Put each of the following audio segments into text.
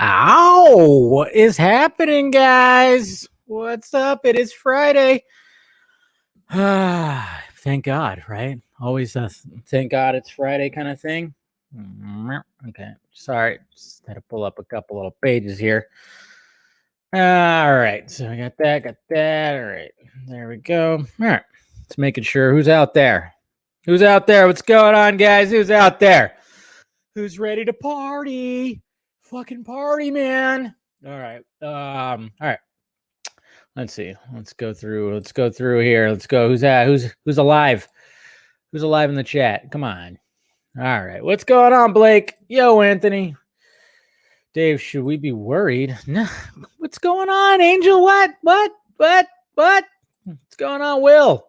Ow! What is happening, guys? What's up? It is Friday. Thank God, right? Always a thank God it's Friday kind of thing. Okay, sorry. Just had to pull up a couple little pages here. All right, so I got that. All right, there we go. All right, just making sure who's out there. Who's out there? What's going on, guys? Who's out there? Who's ready to party? Fucking party, man. All right. All right. Let's see. Let's go through here. Let's go. Who's alive? Who's alive in the chat? Come on. All right. What's going on, Blake? Yo, Anthony. Dave, should we be worried? No. What's going on, Angel? What? What's going on, Will?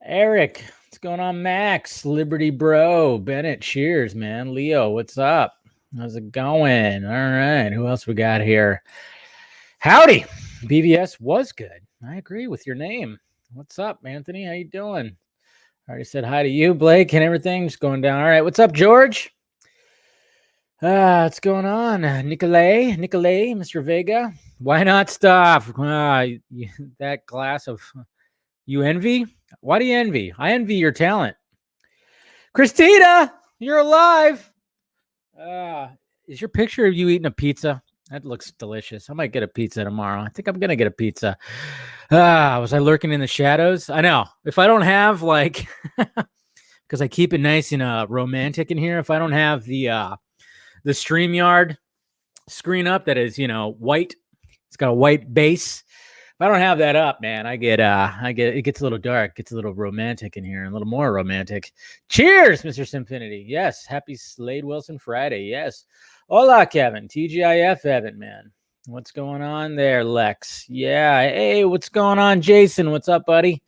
Eric. What's going on, Max? Liberty Bro. Bennett, cheers, man. Leo, what's up? How's it going? All right. Who else we got here? Howdy. BVS was good. I agree with your name. What's up, Anthony? How you doing? I already said hi to you, Blake, and everything. Just going down. All right. What's up, George? What's going on? Nicolay, Mr. Vega. Why not stop? That glass of... You envy? Why do you envy? I envy your talent. Christina, you're alive. Is your picture of you eating a pizza? That looks delicious. I might get a pizza tomorrow. I think I'm going to get a pizza. Was I lurking in the shadows? I know. If I don't have like, because I keep it nice and romantic in here. If I don't have the StreamYard screen up that is, white. It's got a white base. If I don't have that up, man, it gets a little dark, gets a little romantic in here, a little more romantic. Cheers, Mr. Symfinity. Yes. Happy Slade Wilson Friday. Yes. Hola, Kevin. TGIF, Evan, man. What's going on there, Lex? Yeah. Hey, what's going on, Jason? What's up, buddy?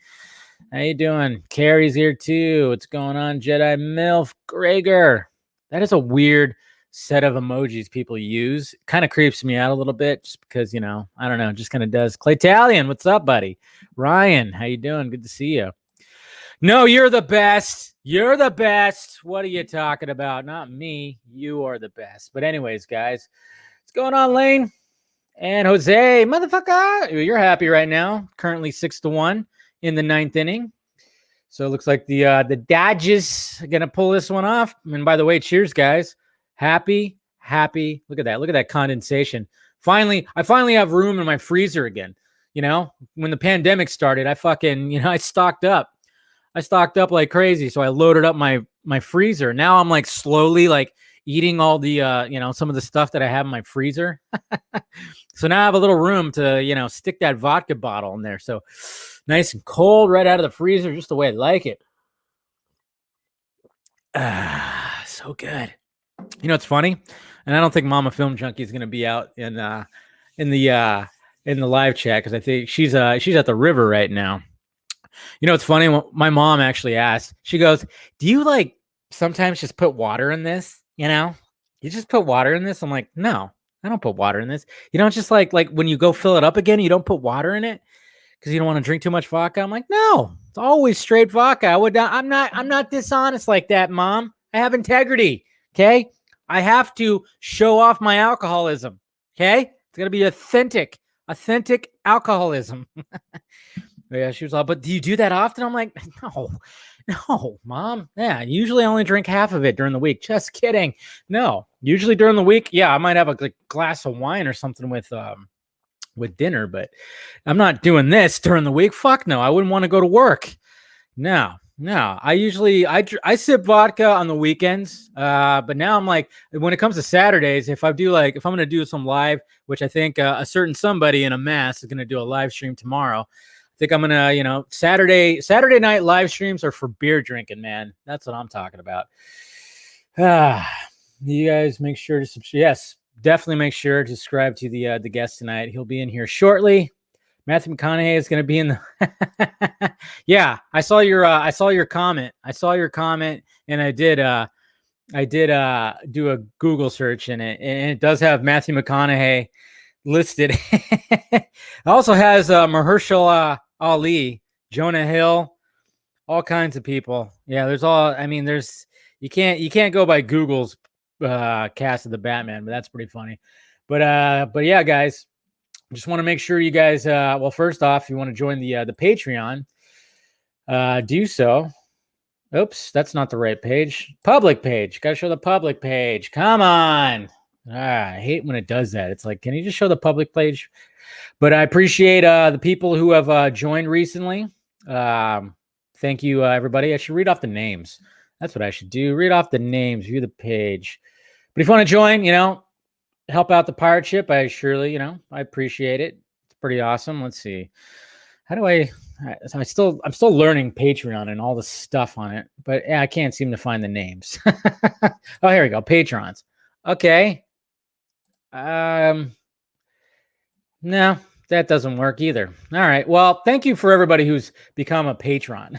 How you doing? Carrie's here, too. What's going on, Jedi Milf? Gregor. That is a weird set of emojis people use. Kind of creeps me out a little bit just because, I don't know, just kind of does. Claytalian, what's up, buddy? Ryan, how you doing? Good to see you. No, you're the best. You're the best. What are you talking about? Not me. You are the best. But anyways, guys, what's going on, Lane? And Jose, motherfucker, you're happy right now. Currently 6-1 in the 9th inning. So it looks like the Dodgers are going to pull this one off. And by the way, cheers, guys. Happy. Look at that. Look at that condensation. I finally have room in my freezer again. When the pandemic started, I fucking, I stocked up. I stocked up like crazy. So I loaded up my freezer. Now I'm like slowly like eating all the, some of the stuff that I have in my freezer. So now I have a little room to, stick that vodka bottle in there. So nice and cold right out of the freezer, just the way I like it. So good. It's funny, and I don't think Mama Film Junkie is going to be out in the live chat because I think she's at the river right now. It's funny. My mom actually asked. She goes, "Do you like sometimes just put water in this? You just put water in this?" I'm like, "No, I don't put water in this. You don't just like when you go fill it up again, you don't put water in it because you don't want to drink too much vodka." I'm like, "No, it's always straight vodka. I'm not dishonest like that, Mom. I have integrity." Okay, I have to show off my alcoholism. Okay, it's got to be authentic alcoholism. Yeah, she was all, "But do you do that often?" I'm like, no, Mom. Yeah, usually I only drink half of it during the week. Just kidding. No, usually during the week, yeah, I might have a glass of wine or something with dinner, but I'm not doing this during the week. Fuck no, I wouldn't want to go to work. No, I usually I sip vodka on the weekends, but now I'm like, when it comes to Saturdays, if I'm going to do some live, which I think a certain somebody in a mass is going to do a live stream tomorrow. I think I'm going to, Saturday night live streams are for beer drinking, man. That's what I'm talking about. You guys make sure to subscribe. Yes, definitely make sure to subscribe to the guest tonight. He'll be in here shortly. Matthew McConaughey is going to be in the. Yeah, I saw your comment. And I did do a Google search in it, and it does have Matthew McConaughey listed. It also has Mahershala Ali, Jonah Hill, all kinds of people. Yeah, you can't go by Google's cast of the Batman, but that's pretty funny. But yeah, guys, just want to make sure you guys. Well, first off, if you want to join the Patreon, do so. Oops, that's not the right page. Public page. Got to show the public page. Come on. I hate when it does that. It's like, can you just show the public page? But I appreciate the people who have joined recently. Thank you, everybody. I should read off the names. That's what I should do. Read off the names, view the page. But if you want to join, help out the pirate ship, I surely, I appreciate it. It's pretty awesome. Let's see. How do I'm still learning Patreon and all the stuff on it, but yeah, I can't seem to find the names. Oh, here we go. Patrons. Okay. No, that doesn't work either. All right. Well, thank you for everybody who's become a patron.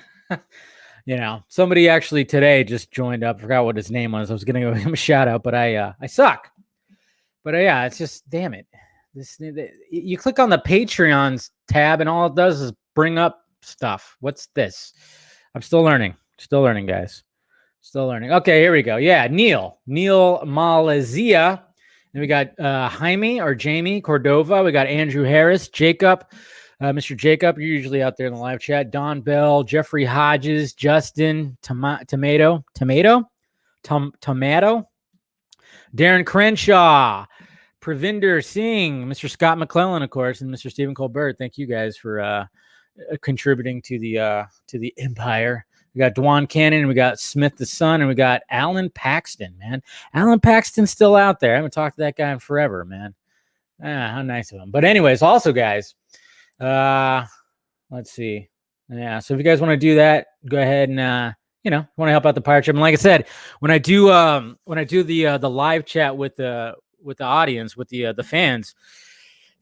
Somebody actually today just joined up. Forgot what his name was. I was going to give him a shout out, but I suck. But yeah, it's just, damn it. You click on the Patreons tab and all it does is bring up stuff. What's this? I'm still learning. Still learning, guys. Still learning. Okay, here we go. Yeah, Neil Malazia. And we got Jaime or Jamie Cordova. We got Andrew Harris, Jacob, Mr. Jacob. You're usually out there in the live chat. Don Bell, Jeffrey Hodges, Justin Tomato, Darren Crenshaw, Pravinder Singh, Mr. Scott McClellan, of course, and Mr. Stephen Colbert. Thank you guys for contributing to the empire. We got Dwan Cannon, we got Smith the Son, and we got Alan Paxton, man. Alan Paxton's still out there. I haven't talked to that guy in forever, man. How nice of him. But anyways, also, guys, let's see. Yeah, so if you guys want to do that, go ahead and want to help out the pirate ship. And like I said, when I do the live chat with the audience, with the fans,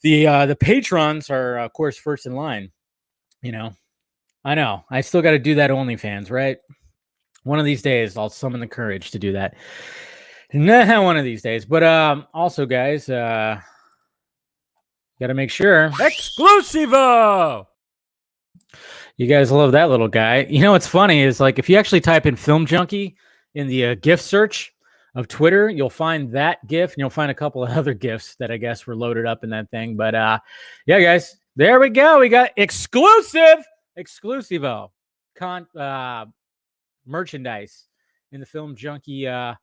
the patrons are of course first in line. I know I still got to do that OnlyFans, right? One of these days I'll summon the courage to do that. Nah, one of these days. But also, guys, got to make sure exclusivo. You guys love that little guy. What's funny is, like, if you actually type in Film Junkee in the GIF search of Twitter, you'll find that GIF, and you'll find a couple of other GIFs that I guess were loaded up in that thing. But yeah, guys, there we go. We got exclusivo merchandise in the Film Junkee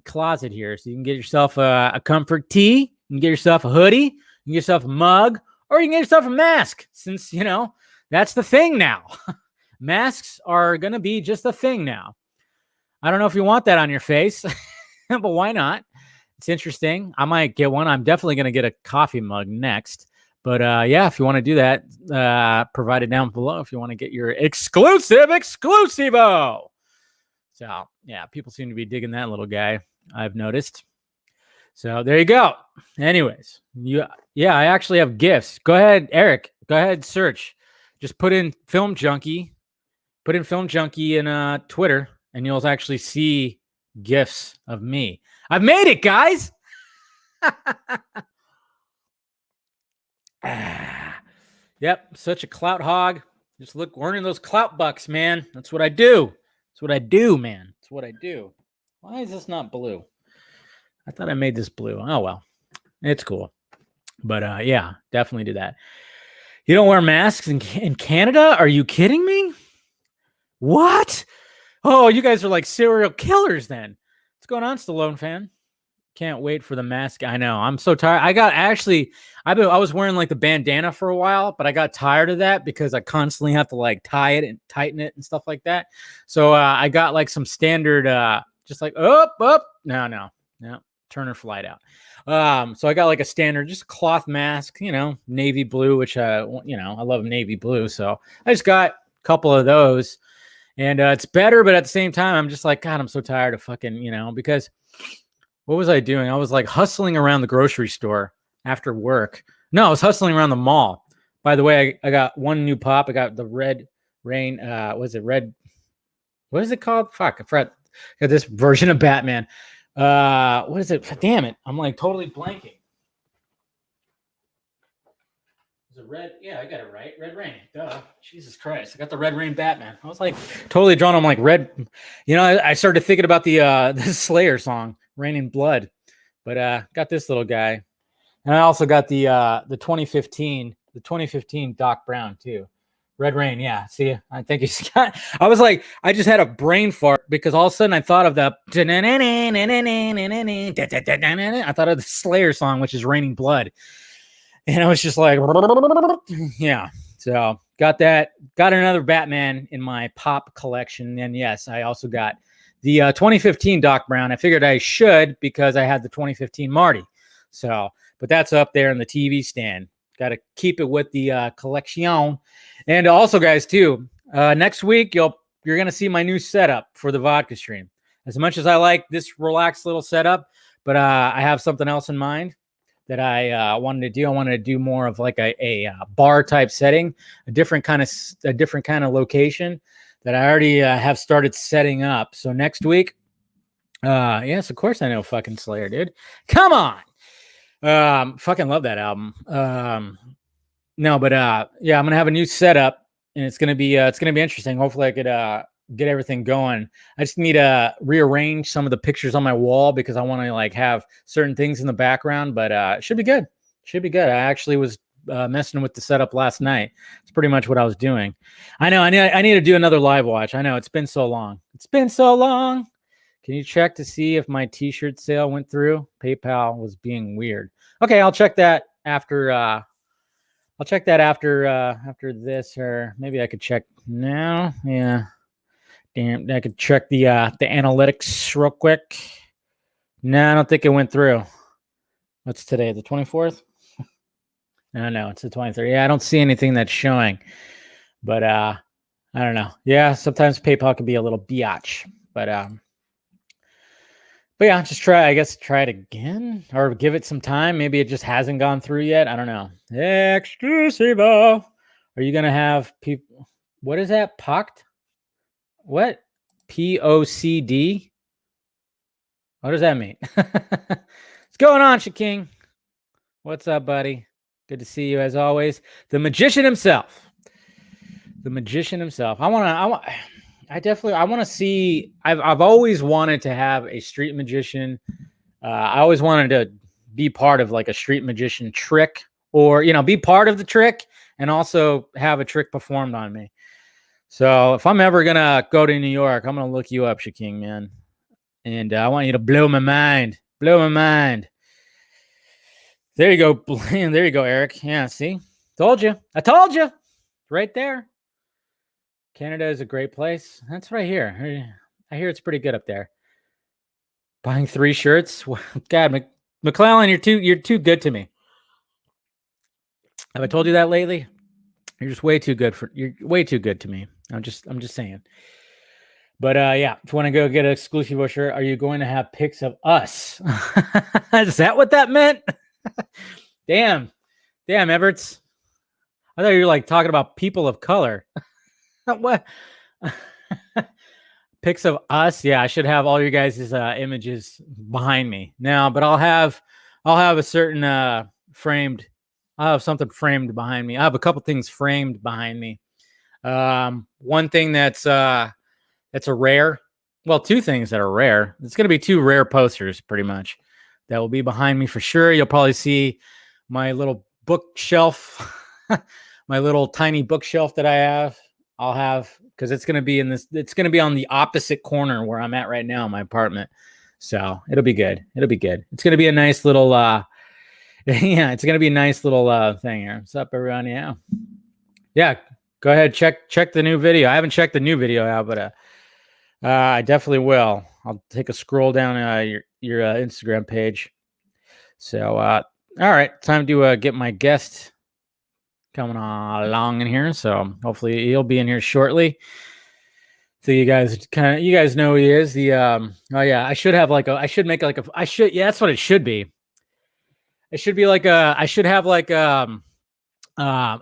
closet here. So you can get yourself a comfort tee, you can get yourself a hoodie, you can get yourself a mug, or you can get yourself a mask, since that's the thing now. Masks are gonna be just a thing now. I don't know if you want that on your face, but why not? It's interesting. I might get one. I'm definitely gonna get a coffee mug next. But yeah, if you want to do that, provide it down below if you want to get your exclusivo. So yeah, people seem to be digging that little guy, I've noticed. So there you go. Anyways, I actually have gifts. Go ahead, Eric. Go ahead, search. Just put in Film Junkee. Put in Film Junkee in Twitter, and you'll actually see gifts of me. I've made it, guys. Yep, such a clout hog. Just look, earning those clout bucks, man. That's what I do. That's what I do, man. That's what I do. Why is this not blue? I thought I made this blue. Oh, well. It's cool. But yeah, definitely do that. You don't wear masks in Canada? Are you kidding me? What? Oh, you guys are like serial killers then. What's going on, Stallone fan? Can't wait for the mask. I know. I'm so tired. I was wearing like the bandana for a while, but I got tired of that because I constantly have to like tie it and tighten it and stuff like that. So I got like some standard, just like up. No. Turn or flight out. So I got like a standard, just cloth mask, navy blue, which I love navy blue. So I just got a couple of those, and it's better, but at the same time, I'm just like, God, I'm so tired of fucking, because what was I doing? I was like hustling around the grocery store after work. No, I was hustling around the mall. By the way, I got one new pop. I got the Red Rain. What is it called? Fuck, I forgot. I got this version of Batman. What is it? Damn it. I'm like totally blanking. Is it red? Yeah, I got it right. Red Rain. Duh. Jesus Christ. I got the Red Rain Batman. I was like totally drawn. I'm like red. I started thinking about the Slayer song, Rain in Blood. But got this little guy. And I also got the 2015 Doc Brown too. Red Rain, yeah. See, I think he's got. I was like, I just had a brain fart because all of a sudden I thought of the. I thought of the Slayer song, which is "Raining Blood," and I was just like, yeah. So got that. Got another Batman in my pop collection, and yes, I also got the 2015 Doc Brown. I figured I should because I had the 2015 Marty. So, but that's up there in the TV stand. Got to keep it with the collection. And also, guys, too, next week you're gonna see my new setup for the vodka stream. As much as I like this relaxed little setup, but I have something else in mind that I wanted to do. I wanted to do more of like a bar type setting, a different kind of location that I already have started setting up. So next week, yes, of course I know fucking Slayer, dude. Come on. Fucking love that album. No, but yeah, I'm gonna have a new setup, and it's gonna be interesting. Hopefully, I could get everything going. I just need to rearrange some of the pictures on my wall because I want to like have certain things in the background. But it should be good. Should be good. I actually was messing with the setup last night. It's pretty much what I was doing. I know. I need to do another live watch. I know it's been so long. It's been so long. Can you check to see if my T-shirt sale went through? PayPal was being weird. Okay, I'll check that after. I'll check that after this, or maybe I could check now. Yeah, damn, I could check the analytics real quick. No, I don't think it went through. What's today? The 24th? No, it's the 23rd. Yeah, I don't see anything that's showing. But I don't know. Yeah, sometimes PayPal can be a little biatch. But yeah, just try it again or give it some time. Maybe it just hasn't gone through yet. I don't know. Exclusivo. Are you going to have people? What is that? POCD? What? POCD? What does that mean? What's going on, Shaking? What's up, buddy? Good to see you as always. The magician himself. The magician himself. I want to see. I've always wanted to have a street magician. I always wanted to be part of like a street magician trick, or be part of the trick and also have a trick performed on me. So if I'm ever gonna go to New York, I'm gonna look you up, Shaking, man, and I want you to blow my mind. Blow my mind. There you go. There you go, Eric. Yeah, see, told you. I told you. Right there. Canada is a great place. That's right here. I hear it's pretty good up there. Buying 3 shirts? God, McClellan, you're too good to me. Have I told you that lately? You're just way too good to me. I'm just saying. But yeah, if you want to go get an exclusive shirt, are you going to have pics of us? Is that what that meant? Damn, Everts. I thought you were like talking about people of color. What? Pics of us? Yeah, I should have all your guys' images behind me now, but I'll have a certain framed. I'll have something framed behind me. I have a couple things framed behind me. One thing that's a rare. Well, 2 things that are rare. It's going to be 2 rare posters, pretty much, that will be behind me for sure. You'll probably see my little bookshelf, my little tiny bookshelf that I have. I'll have, because it's going to be it's going to be on the opposite corner where I'm at right now in my apartment. So it'll be good. It's going to be a nice little, yeah, it's going to be a nice little thing here. What's up, everyone? Yeah. Go ahead. Check the new video. I haven't checked the new video out, but I definitely will. I'll take a scroll down your Instagram page. So, all right, time to get my guest coming along in here. So hopefully he'll be in here shortly. So you guys know who he is. The oh yeah, I should have like yeah, that's what it should be. It should be like I should have like a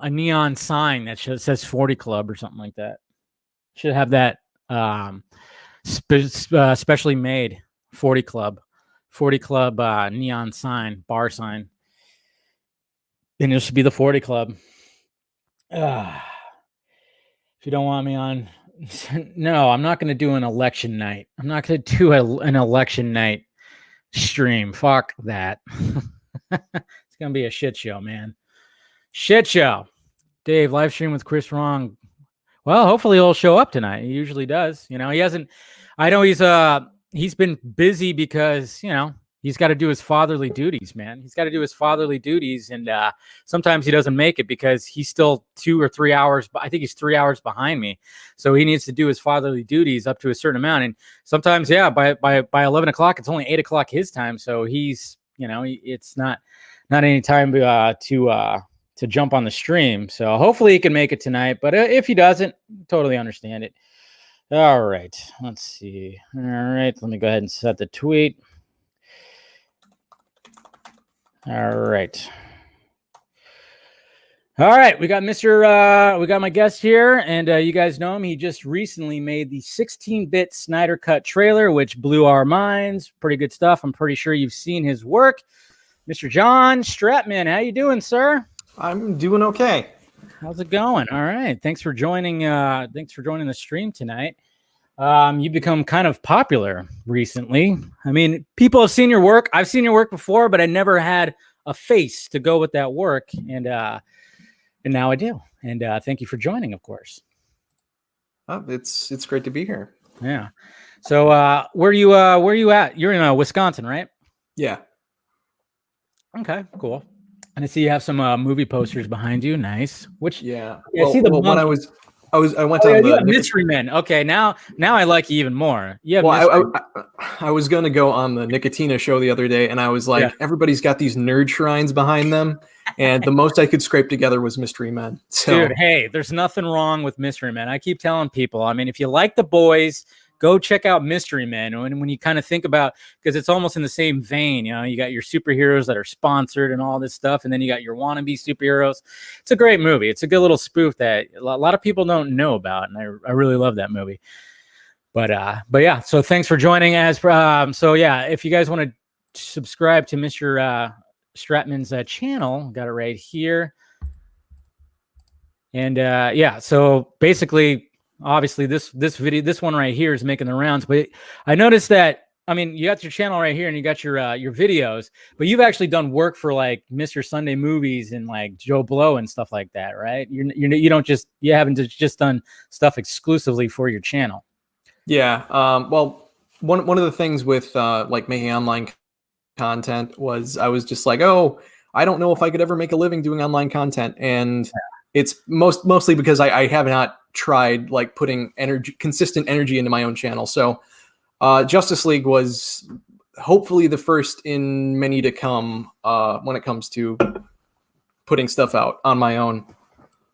neon sign that says 40 Club or something like that. Should have that specially made 40 Club neon sign, bar sign. And it should be the 40 Club. If you don't want me on, no, I'm not going to do an election night. I'm not going to do an election night stream. Fuck that. It's gonna be a shit show, man. Shit show. Dave, live stream with Chris Wrong. Well, hopefully he'll show up tonight. He usually does. You know, he hasn't. I know he's been busy because, you know, he's got to do his fatherly duties, man. He's got to do his fatherly duties, and sometimes he doesn't make it because he's still 2 or 3 hours. I think he's 3 hours behind me, so he needs to do his fatherly duties up to a certain amount. And sometimes, yeah, by 11 o'clock, it's only 8 o'clock his time. So he's, you know, it's not any time to jump on the stream. So hopefully he can make it tonight. But if he doesn't, totally understand it. All right. Let's see. All right. Let me go ahead and set the tweet. All right. All right. We got we got my guest here, and you guys know him. He just recently made the 16-bit Snyder Cut trailer, which blew our minds. Pretty good stuff. I'm pretty sure you've seen his work. Mr. John Stratman, how you doing, sir? I'm doing okay. How's it going? All right. Thanks for joining the stream tonight. You've become kind of popular recently. I mean, people have seen your work. I've seen your work before, but I never had a face to go with that work. And now I do. And thank you for joining, of course. Oh, it's great to be here. Yeah. So where are you at? You're in Wisconsin, right? Yeah. Okay, cool. And I see you have some movie posters behind you. Nice. Which yeah. I see the when I went to the Mystery Men. Okay, now I like you even more. Yeah. I was gonna go on the Nicotina show the other day, and I was like, everybody's got these nerd shrines behind them, and the most I could scrape together was Mystery Men. So, dude, hey, there's nothing wrong with Mystery Men. I keep telling people. I mean, if you like the boys, go check out Mystery Men. And when you kind of think about, because it's almost in the same vein, you know, you got your superheroes that are sponsored and all this stuff, and then you got your wannabe superheroes. It's a great movie. It's a good little spoof that a lot of people don't know about, and I really love that movie. But yeah, so thanks for joining us. So yeah, if you guys want to subscribe to Mr. Stratman's channel, got it right here. And yeah, so basically, obviously this one right here is making the rounds, but I noticed that, I mean, you got your channel right here and you got your videos, but you've actually done work for like Mr. Sunday Movies and like Joe Blow and stuff like that, right? You haven't just done stuff exclusively for your channel. Yeah. Well, one of the things with like making online content was I was just like, oh, I don't know if I could ever make a living doing online content, and it's mostly because I have not tried like putting consistent energy into my own channel. So Justice League was hopefully the first in many to come when it comes to putting stuff out on my own.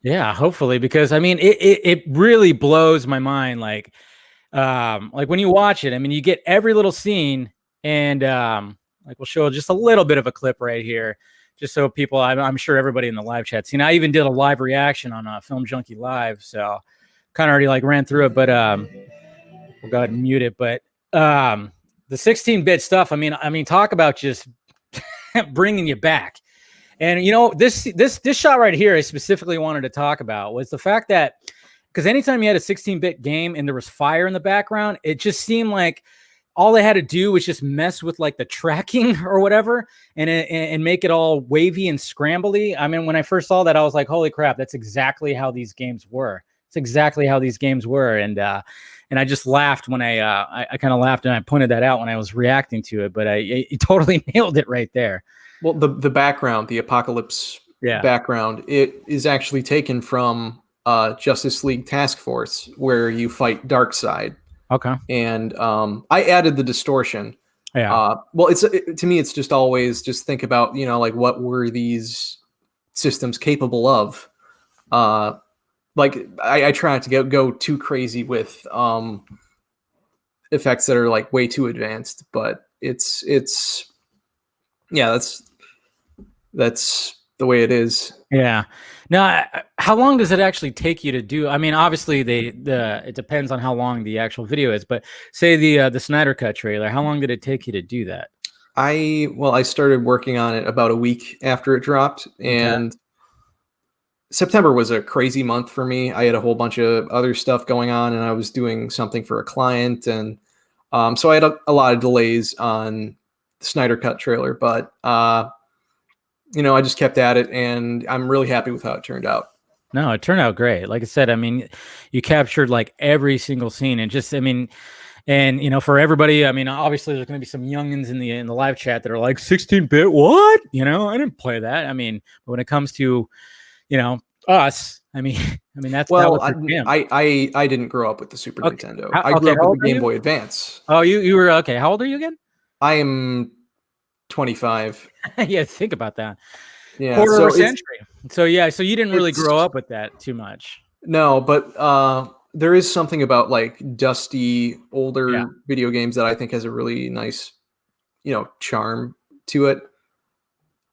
Yeah, hopefully, because I mean, it really blows my mind. Like when you watch it, I mean, you get every little scene, and like we'll show just a little bit of a clip right here, just so people, I'm sure everybody in the live chat seen. I even did a live reaction on Film Junkee Live, so kind of already like ran through it, but we'll go ahead and mute it. But the 16-bit stuff, I mean, talk about just bringing you back. And you know, this shot right here I specifically wanted to talk about was the fact that, because anytime you had a 16-bit game and there was fire in the background, it just seemed like all they had to do was just mess with like the tracking or whatever, and make it all wavy and scrambly. I mean, when I first saw that, I was like, holy crap, that's exactly how these games were. It's exactly how these games were. And I just laughed when I kind of laughed, and I pointed that out when I was reacting to it, but it totally nailed it right there. Well, the background, the apocalypse background, it is actually taken from Justice League Task Force, where you fight Darkseid. Okay. And I added the distortion. Yeah. Well, to me, it's just always just think about, you know, like what were these systems capable of? Like I try not to go too crazy with effects that are like way too advanced, but it's yeah, that's the way it is. Yeah. Now, how long does it actually take you to do? I mean, obviously it depends on how long the actual video is, but say the Snyder Cut trailer, how long did it take you to do that? I started working on it about a week after it dropped, and September was a crazy month for me. I had a whole bunch of other stuff going on, and I was doing something for a client, and so I had a lot of delays on Snyder Cut trailer, but you know, I just kept at it, and I'm really happy with how it turned out. No, it turned out great. Like I said, I mean, you captured like every single scene, and just, I mean, and you know, for everybody, I mean, obviously there's going to be some youngins in the live chat that are like 16-bit. What? You know, I didn't play that. I mean, but when it comes to, you know, us, I mean, that Well, was your jam. I didn't grow up with the Super Okay. Nintendo. How, I okay, grew up how with old the are Game you? Boy Advance. Oh, you were okay. How old are you again? I am 25. Yeah, think about that. Yeah, Quarter of a so century. So yeah, so you didn't really it's grow up with that too much. no, but there is something about like dusty Yeah. older video games that I think has a really nice, you know, charm to it.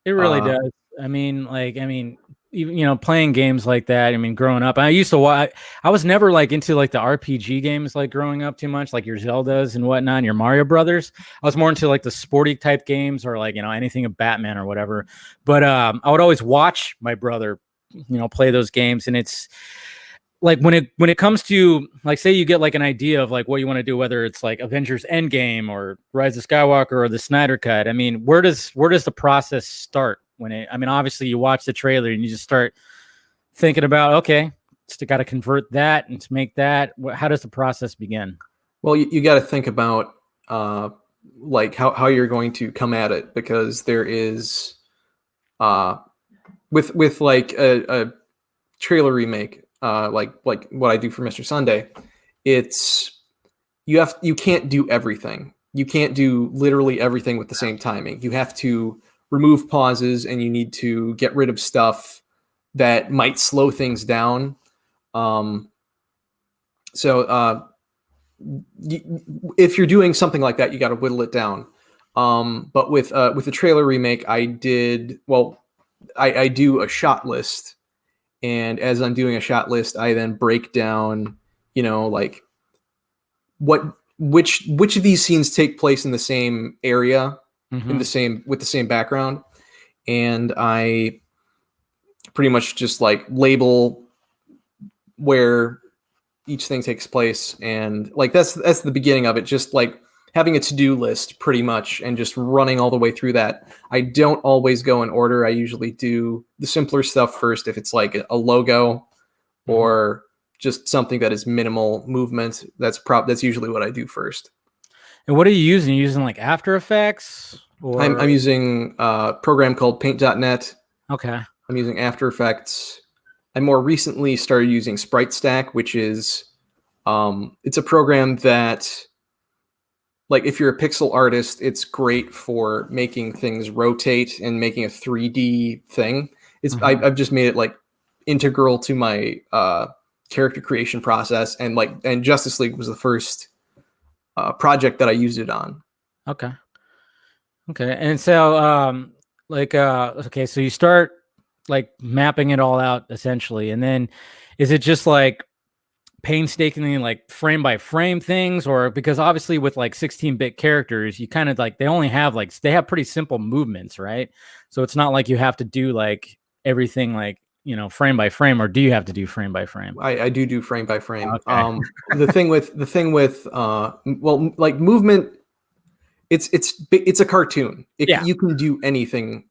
It really Uh, does. I mean, even, you know, playing games like that. I mean, growing up, I used to watch. I was never like into like the RPG games like growing up too much, like your Zeldas and whatnot, and your Mario Brothers. I was more into like the sporty type games or like, you know, anything of Batman or whatever. But I would always watch my brother, you know, play those games, and it's like when it comes to like, say you get like an idea of like what you want to do, whether it's like Avengers Endgame or Rise of Skywalker or the Snyder Cut. I mean, where does the process start when it? I mean, obviously you watch the trailer and you just start thinking about, okay, just got to convert that and to make that. How does the process begin? well, you got to think about like how you're going to come at it, because there is uh, with like a trailer remake, like what I do for Mr. Sunday. It's you can't do everything. You can't do literally everything with the same timing. You have to remove pauses, and you need to get rid of stuff that might slow things down. Um, so if you're doing something like that, you got to whittle it down. But with the trailer remake, I did well. I do a shot list, and as I'm doing a shot list, I then break down, you know, like which of these scenes take place in the same area, in the same with the same background, and I pretty much just like label where each thing takes place, and like that's the beginning of it, just like having a to-do list pretty much and just running all the way through that. I don't always go in order. I usually do the simpler stuff first if it's like a logo or just something that is minimal movement. That's usually what I do first. And what are you using? You using like After Effects or? I'm using a program called paint.net. Okay. I'm using After Effects. I more recently started using Sprite Stack, which is it's a program that, like, if you're a pixel artist, it's great for making things rotate and making a 3D thing. I've just made it like integral to my character creation process, and Justice League was the first project that I used it on. Okay. Okay. And so okay, so you start like mapping it all out essentially, and then is it just like painstakingly like frame by frame things, or because obviously with like 16-bit characters, you kind of like they have pretty simple movements, right? So it's not like you have to do like everything like, you know, frame by frame, or do you have to do frame by frame? I do frame by frame. Okay. The thing with well, like movement, it's a cartoon. Yeah. You can do anything.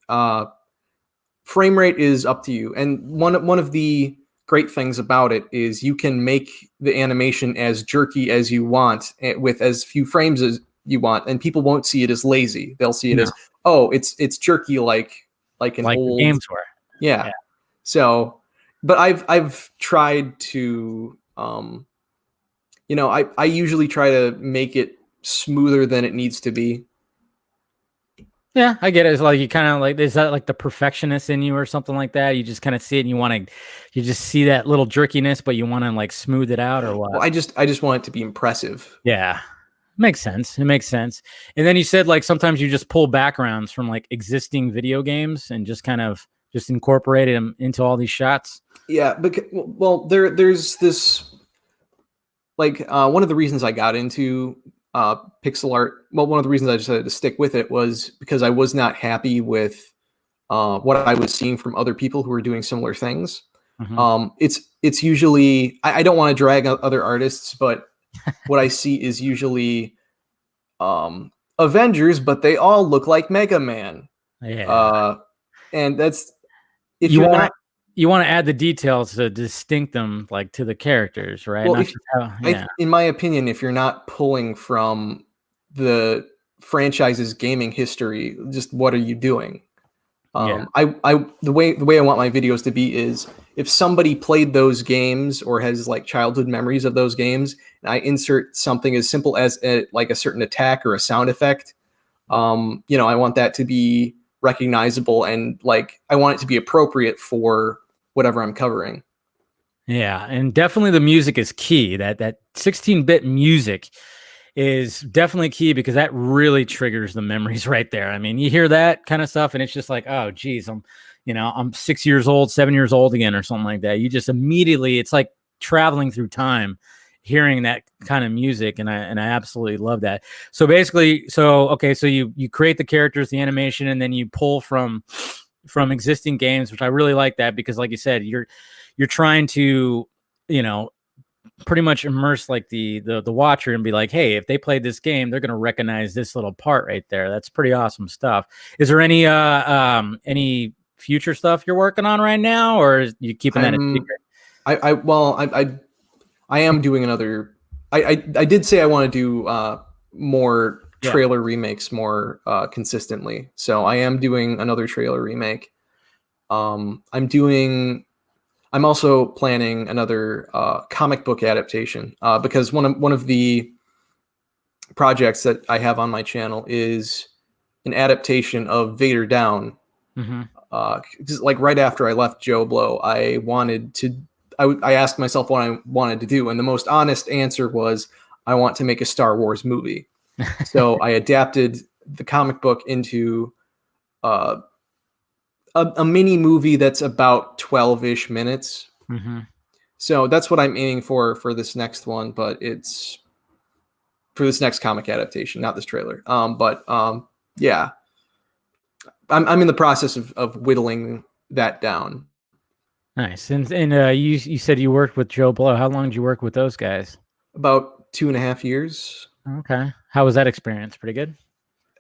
Frame rate is up to you, and one of the great things about it is you can make the animation as jerky as you want, with as few frames as you want, and people won't see it as lazy. They'll see it as, oh, it's jerky like an Like the old games were. yeah. So, but I've tried to you know, I usually try to make it smoother than it needs to be. Yeah, I get it. It's like you kind of like, is that like the perfectionist in you or something like that? You just kind of see it and you just see that little jerkiness, but you want to like smooth it out, or what? Well, I just want it to be impressive. Yeah, makes sense. It makes sense. And then you said like sometimes you just pull backgrounds from like existing video games and just kind of just incorporate them into all these shots. Yeah, because, well, there's this, like, one of the reasons I got into pixel art. Well, one of the reasons I decided to stick with it was because I was not happy with what I was seeing from other people who were doing similar things. It's usually, I don't want to drag out other artists, but what I see is usually Avengers, but they all look like Mega Man. Yeah. And that's if You you're want to not add the details to distinct them like to the characters, right? well, Not if just how, yeah. in my opinion, if you're not pulling from the franchise's gaming history, just what are you doing? Yeah. The way I want my videos to be is if somebody played those games or has like childhood memories of those games, and I insert something as simple as like a certain attack or a sound effect, I want that to be recognizable and like I want it to be appropriate for whatever I'm covering. Yeah, and definitely the music is key. That 16-bit music is definitely key because that really triggers the memories right there. I mean, you hear that kind of stuff and it's just like, oh geez, I'm 6 years old, 7 years old again or something like that. You just immediately, it's like traveling through time hearing that kind of music, and I absolutely love that. So basically, okay, so you create the characters, the animation, and then you pull from existing games, which I really like that because like you said, you're trying to, pretty much immerse like the watcher and be like, hey, if they played this game, they're going to recognize this little part right there. That's pretty awesome stuff. Is there any future stuff you're working on right now, or is you keeping that a secret? I am doing another. I did say I want to do more trailer remakes more consistently. So I am doing another trailer remake. I'm also planning another comic book adaptation because one of the projects that I have on my channel is an adaptation of Vader Down. Mm-hmm. Like right after I left Joe Blow, I asked myself what I wanted to do, and the most honest answer was I want to make a Star Wars movie. So I adapted the comic book into a mini movie that's about 12-ish minutes. Mm-hmm. So that's what I'm aiming for this next one, but it's for this next comic adaptation, not this trailer. Yeah, I'm in the process of whittling that down. Nice. And you said you worked with Joe Blow. How long did you work with those guys? About 2.5 years. Okay. How was that experience? Pretty good.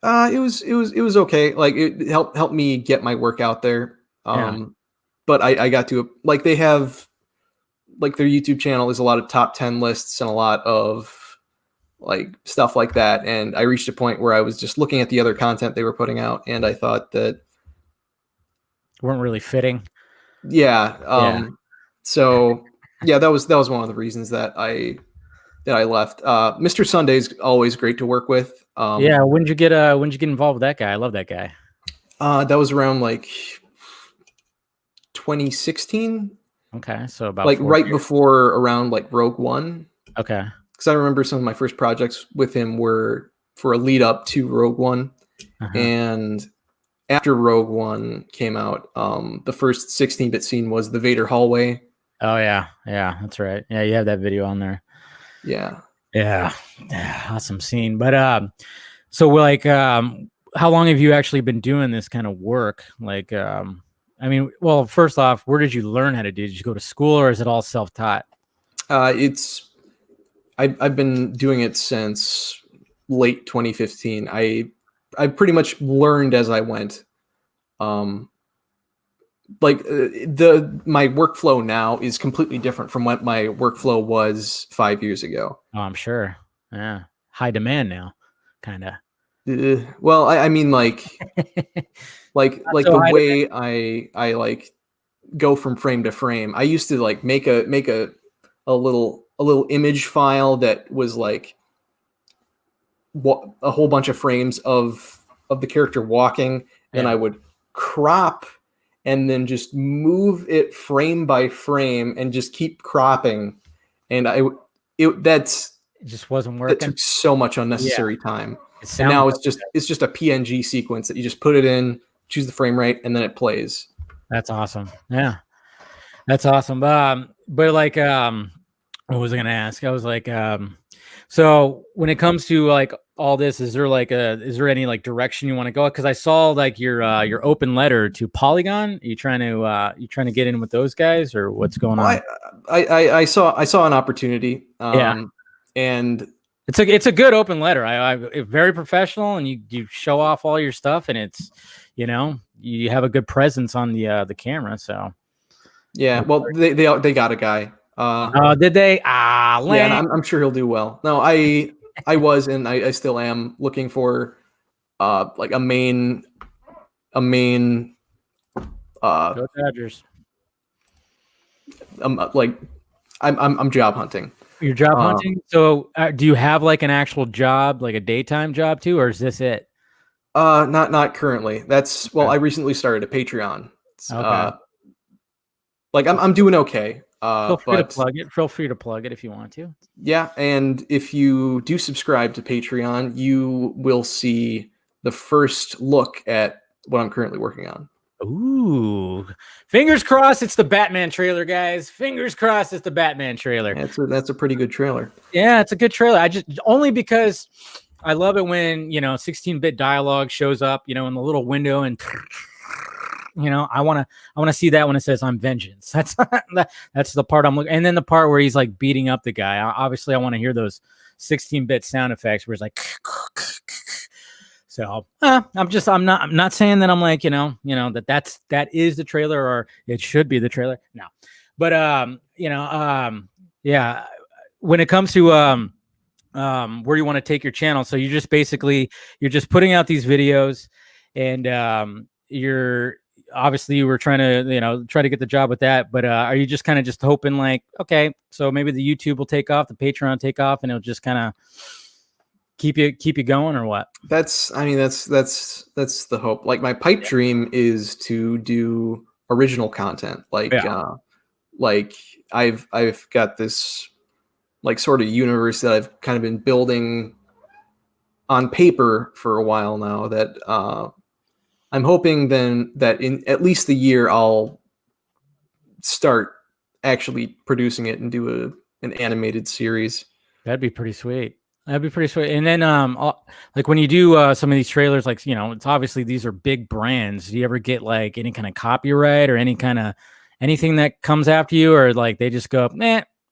It was okay. Like it helped me get my work out there. But I got to like they have like their YouTube channel is a lot of top 10 lists and a lot of like stuff like that. And I reached a point where I was just looking at the other content they were putting out, and I thought that weren't really fitting. Yeah. So yeah, that was one of the reasons that I left. Mr. Sunday's always great to work with. Yeah. When did you get involved with that guy? I love that guy. That was around like 2016. Okay. So about like right years. before around like Rogue One. Okay. Because I remember some of my first projects with him were for a lead up to Rogue One. And after Rogue One came out, the first 16-bit scene was the Vader hallway. Oh yeah, that's right. Yeah, you have that video on there. Yeah, awesome scene. But so like, how long have you actually been doing this kind of work? Like, I mean, well, first off, where did you learn how to do? Did you go to school, or is it all self-taught? I've been doing it since late 2015. I pretty much learned as I went. My workflow now is completely different from what my workflow was 5 years ago. Oh, I'm sure. Yeah, high demand now, kind of. Well, I mean, like so the way I like go from frame to frame. I used to like make a little image file that was like a whole bunch of frames of the character walking, and I would crop and then just move it frame by frame and just keep cropping, and it just wasn't working. That took so much unnecessary time. And now it's just a PNG sequence that you just put it in, choose the frame rate, and then it plays. That's awesome. Yeah, that's awesome. But like, what was I gonna ask? I was like, so when it comes to like all this, is there any like direction you want to go? Because I saw like your open letter to Polygon. Are you trying to get in with those guys, or what's going on? I saw an opportunity. And It's a good open letter. I very professional, and you show off all your stuff, and it's, you have a good presence on the camera. So Yeah, well, they got a guy. did they? Yeah, and Lame. I'm sure he'll do well. No, I was, and I still am looking for like a main Go Dodgers. like I'm job hunting. You're job hunting. So do you have like an actual job, like a daytime job too, or is this it? Not currently. That's well, Okay. I recently started a Patreon. Okay. Like I'm doing okay. Feel free to But plug it. Feel free to plug it if you want to. yeah, and if you do subscribe to Patreon, you will see the first look at what I'm currently working on. Ooh, fingers crossed it's the Batman trailer, guys. Fingers crossed it's the Batman trailer. That's a pretty good trailer. Yeah, it's a good trailer. I just only because I love it when 16-bit dialogue shows up, in the little window, and I want to see that when it says "I'm vengeance." That's the part I'm looking, and then the part where he's like beating up the guy. Obviously, I want to hear those 16-bit sound effects where it's like. So I'm not saying that I'm like, that is the trailer or it should be the trailer. No, but yeah, when it comes to where you want to take your channel. So you're just putting out these videos, and you're obviously you were trying to, try to get the job with that, but are you just kind of just hoping like, okay, so maybe the YouTube will take off, the Patreon will take off, and it'll just kind of keep you going, or what? That's the hope. Like my pipe dream is to do original content. Like like I've got this like sort of universe that I've kind of been building on paper for a while now that I'm hoping then that in at least the year I'll start actually producing it and do an animated series. That'd be pretty sweet. That'd be pretty sweet. And then, like when you do some of these trailers, like it's obviously these are big brands. Do you ever get like any kind of copyright or any kind of anything that comes after you, or like they just go,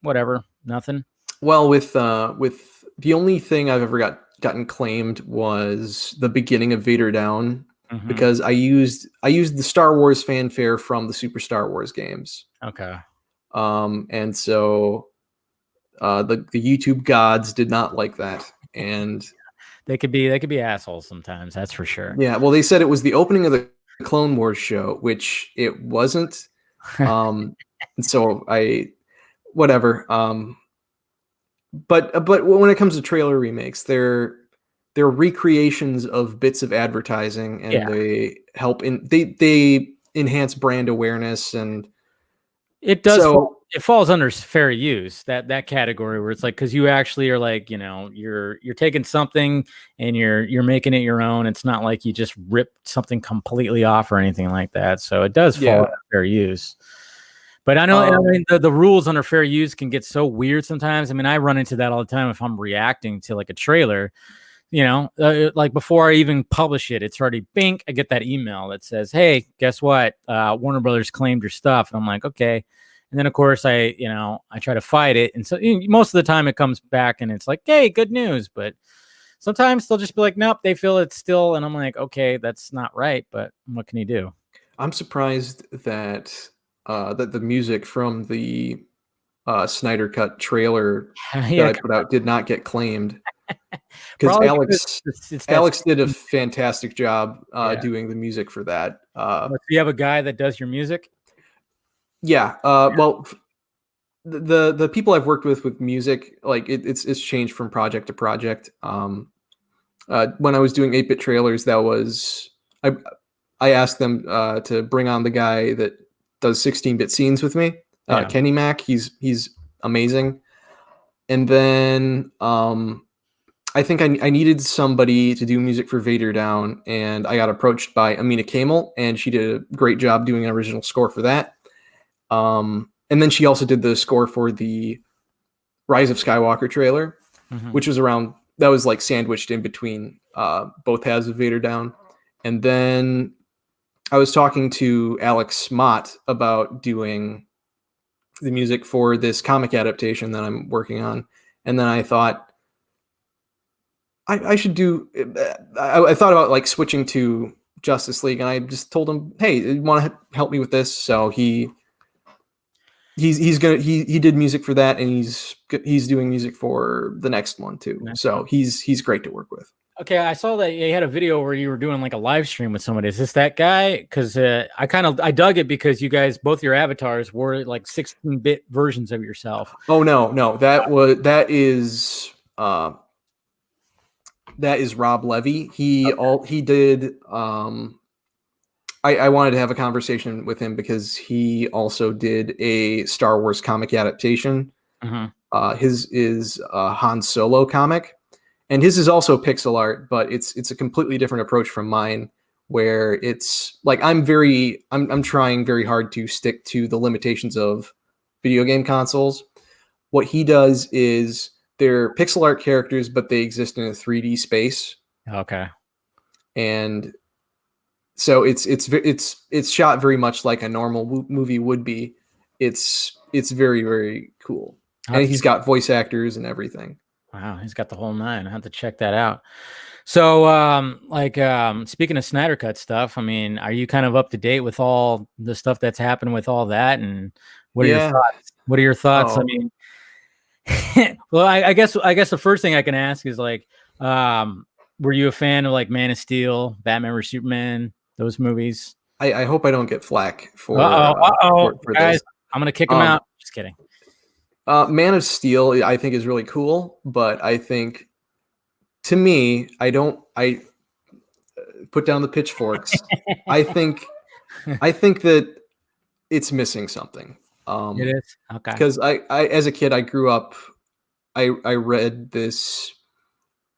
whatever, nothing? Well, with the only thing I've ever gotten claimed was the beginning of Vader Down, because I used the Star Wars fanfare from the Super Star Wars games. Okay. And so. The YouTube gods did not like that, and they could be assholes sometimes. That's for sure. Yeah, well, they said it was the opening of the Clone Wars show, which it wasn't. And so whatever. But when it comes to trailer remakes, they're recreations of bits of advertising, and they help they enhance brand awareness, and it does. It falls under fair use, that category where it's like, because you actually are like, you're taking something and you're making it your own. It's not like you just ripped something completely off or anything like that. So it does fall under fair use. But I know the rules under fair use can get so weird sometimes. I mean, I run into that all the time if I'm reacting to like a trailer. Like before I even publish it, it's already bink. I get that email that says, "Hey, guess what? Warner Brothers claimed your stuff." And I'm like, okay. And then of course I try to fight it. And so most of the time it comes back and it's like, hey, good news. But sometimes they'll just be like, nope, they feel it's still. And I'm like, okay, that's not right. But what can you do? I'm surprised that that the music from the Snyder Cut trailer that I put out did not get claimed. Because Alex did a fantastic job doing the music for that. Do you have a guy that does your music? Yeah. Well, the people I've worked with music, like it's changed from project to project. When I was doing 8-bit trailers, that was I asked them to bring on the guy that does 16-bit scenes with me, Kenny Mack. He's amazing. And then I think I needed somebody to do music for Vader Down, and I got approached by Amina Kamel, and she did a great job doing an original score for that. And then she also did the score for the Rise of Skywalker trailer, which was that was like sandwiched in between both halves of Vader Down. And then I was talking to Alex Mott about doing the music for this comic adaptation that I'm working on. And then I thought, I should do. I thought about like switching to Justice League, and I just told him, "Hey, you want to help me with this?" So he did music for that, and he's doing music for the next one too. So he's great to work with. Okay, I saw that you had a video where you were doing like a live stream with somebody. Is this that guy? Because I dug it because you guys, both your avatars were like 16-bit versions of yourself. Oh no, that is Rob Levy. He did. I wanted to have a conversation with him because he also did a Star Wars comic adaptation. His is a Han Solo comic. And his is also pixel art, but it's a completely different approach from mine, where it's like I'm trying very hard to stick to the limitations of video game consoles. What he does is they're pixel art characters, but they exist in a 3D space. Okay. And so it's shot very much like a normal movie would be. It's very, very cool. And he's got voice actors and everything. Wow, he's got the whole nine. I have to check that out. So, speaking of Snyder Cut stuff, I mean, are you kind of up to date with all the stuff that's happened with all that? And what are your thoughts? What are your thoughts? Oh. I mean, well, I guess the first thing I can ask is like, were you a fan of like Man of Steel, Batman vs Superman, those movies? I hope I don't get flack for. For guys, this. I'm gonna kick him out. Just kidding. Man of Steel, I think, is really cool, but I think, to me, I put down the pitchforks. I think that it's missing something. It is? Okay. Because I as a kid, I grew up, I read this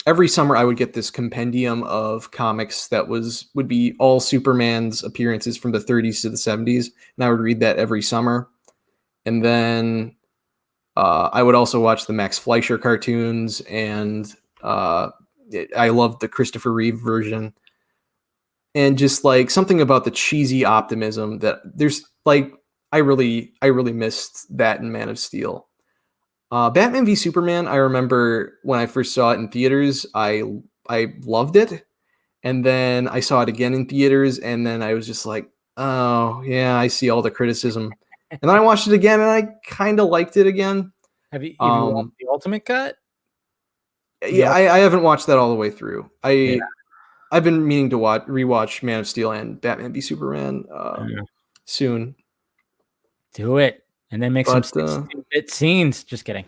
every summer. I would get this compendium of comics that would be all Superman's appearances from the 30s to the 70s, and I would read that every summer, and then. I would also watch the Max Fleischer cartoons, and I loved the Christopher Reeve version. And just like something about the cheesy optimism that there's like, I really missed that in Man of Steel. Batman v Superman, I remember when I first saw it in theaters, I loved it. And then I saw it again in theaters, and then I was just like, oh yeah, I see all the criticism. And then I watched it again, and I kind of liked it again. Have you watched the Ultimate Cut? Yeah, I haven't watched that all the way through. I've been meaning to rewatch Man of Steel and Batman v Superman soon. Do it, and then make some 16-bit scenes. Just kidding.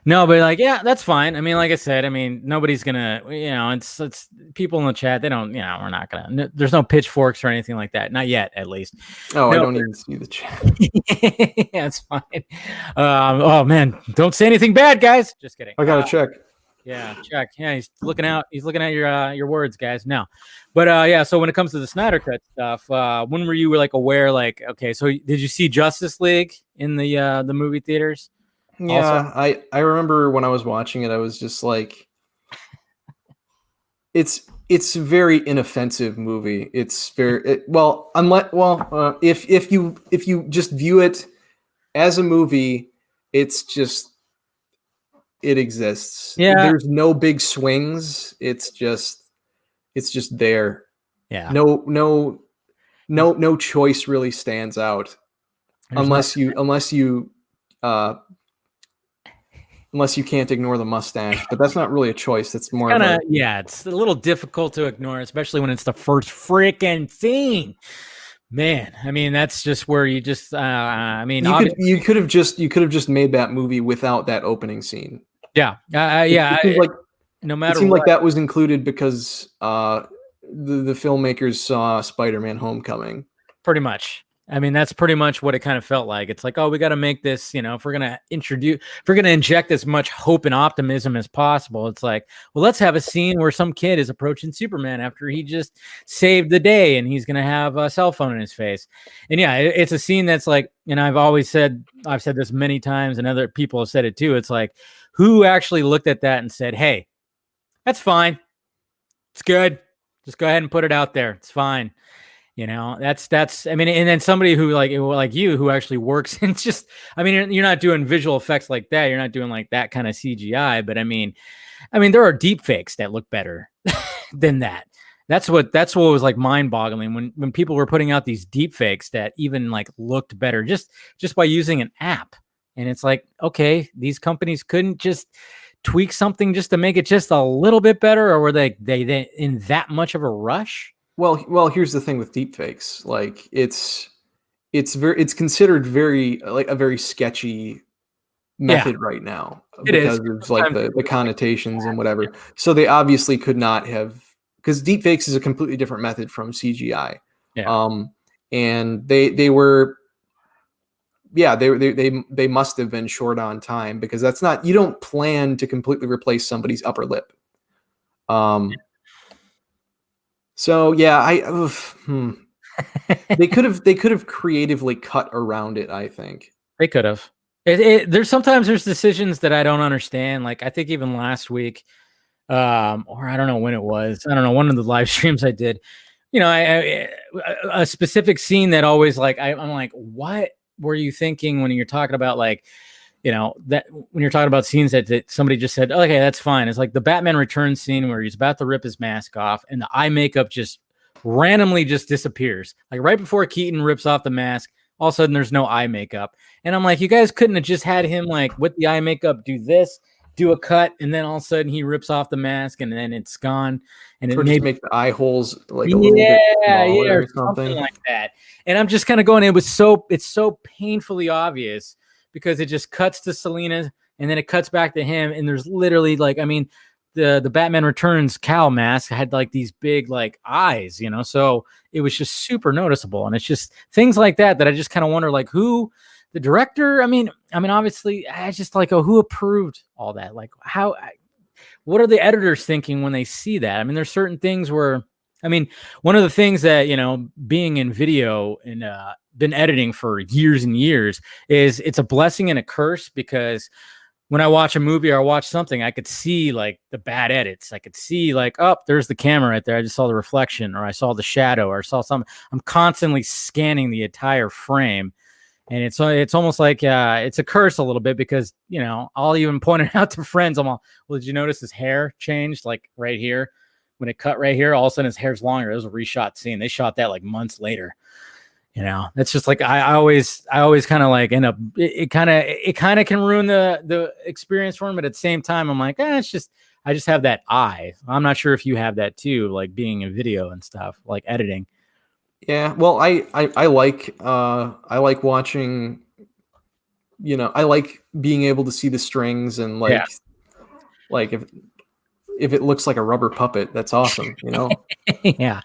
No, but like, yeah, that's fine. I mean, like I said, I mean, nobody's gonna, it's people in the chat. They don't, we're not gonna. There's no pitchforks or anything like that. Not yet, at least. Oh, no, I don't even see the chat. Yeah, it's fine. Oh man, don't say anything bad, guys. Just kidding. I gotta check. Yeah, check. Yeah, he's looking out. He's looking at your words, guys. No, but yeah. So when it comes to the Snyder Cut stuff, when were you like aware? Like, okay, so did you see Justice League in the movie theaters? Yeah, also? I remember when I was watching it, I was just like, it's a very inoffensive movie. It's very if you just view it as a movie, it's just it exists. Yeah, there's no big swings. It's just there. Yeah, no choice really stands out unless you can't ignore the mustache, but that's not really a choice. That's more it's a little difficult to ignore, especially when it's the first freaking scene. Man, I mean, that's just where you just you could have just made that movie without that opening scene. Yeah. No matter it seemed like that was included because the filmmakers saw Spider-Man Homecoming. Pretty much. I mean, that's pretty much what it kind of felt like. It's like, oh, we got to make this, if we're going to inject as much hope and optimism as possible. It's like, well, let's have a scene where some kid is approaching Superman after he just saved the day and he's going to have a cell phone in his face. And yeah, it's a scene that's like, and I've said this many times and other people have said it too. It's like, who actually looked at that and said, hey, that's fine. It's good. Just go ahead and put it out there. It's fine. That's I mean, and then somebody who like you who actually works and just, I mean, you're not doing visual effects like that. You're not doing like that kind of CGI, but I mean, I mean, there are deep fakes that look better than that. That's what was like mind boggling when people were putting out these deep fakes that even like looked better just by using an app. And it's like, okay, these companies couldn't just tweak something just to make it just a little bit better, or were they in that much of a rush? Well, here's the thing with deepfakes. Like it's considered very like a very sketchy method right now It is. because of like the connotations and whatever. So they obviously could not have, because deepfakes is a completely different method from CGI. Yeah. And they were, yeah, they must have been short on time, because that's not, you don't plan to completely replace somebody's upper lip. So yeah, they could have creatively cut around it, I think. They could have. There's decisions that I don't understand. Like I think even last week, or I don't know when it was. I don't know, one of the live streams I did. You know, a specific scene that always like I'm like, what were you thinking when you're talking about like, you know, that when you're talking about scenes that somebody just said, okay, that's fine. It's like the Batman Returns scene where he's about to rip his mask off and the eye makeup just randomly just disappears. Like right before Keaton rips off the mask, all of a sudden there's no eye makeup. And I'm like, you guys couldn't have just had him like with the eye makeup do this, do a cut, and then all of a sudden he rips off the mask and then it's gone. And it may make the eye holes like a little bit smaller or something like that. And I'm just kind of going, it's so painfully obvious, because it just cuts to Selina and then it cuts back to him. And there's literally like, I mean, the Batman Returns cowl mask had like these big like eyes, you know, so it was just super noticeable. And it's just things like that I just kind of wonder, like who, the director, I mean, obviously I just like, who approved all that? Like what are the editors thinking when they see that? I mean, there's certain things where, I mean, one of the things that, you know, being in video and been editing for years and years is it's a blessing and a curse, because when I watch a movie or I watch something, I could see like the bad edits. I could see like, oh, there's the camera right there. I just saw the reflection, or I saw the shadow, or I saw something. I'm constantly scanning the entire frame. And it's almost like it's a curse a little bit, because, you know, I'll even point it out to friends. I'm all, well, did you notice his hair changed like right here? When it cut right here, all of a sudden his hair's longer. It was a reshot scene. They shot that like months later. You know, that's just like I always kind of like end up. It kind of can ruin the experience for him. But at the same time, I'm like, it's just I just have that eye. I'm not sure if you have that too, like being in video and stuff, like editing. Yeah, well, I like watching. You know, I like being able to see the strings and like like if it looks like a rubber puppet, that's awesome. You know. Yeah.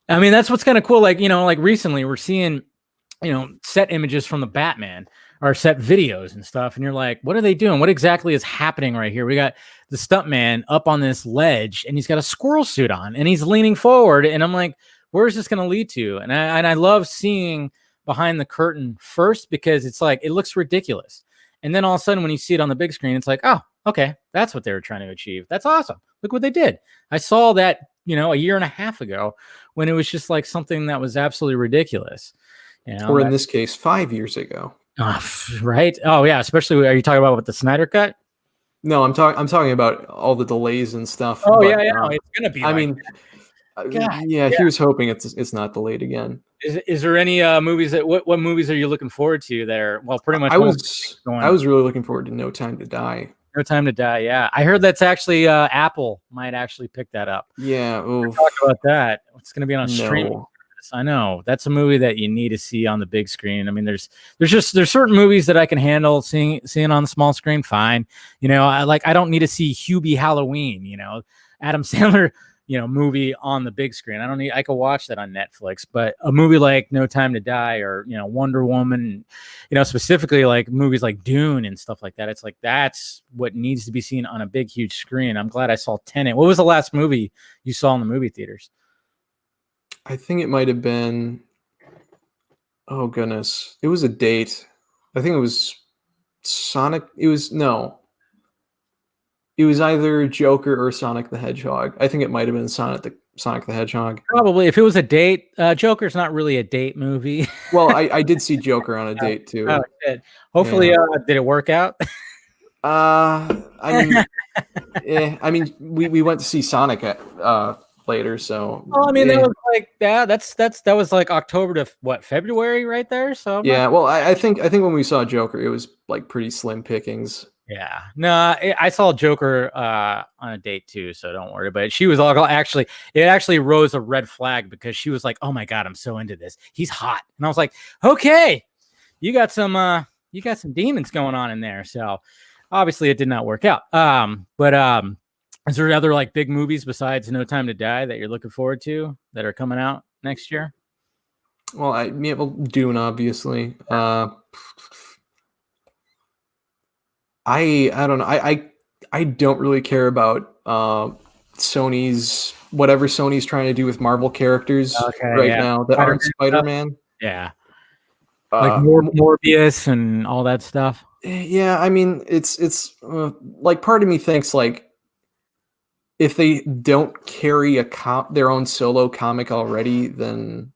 I mean, that's what's kind of cool. Like, you know, like recently we're seeing, you know, set images from the Batman or set videos and stuff. And you're like, what are they doing? What exactly is happening right here? We got the stuntman up on this ledge and he's got a squirrel suit on and he's leaning forward. And I'm like, where is this going to lead to? And I love seeing behind the curtain first, because it's like, it looks ridiculous. And then all of a sudden when you see it on the big screen, it's like, oh, okay, that's what they were trying to achieve. That's awesome. Look what they did. I saw that, you know, a year and a half ago when it was just like something that was absolutely ridiculous. You know, or in this case, 5 years ago. Right. Oh yeah. Especially, are you talking about with the Snyder cut? No, I'm talking about all the delays and stuff. Oh, but, yeah. It's going to be, I mean, here's hoping it's not delayed again. Is there any movies that what movies are you looking forward to there? Well, pretty much. I was really looking forward to No Time to Die. No Time to Die. Yeah, I heard that's actually Apple might actually pick that up. Yeah, talk about that. It's going to be on a streaming service. I know that's a movie that you need to see on the big screen. I mean, there's certain movies that I can handle seeing on the small screen. Fine, you know, I don't need to see Hubie Halloween. You know, Adam Sandler, you know, movie on the big screen. I could watch that on Netflix, but a movie like No Time to Die or, you know, Wonder Woman, you know, specifically like movies like Dune and stuff like that. It's like, that's what needs to be seen on a big, huge screen. I'm glad I saw Tenet. What was the last movie you saw in the movie theaters? I think it might've been, oh goodness. It was a date. I think it was Sonic. It was either Joker or Sonic the Hedgehog. I think it might have been Sonic the Hedgehog. Probably. If it was a date, Joker's not really a date movie. Well, I did see Joker on a date too. Oh, it did. Hopefully, did it work out? I mean, I mean, we went to see Sonic at later, so Well, I mean, that was like that was like October to what, February right there. So I'm not. yeah. Well, I think when we saw Joker, it was like pretty slim pickings. Yeah, no, I saw Joker on a date too, so don't worry. But she was all actually, it actually rose a red flag because she was like, "Oh my god, I'm so into this. He's hot," and I was like, "Okay, you got some demons going on in there." So obviously, it did not work out. But is there other like big movies besides No Time to Die that you're looking forward to that are coming out next year? Well, well, Dune, obviously. I don't know. I don't really care about Sony's whatever Sony's trying to do with Marvel characters Okay, right yeah, now that aren't Spider-Man. yeah, like Morbius and all that stuff. Yeah, I mean, it's like part of me thinks like if they don't carry their own solo comic already, then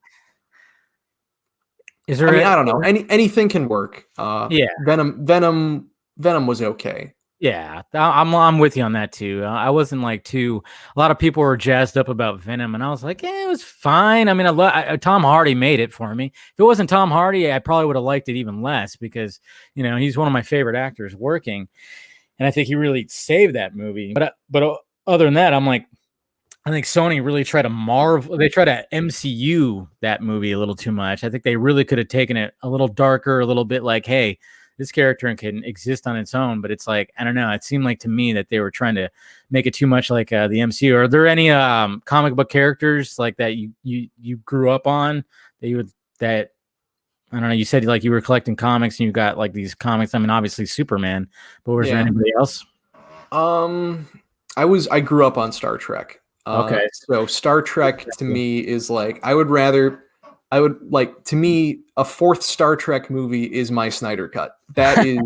Is there? I mean, I don't know. Anything can work. Yeah. Venom was okay. Yeah, I'm with you on that too. I wasn't like too. A lot of people were jazzed up about Venom, and I was like, yeah, it was fine. I mean, Tom Hardy made it for me. If it wasn't Tom Hardy, I probably would have liked it even less because he's one of my favorite actors working, and I think he really saved that movie. But other than that, I'm like, I think Sony really tried to They tried to MCU that movie a little too much. I think they really could have taken it a little darker, a little bit like, hey, this character can exist on its own, but it's like, I don't know. It seemed like to me that they were trying to make it too much like the MCU. Are there any comic book characters like that you grew up on that I don't know? You said like you were collecting comics and you got like these comics. I mean, obviously Superman, but was there anybody else? I grew up on Star Trek. Okay, so Star Trek to me is like to me a fourth Star Trek movie is my Snyder cut. That is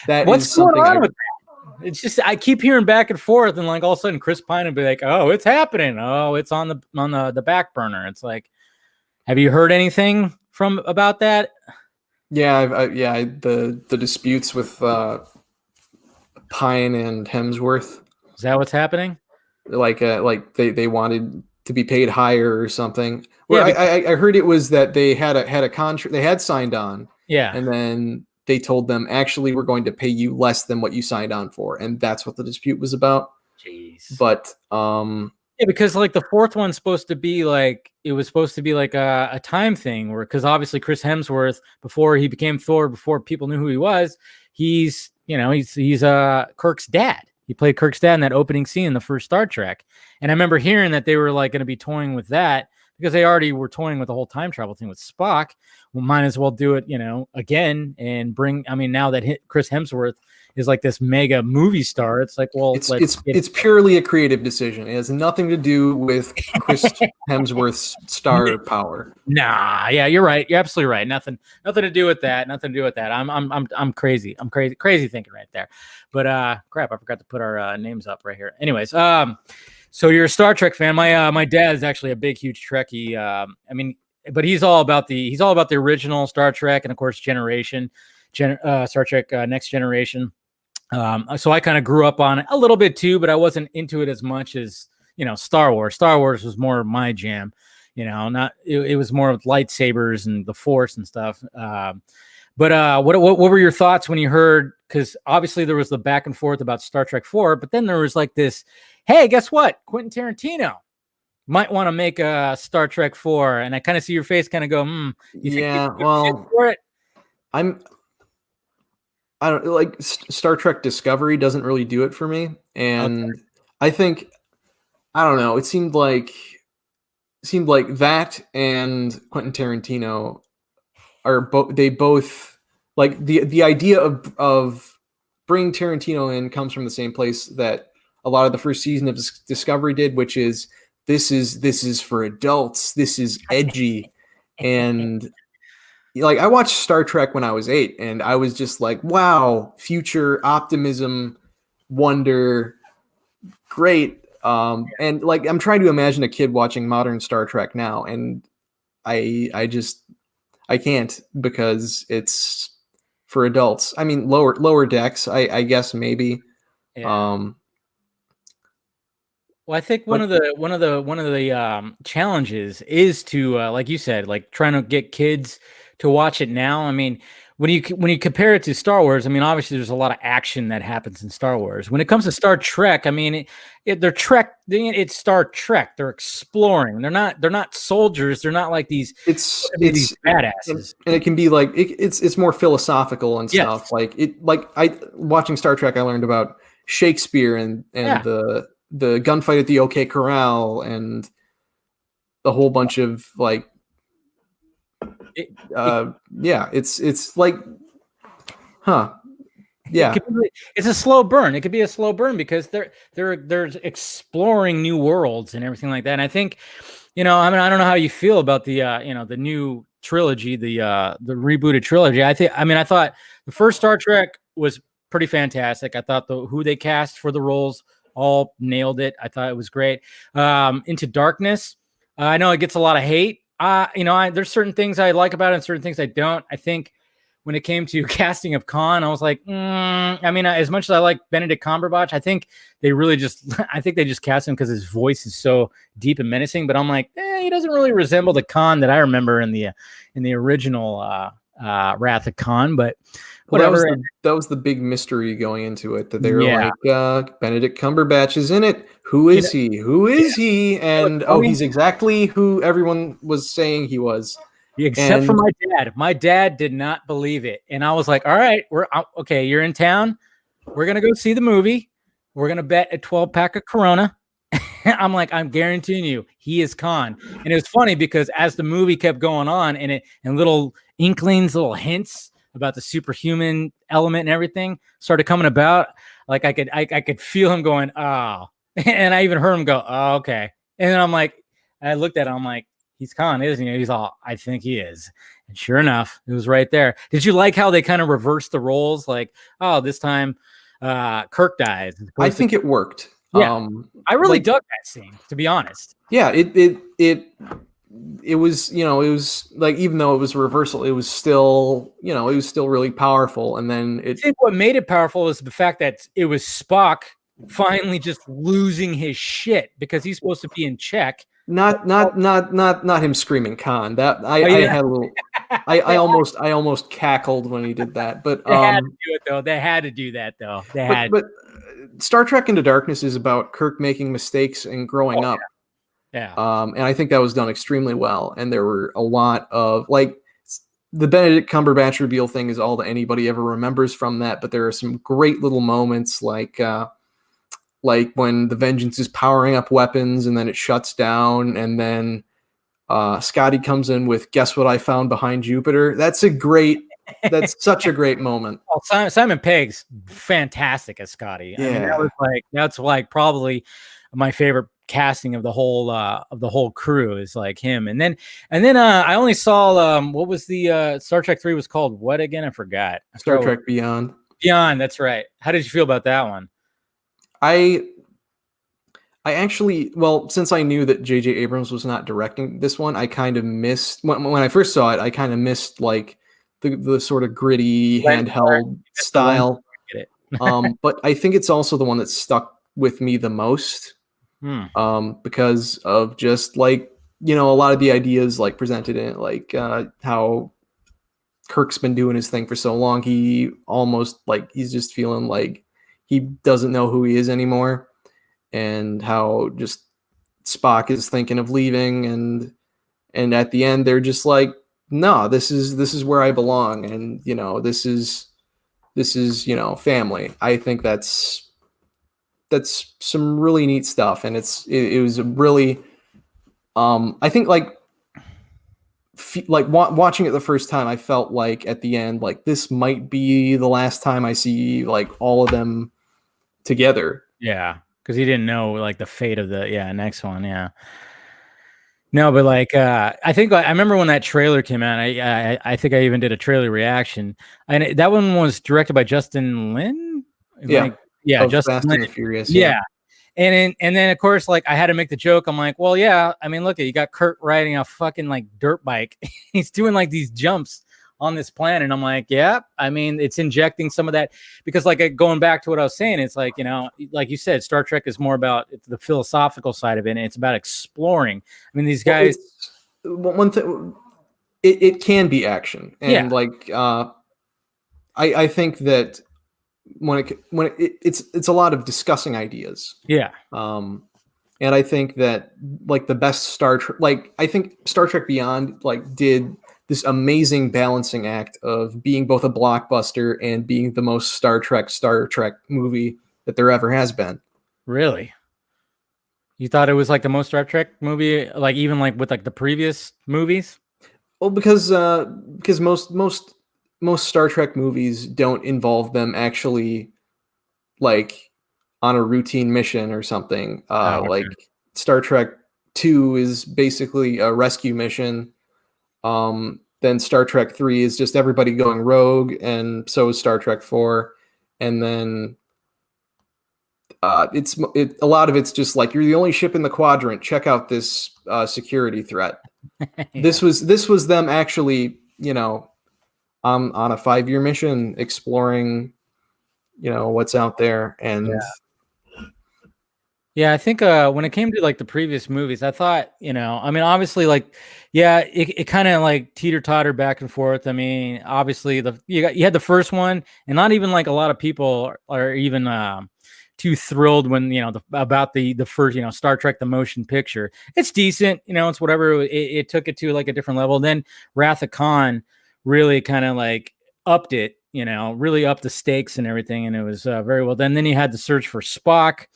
what's going on with that? It's just I keep hearing back and forth, and like all of a sudden Chris Pine would be like, "Oh, it's happening. Oh, it's on the back burner." It's like, have you heard anything about that? Yeah, the disputes with Pine and Hemsworth. Is that what's happening? Like they wanted to be paid higher or something. Well, yeah, I heard it was that they had a contract they had signed on. Yeah, and then they told them, actually, we're going to pay you less than what you signed on for, and that's what the dispute was about. Jeez. But yeah, because like the fourth one's supposed to be like a time thing, where because obviously Chris Hemsworth, before he became Thor, before people knew who he was, he's Kirk's dad. He played Kirk's dad in that opening scene in the first Star Trek. And I remember hearing that they were like going to be toying with that because they already were toying with the whole time travel thing with Spock. Well, might as well do it, again and now that Chris Hemsworth is like this mega movie star, it's like, well, it's purely a creative decision. It has nothing to do with Chris Hemsworth's star power. Nah, yeah, you're right. You're absolutely right. Nothing to do with that. Nothing to do with that. I'm crazy. I'm crazy thinking right there. But crap, I forgot to put our names up right here. Anyways, so you're a Star Trek fan. My dad is actually a big, huge Trekkie. But he's all about the original Star Trek and of course Star Trek Next Generation. So I kind of grew up on it a little bit too, but I wasn't into it as much as Star Wars. Star Wars was more my jam. It was more of lightsabers and the Force and stuff. But what were your thoughts when you heard? Because obviously there was the back and forth about Star Trek 4, but then there was like this, hey, guess what? Quentin Tarantino might want to make a Star Trek 4, and I kind of see your face kind of go, you think for it? I don't like Star Trek Discovery doesn't really do it for me, and okay. I think I don't know. It seemed like that and Quentin Tarantino are both like the idea of bringing Tarantino in comes from the same place that a lot of the first season of Discovery did, which is this is for adults. This is edgy, and like I watched Star Trek when I was 8, and I was just like, wow, future optimism, wonder, great. And like I'm trying to imagine a kid watching modern Star Trek now, and I can't, because it's for adults. I mean, lower decks, I guess maybe. Yeah. Well, I think But one of the challenges is to like you said, like trying to get kids to watch it now. I mean, when you compare it to Star Wars, I mean, obviously there's a lot of action that happens in Star Wars. When it comes to Star Trek, I mean, it's Star Trek. They're exploring. They're not soldiers. They're not like these these badasses. and it can be like it's more philosophical and Yes. stuff. Like I watching Star Trek, I learned about Shakespeare and Yeah. the gunfight at the OK Corral and a whole bunch of like it's like it's a slow burn. It could be a slow burn because they're exploring new worlds and everything like that. And I think, I mean, I don't know how you feel about the the new trilogy, the rebooted trilogy. I thought the first Star Trek was pretty fantastic. I thought who they cast for the roles all nailed it. I thought it was great. Into Darkness, I know it gets a lot of hate. There's certain things I like about it and certain things I don't. I think when it came to casting of Khan, I was like, I mean, as much as I like Benedict Cumberbatch, I think they just cast him because his voice is so deep and menacing. But I'm like, he doesn't really resemble the Khan that I remember in the original Wrath of Khan. But whatever. That was the big mystery going into it, that they were like, Benedict Cumberbatch is in it. Who is he? Who is he? And he's exactly who everyone was saying he was. Except for my dad. My dad did not believe it. And I was like, all right, okay, you're in town. We're going to go see the movie. We're going to bet a 12-pack of Corona. I'm like, I'm guaranteeing you, he is Khan. And it was funny because as the movie kept going on and little inklings, little hints about the superhuman element and everything started coming about, like I could feel him going, oh. And I even heard him go, oh, okay. And then I'm like, I looked at him, I'm like, he's Khan, isn't he? He's all, I think he is. And sure enough, it was right there. Did you like how they kind of reversed the roles? Like, oh, this time Kirk dies. I think it worked. Yeah. I really dug that scene, to be honest. Yeah, it was, it was like, even though it was a reversal, it was still, it was still really powerful. And then I think what made it powerful is the fact that it was Spock finally just losing his shit because he's supposed to be in check. Not him screaming Khan. That I had a little. I almost cackled when he did that. But they had to do it though. They had to do that though. But Star Trek Into Darkness is about Kirk making mistakes and growing up. Yeah. And I think that was done extremely well. And there were a lot of like the Benedict Cumberbatch reveal thing is all that anybody ever remembers from that. But there are some great little moments like when the Vengeance is powering up weapons and then it shuts down, and then Scotty comes in with "Guess what I found behind Jupiter." That's such a great moment. Well, Simon Pegg's fantastic as Scotty. Yeah. I mean, that's probably my favorite casting of the whole crew is like him. And then I only saw what was the Star Trek 3 was called what again? I forgot. Star Trek Beyond. Beyond, that's right. How did you feel about that one? I actually, well, since I knew that J.J. Abrams was not directing this one, I kind of missed when I first saw it. I kind of missed like the sort of gritty handheld style. But I think it's also the one that stuck with me the most, because of just like a lot of the ideas like presented in it, like how Kirk's been doing his thing for so long, he almost like he's just feeling like he doesn't know who he is anymore, and how just Spock is thinking of leaving, and at the end they're just like, no, this is where I belong, and this is family. I think that's some really neat stuff, and it was a really I think watching it the first time, I felt like at the end, like this might be the last time I see like all of them together. Yeah, because he didn't know like the fate of the next one. Yeah. No, but like I think I remember when that trailer came out. I think I even did a trailer reaction, and that one was directed by Justin Lin. Justin Lin. Furious. Yeah. And then of course, like I had to make the joke. I'm like, well, yeah. I mean, look, you got Kurt riding a fucking like dirt bike. He's doing like these jumps on this planet. And I'm like, yeah, I mean, it's injecting some of that because like going back to what I was saying, it's like, you know, like you said, Star Trek is more about the philosophical side of it. And it's about exploring. I mean, these guys. One thing, it can be action. And like, I think that it's a lot of discussing ideas. Yeah. And I think that like the best Star Trek, like I think Star Trek Beyond like did this amazing balancing act of being both a blockbuster and being the most Star Trek movie that there ever has been. Really? You thought it was like the most Star Trek movie, like even like with like the previous movies? Well, because most Star Trek movies don't involve them actually like on a routine mission or something. Okay. Like Star Trek 2 is basically a rescue mission. Then Star Trek 3 is just everybody going rogue, and so is Star Trek 4. And then a lot of it's just like, you're the only ship in the quadrant. Check out this security threat. Yeah. This was them actually, you know, on a 5-year mission exploring, you know, what's out there. And Yeah, I think when it came to like the previous movies, I thought, you know, I mean, obviously, like, yeah, it kind of like teeter-totter back and forth. I mean, obviously, you had the first one, and not even like a lot of people are even too thrilled when, you know, about the first, you know, Star Trek the motion picture. It's decent, you know, it's whatever. It took it to like a different level. Then Wrath of Khan really kind of like upped it, you know, really upped the stakes and everything, and it was very well done. Then you had the Search for Spock,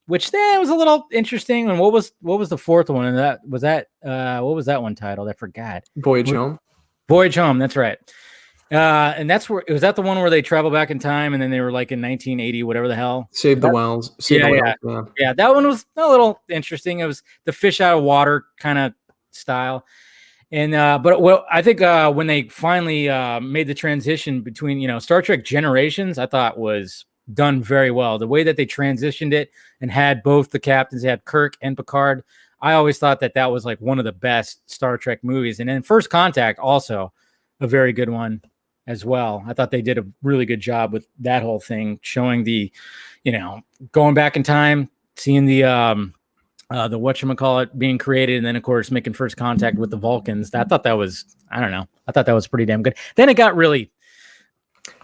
which was a little interesting. And what was the fourth one? And what was that one titled? I forgot. Voyage Home. Voyage Home, that's right. And that's where was that the one where they travel back in time and then they were like in 1980, whatever the hell. Save the Whales. Yeah, that one was a little interesting. It was the fish out of water kind of style. And but well, I think when they finally made the transition between, you know, Star Trek Generations, I thought was done very well. The way that they transitioned it and had both the captains, they had Kirk and Picard. I always thought that was like one of the best Star Trek movies. And then First Contact, also a very good one as well. I thought they did a really good job with that whole thing, showing the, you know, going back in time, seeing the whatchamacallit being created, and then of course making first contact with the Vulcans. I thought that was, I don't know, I thought that was pretty damn good. Then it got really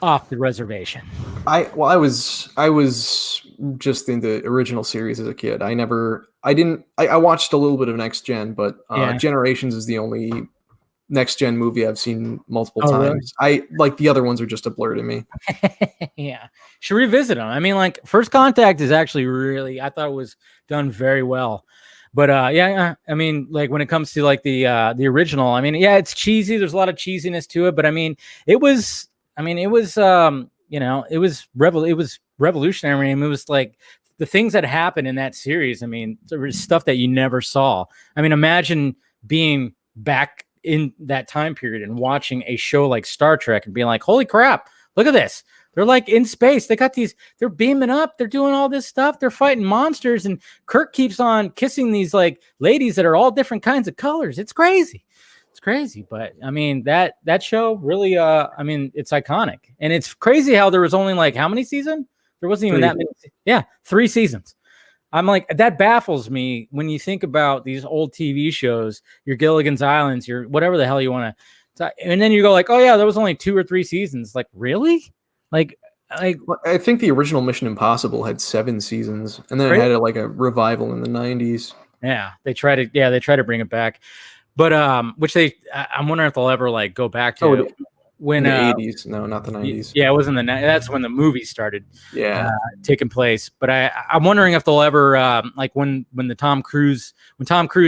off the reservation. I was just in the original series as a kid. I watched a little bit of Next Gen, but Generations is the only Next Gen movie I've seen multiple times. Really? I like the other ones are just a blur to me. Yeah, should revisit them. I mean, like First Contact is actually really, I thought it was done very well. But I mean, like when it comes to like the original, I mean, yeah, it's cheesy. There's a lot of cheesiness to it, but I mean, it was you know, it was revolutionary. I mean, it was like the things that happened in that series. I mean, there was stuff that you never saw. I mean, imagine being back in that time period and watching a show like Star Trek and being like, holy crap, look at this. They're like in space. They're beaming up. They're doing all this stuff. They're fighting monsters. And Kirk keeps on kissing these like ladies that are all different kinds of colors. It's crazy. It's crazy. But I mean, that show really, I mean, it's iconic. And it's crazy how there was only like, how many seasons? There wasn't even that many. Yeah. 3 seasons. I'm like, that baffles me when you think about these old TV shows, your Gilligan's Islands, your whatever the hell you want to, and then you go like, oh yeah, there was only 2 or 3 seasons. Like, really? Like I think the original Mission Impossible had 7 seasons, and then it had like a revival in the 90s. Yeah, they try to bring it back, but which I'm wondering if they'll ever like go back to when the 80s. No, not the 90s. Yeah, it was in that's when the movie started. Yeah, taking place. But I'm wondering if they'll ever like when Tom Cruise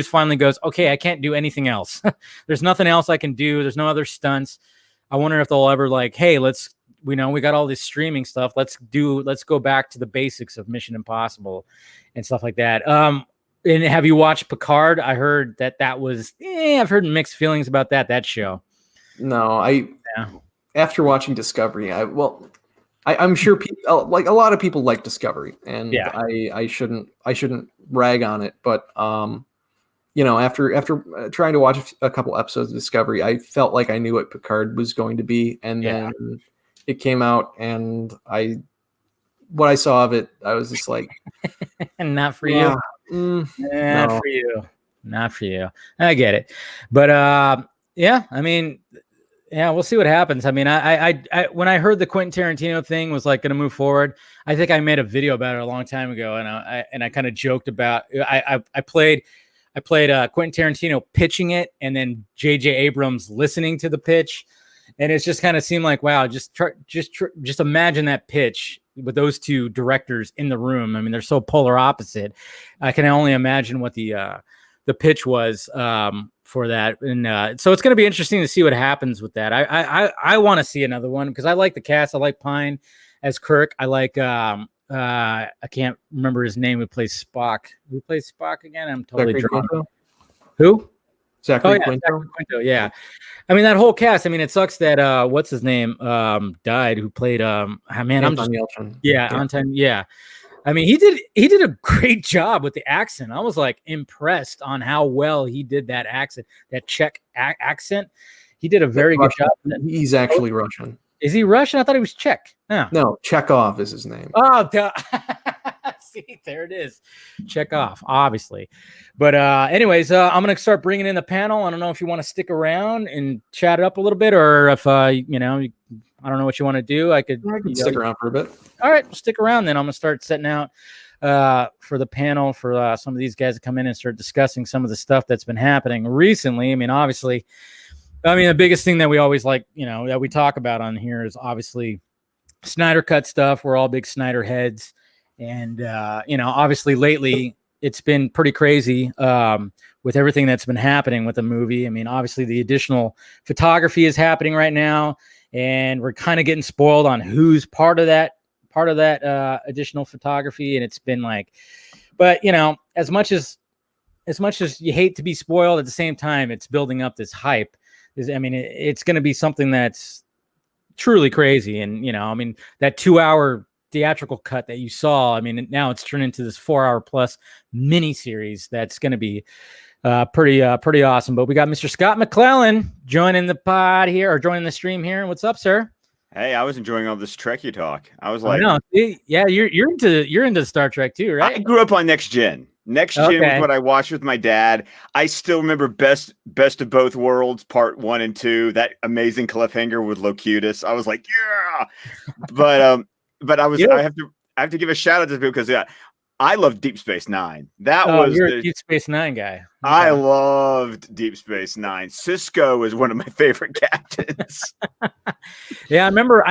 finally goes, okay, I can't do anything else. There's nothing else I can do. There's no other stunts. I wonder if they'll ever like, hey, we got all this streaming stuff. Let's go back to the basics of Mission Impossible and stuff like that. And have you watched Picard? I heard that was, I've heard mixed feelings about that show. No, after watching Discovery, I'm sure people like a lot of people like Discovery, and I shouldn't rag on it, but after trying to watch a couple episodes of Discovery, I felt like I knew what Picard was going to be, and then it came out, and what I saw of it, I was just like, and not for you. Not no. for you. Not for you. I get it, but yeah, I mean, yeah, we'll see what happens. I mean, I when I heard the Quentin Tarantino thing was like going to move forward, I think I made a video about it a long time ago, and I kind of joked about I played Quentin Tarantino pitching it, and then J.J. Abrams listening to the pitch, and it just kind of seemed like, wow, just imagine that pitch with those two directors in the room. I mean, they're so polar opposite. I can only imagine what the pitch was for that, and so it's going to be interesting to see what happens with that. I want to see another one because I like the cast. I like Pine as Kirk. I like I can't remember his name. Who plays Spock? Who plays Spock again? I'm totally drunk. Who? Zachary Quinto. Zachary Quinto. Yeah. I mean, that whole cast. I mean, it sucks that what's his name died. Who played man? I'm just Anton. Yeah. I mean, he did a great job with the accent. I was like impressed on how well he did that accent, that Czech accent. He did a very good job. He's actually Russian. Is he Russian? I thought he was Czech. Oh. No, Chekhov is his name. Oh, see, there it is. Chekhov, obviously. But anyways, I'm going to start bringing in the panel. I don't know if you want to stick around and chat it up a little bit, or if, I don't know what you want to do. I could stick around for a bit. All right, stick around then. I'm going to start setting out for the panel for some of these guys to come in and start discussing some of the stuff that's been happening recently. I mean, obviously, the biggest thing that we always like, that we talk about on here is obviously Snyder cut stuff. We're all big Snyder heads. And, obviously lately it's been pretty crazy with everything that's been happening with the movie. I mean, obviously the additional photography is happening right now, and we're kind of getting spoiled on who's part of that additional photography. And it's been like, but as much as you hate to be spoiled, at the same time, it's building up this hype. It's going to be something that's truly crazy. And, that 2-hour theatrical cut that you saw, now it's turned into this 4-hour plus mini series that's going to be pretty awesome. But we got Mr. Scott McClellan joining the pod here, or joining the stream here. What's up, sir? Hey, I was enjoying all this Trekkie talk. I was like, yeah, you're into Star Trek too, right? I grew up on Next Gen. Next Gen was what I watched with my dad. I still remember Best of Both Worlds, Part 1 and 2. That amazing cliffhanger with Locutus. I was like, yeah. But I have to give a shout out to people because I love Deep Space Nine. You're a Deep Space Nine guy. Okay. I loved Deep Space Nine. Cisco is one of my favorite captains. Yeah, I remember.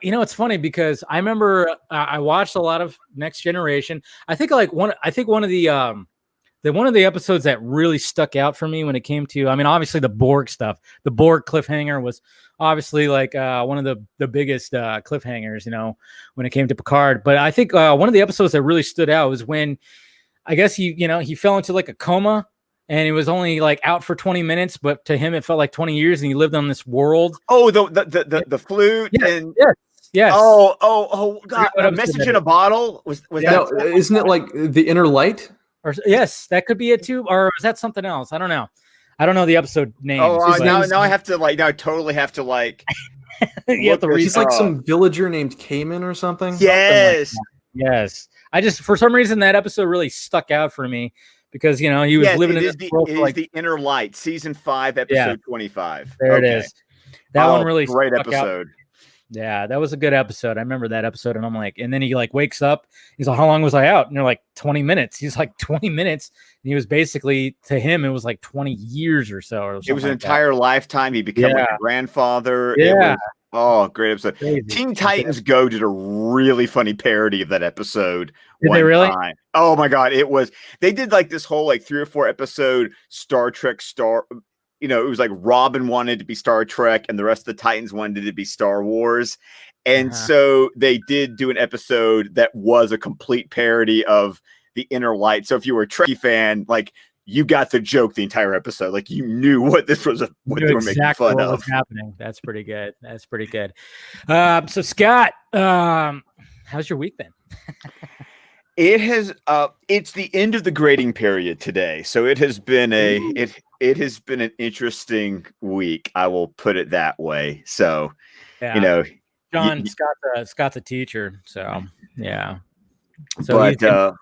It's funny because I remember I watched a lot of Next Generation. I think one of the episodes that really stuck out for me when it came to, obviously the Borg stuff. The Borg cliffhanger was obviously like one of the biggest cliffhangers, when it came to Picard. But I think one of the episodes that really stood out was when, I guess he fell into like a coma, and he was only like out for 20 minutes, but to him it felt like 20 years, and he lived on this world. Oh, the flute. Yes. Oh God! A Message in a Bottle was that? Isn't it like The Inner Light? Or yes, that could be it too. Or is that something else? I don't know. I don't know the episode name. Now I have to now I totally have to you have to read. He's like some villager named Cayman or something. Yes. Yes. I just, for some reason, that episode really stuck out for me because, he was living in this world. It is The Inner Light, season 5, episode 25. There it is. That one really great episode. Out. Yeah, that was a good episode. I remember that episode, and I'm like, and then he like wakes up. He's like, how long was I out? And they're like 20 minutes. He's like 20 minutes. And he was basically, to him, it was like 20 years or so. Or it was an entire lifetime. He became like a grandfather. Yeah. Great episode. Crazy. Teen Titans Go did a really funny parody of that episode. Did they really? Time. Oh my God. They did like this whole like 3 or 4 episode Star Trek it was like Robin wanted to be Star Trek and the rest of the Titans wanted to be Star Wars. And so they did do an episode that was a complete parody of The Inner Light. So if you were a Trekkie fan, like you got the joke the entire episode. Like you knew what this was, what they were making fun what of. Was happening. That's pretty good. So Scott, how's your week been? It has it's the end of the grading period today. So it has been it has been an interesting week. I will put it that way. So, you know, John, Scott's a teacher, so yeah. So but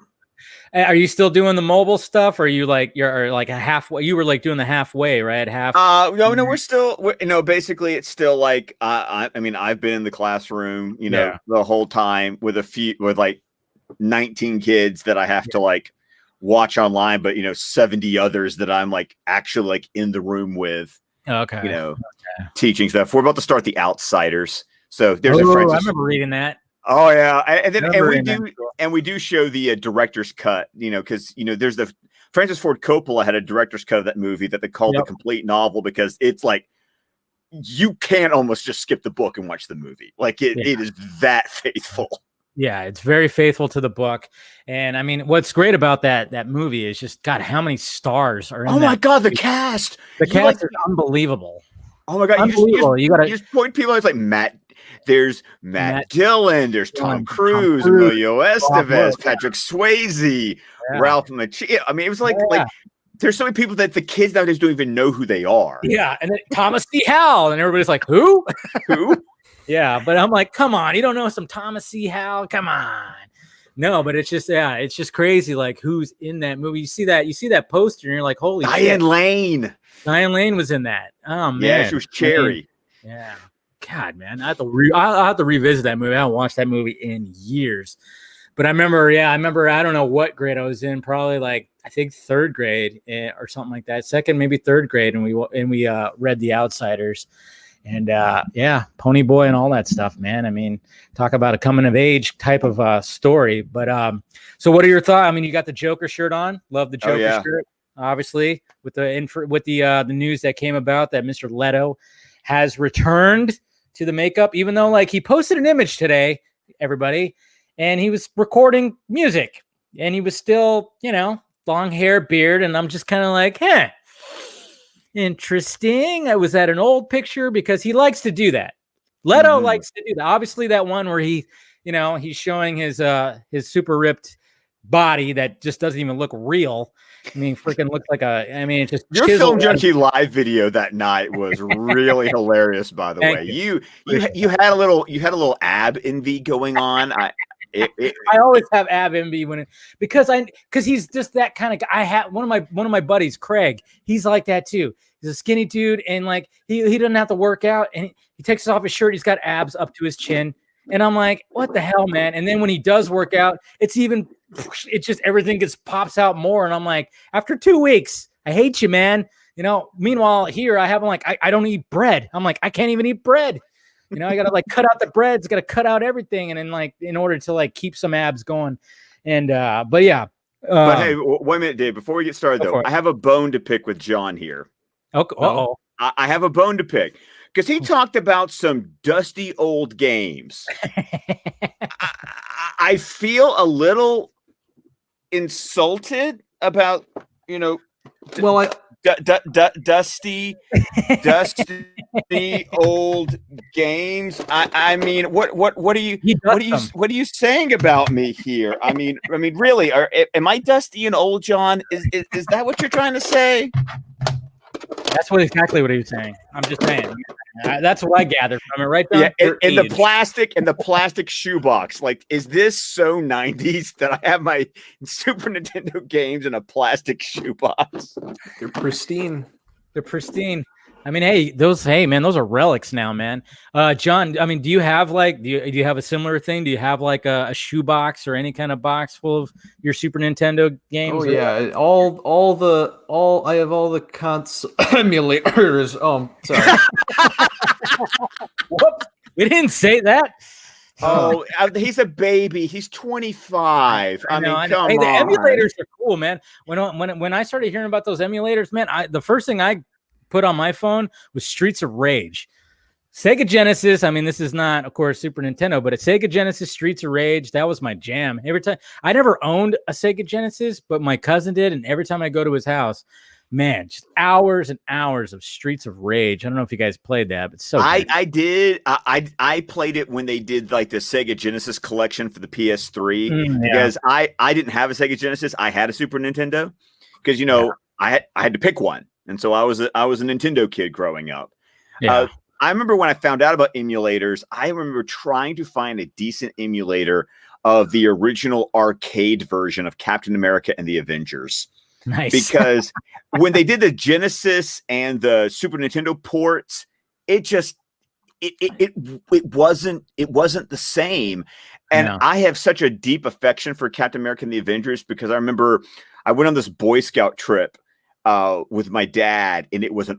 are you still doing the mobile stuff, or are you like you're like a halfway? You were like doing the halfway, right? No, we're basically it's still like I mean, I've been in the classroom, the whole time with like 19 kids that I have to like watch online, but 70 others that I'm like actually like in the room with. Okay. Teaching stuff. We're about to start The Outsiders. So there's a friend. I remember reading that. Oh yeah, and we do show the director's cut. Because there's the Francis Ford Coppola had a director's cut of that movie that they called the complete novel because it's like you can't almost just skip the book and watch the movie. Like it is that faithful. Yeah, it's very faithful to the book. And I mean, what's great about that movie is just God, how many stars are in Oh my God, the movie. cast. The cast is unbelievable. Oh my God, unbelievable. You just point people out. It's like there's Matt Dillon, there's Tom Cruise, Emilio Estevez, Patrick Swayze, Ralph Macchio. I mean, it was like there's so many people that the kids nowadays don't even know who they are. Yeah, and then Thomas C. Howell, and everybody's like, who? Who? Yeah, but I'm like, come on, you don't know some Thomas C. Howell? Come on. No, but it's just crazy, like who's in that movie. You see that poster, and you're like, holy Diane Lane. Diane Lane was in that. Oh man. Yeah, she was Cherry. Yeah. God, man. I'll have to revisit that movie. I haven't watched that movie in years. But I remember, I don't know what grade I was in, probably like I think third grade or something like that. Second, maybe third grade, and we read The Outsiders. And Pony Boy and all that stuff, man. I mean, talk about a coming of age type of story. But so what are your thoughts? I mean, you got the Joker shirt on. Love the Joker shirt, obviously, with the news that came about that Mr. Leto has returned to the makeup, even though like he posted an image today, everybody, and he was recording music and he was still, long hair, beard. And I'm just kind of like, interesting. I was at an old picture because he likes to do that. Leto likes to do that. Obviously, that one where he, he's showing his super ripped body that just doesn't even look real. I mean, freaking looks like it just your Film Junkee live video that night was really hilarious. By the way, you had a little ab envy going on. I always have ab envy because he's just that kind of guy. I had one of my buddies, Craig. He's like that too. He's a skinny dude, and like he doesn't have to work out, and he takes off his shirt. He's got abs up to his chin, and I'm like, what the hell, man? And then when he does work out, it's just everything pops out more, and I'm like, after 2 weeks, I hate you, man. Meanwhile here I have I don't eat bread. I'm like, I can't even eat bread. I gotta like cut out the bread. It's gotta cut out everything, and then like in order to like keep some abs going. And but yeah. But hey, 1 minute, Dave. Before we get started, though, I have a bone to pick with John here. Okay. I have a bone to pick because he talked about some dusty old games. I feel a little insulted about dusty old games. I mean, what are you saying about me here? I mean, really, am I dusty and old, John? Is that what you're trying to say? That's exactly what he was saying. I'm just saying. That's what I gathered from it, right? Yeah, in the plastic shoebox. Like, is this so 90s that I have my Super Nintendo games in a plastic shoebox? They're pristine. I mean, those are relics now, man. John, I mean, do you have do you have a similar thing? Do you have like a shoebox or any kind of box full of your Super Nintendo games? Oh yeah, I have all the console emulators. Sorry. Whoops, we didn't say that. Oh, he's a baby. He's 25. I mean, come on. The emulators are cool, man. When I started hearing about those emulators, man, the first thing I put on my phone was Streets of Rage. Sega Genesis, I mean, this is not, of course, Super Nintendo, but a Sega Genesis, Streets of Rage, that was my jam. Every time, I never owned a Sega Genesis, but my cousin did, and every time I go to his house, man, just hours and hours of Streets of Rage. I don't know if you guys played that, but so good. I did. I played it when they did like the Sega Genesis collection for the PS3 because I didn't have a Sega Genesis. I had a Super Nintendo because I had to pick one, and so I was a Nintendo kid growing up. Yeah. I remember when I found out about emulators. I remember trying to find a decent emulator of the original arcade version of Captain America and the Avengers. Nice. Because when they did the Genesis and the Super Nintendo ports, it wasn't the same. And I have such a deep affection for Captain America and the Avengers because I remember I went on this Boy Scout trip with my dad, and it was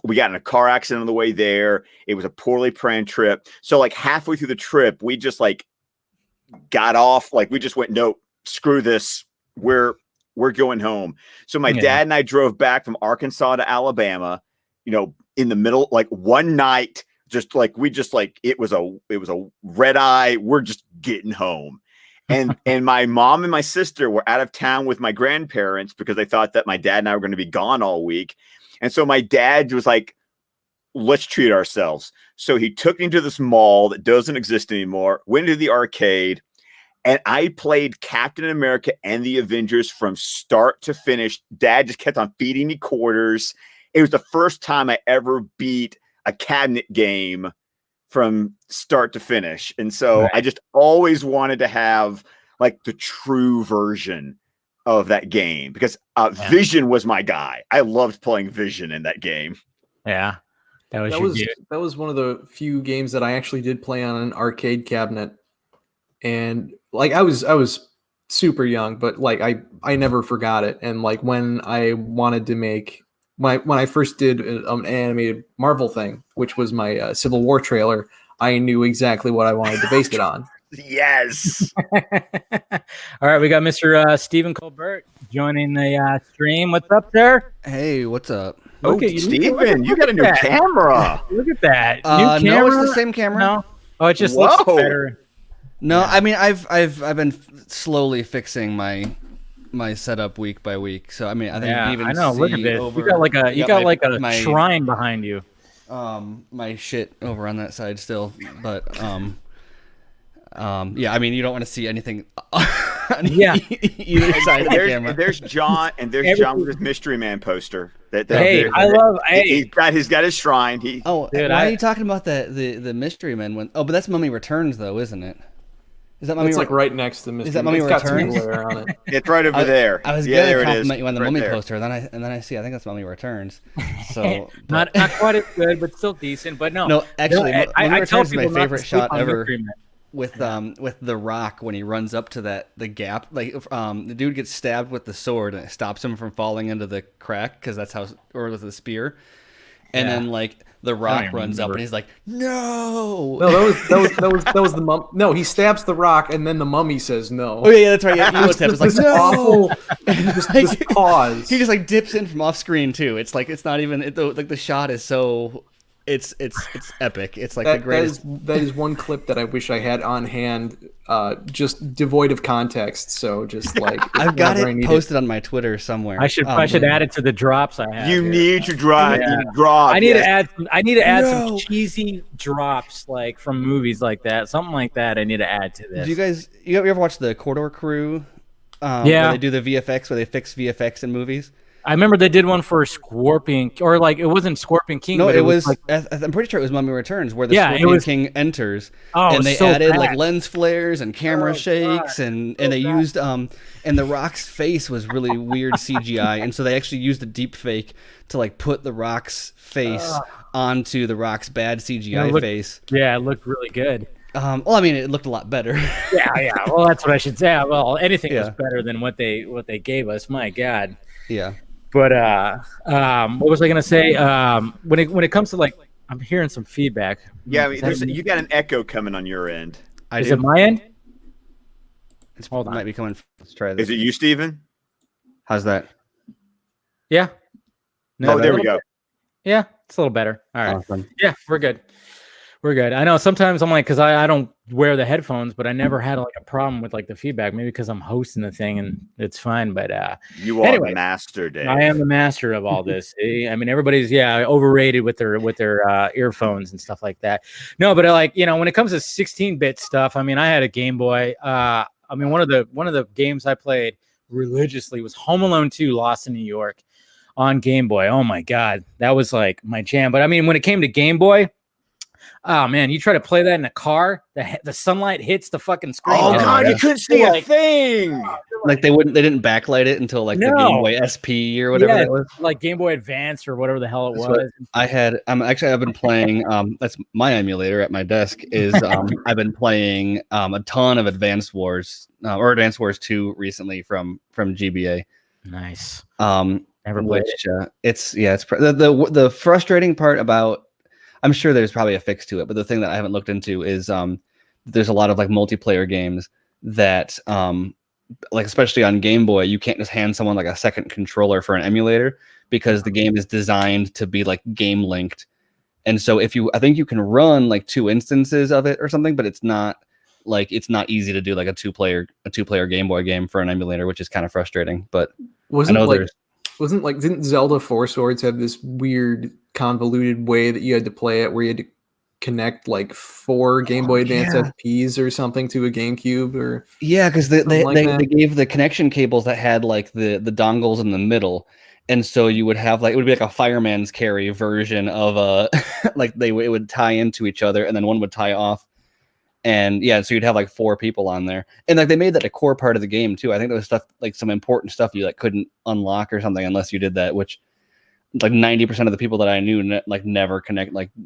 we got in a car accident on the way there. It was a poorly planned trip. So like halfway through the trip, we just like got off. Like we just went, nope, screw this. We're going home. So my dad and I drove back from Arkansas to Alabama, in the middle, like one night, it was a red eye. We're just getting home. And my mom and my sister were out of town with my grandparents because they thought that my dad and I were going to be gone all week. And so my dad was like, let's treat ourselves. So he took me to this mall that doesn't exist anymore, went to the arcade, and I played Captain America and the Avengers from start to finish. Dad just kept on feeding me quarters. It was the first time I ever beat a cabinet game from start to finish. And so I just always wanted to have like the true version of that game because Vision was my guy. I loved playing Vision in that game. Yeah. That was one of the few games that I actually did play on an arcade cabinet. And like I was super young, but like I never forgot it. And like when I wanted to make when I first did an animated Marvel thing, which was my Civil War trailer, I knew exactly what I wanted to base it on. Yes. All right, we got Mr. Stephen Colbert joining the stream. What's up, sir? Hey, what's up? Look at you, Stephen. You got a new camera. Look at that. New camera? No, it's the same camera. No? Oh, it just looks better. No, I mean I've been slowly fixing my setup week by week. So I mean I think you even I know. Look at this. You got like a shrine behind you. My shit over on that side still, but yeah. I mean you don't want to see anything. Either side of the camera. There's John, with his Mystery Man poster. He's got his shrine. Why are you talking about the Mystery Man one? Oh, but that's Mummy Returns though, isn't it? Is that Mummy? It's like right next to Mystery. Is that Mummy Returns? On it. It's right over there. I was gonna compliment you on the Mummy poster, and then I see. I think that's Mummy Returns. So not quite as good, but still decent. But no, actually, Mummy Returns is my favorite shot ever. With The Rock when he runs up to the gap, like the dude gets stabbed with the sword and it stops him from falling into the crack because that's how, or with the spear, and then like the Rock runs up and he's like, no, that was the mum. No, he stabs the Rock and then the Mummy says no. Oh yeah, that's right. Yeah, it's like no. This pause. He just like dips in from off screen too. It's like it's not even like the shot is so. It's epic. It's like the greatest. That is one clip that I wish I had on hand, just devoid of context. So just like I've got it posted on my Twitter somewhere. I should add it to the drops I have. You need to drop. I need to add some cheesy drops like from movies like that, something like that. I need to add to this. Do you ever watch the Corridor Crew? Where they do the VFX, where they fix VFX in movies. I remember they did one for Scorpion, or like it wasn't Scorpion King. No, but it was. like, I'm pretty sure it was Mummy Returns, where the Scorpion King enters, and they added like lens flares and camera shakes, and they used and the Rock's face was really weird CGI, and so they actually used a deep fake to like put the Rock's face onto the Rock's bad CGI face. Yeah, it looked really good. Well, I mean, it looked a lot better. yeah. Well, that's what I should say. Well, anything was better than what they gave us. My God. Yeah. But what was I gonna say? When it comes to like, I'm hearing some feedback. Yeah, I mean, you got an echo coming on your end. Is it my end? Hold on, it might be coming. Let's try this. Is it you, Steven? How's that? Yeah. No, there we go. Yeah, it's a little better. All right. Awesome. Yeah, we're good. We're good. I know sometimes I'm like, because I don't wear the headphones, but I never had like a problem with like the feedback. Maybe because I'm hosting the thing and it's fine. But you are the master, Dave. I am the master of all this. I mean, everybody's overrated with their earphones and stuff like that. No, but like when it comes to 16-bit stuff, I mean, I had a Game Boy. I mean, one of the games I played religiously was Home Alone 2: Lost in New York on Game Boy. Oh my God, that was like my jam. But I mean, when it came to Game Boy. Oh man, you try to play that in a car, the sunlight hits the fucking screen. Oh God, you couldn't see a thing. Like they didn't backlight it until like the Game Boy SP or whatever that was. Like Game Boy Advance or whatever the hell it was. I've been playing that's my emulator at my desk is I've been playing a ton of Advance Wars or Advance Wars 2 recently from GBA. Nice. Never played it. It's the frustrating part about I'm sure there's probably a fix to it, but the thing that I haven't looked into is there's a lot of like multiplayer games that like especially on Game Boy, you can't just hand someone like a second controller for an emulator because the game is designed to be like game linked. And so I think you can run like 2 instances of it or something, but it's not easy to do like a two player Game Boy game for an emulator, which is kind of frustrating. But didn't Zelda 4 Swords have this weird convoluted way that you had to play it where you had to connect like 4 Game Boy Advance FPs or something to a GameCube or because they gave the connection cables that had like the dongles in the middle, and so you would have like it would be like a fireman's carry version of a like it would tie into each other and then one would tie off. And so you'd have like 4 people on there, and like they made that a core part of the game too. I think there was stuff like some important stuff you like couldn't unlock or something unless you did that, which like 90% of the people that I knew never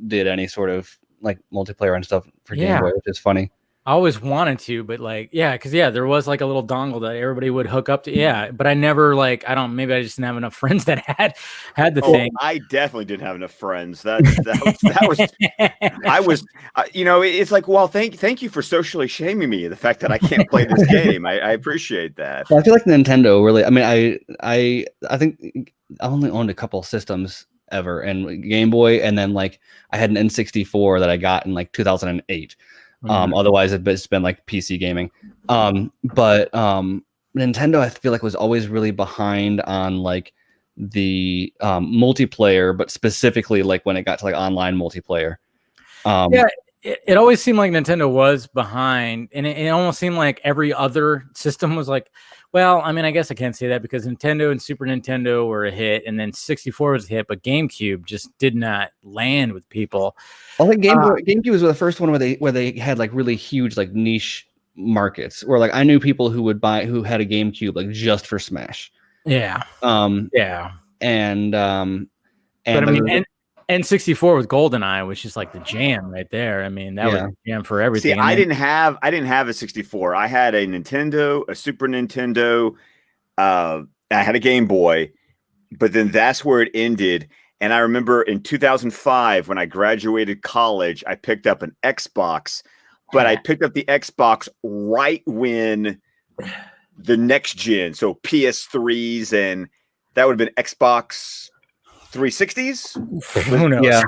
did any sort of like multiplayer and stuff for Game Boy, which is funny. I always wanted to, but like, because there was like a little dongle that everybody would hook up to. But I never maybe I just didn't have enough friends that had the thing. I definitely didn't have enough friends. That was I was, it's like, well, thank you for socially shaming me. The fact that I can't play this game, I appreciate that. Well, I feel like Nintendo really. I mean, I think I only owned a couple systems ever, and Game Boy, and then like I had an N64 that I got in like 2008. Otherwise it's been like PC gaming. But Nintendo I feel like was always really behind on like the multiplayer, but specifically like when it got to like online multiplayer. It always seemed like Nintendo was behind, and it almost seemed like every other system was like, well, I mean, I guess I can't say that because Nintendo and Super Nintendo were a hit, and then 64 was a hit, but GameCube just did not land with people. I think GameCube was the first one where they had like really huge like niche markets where like I knew people who had a GameCube like just for Smash. Yeah. And but I mean, N64 with GoldenEye was just like the jam right there. I mean, that was the jam for everything. See, I didn't have a 64. I had a Nintendo, a Super Nintendo, I had a Game Boy, but then that's where it ended. And I remember in 2005 when I graduated college, I picked up an Xbox, but I picked up the Xbox right when the next gen, so PS3s, and that would have been Xbox 360s. Who knows?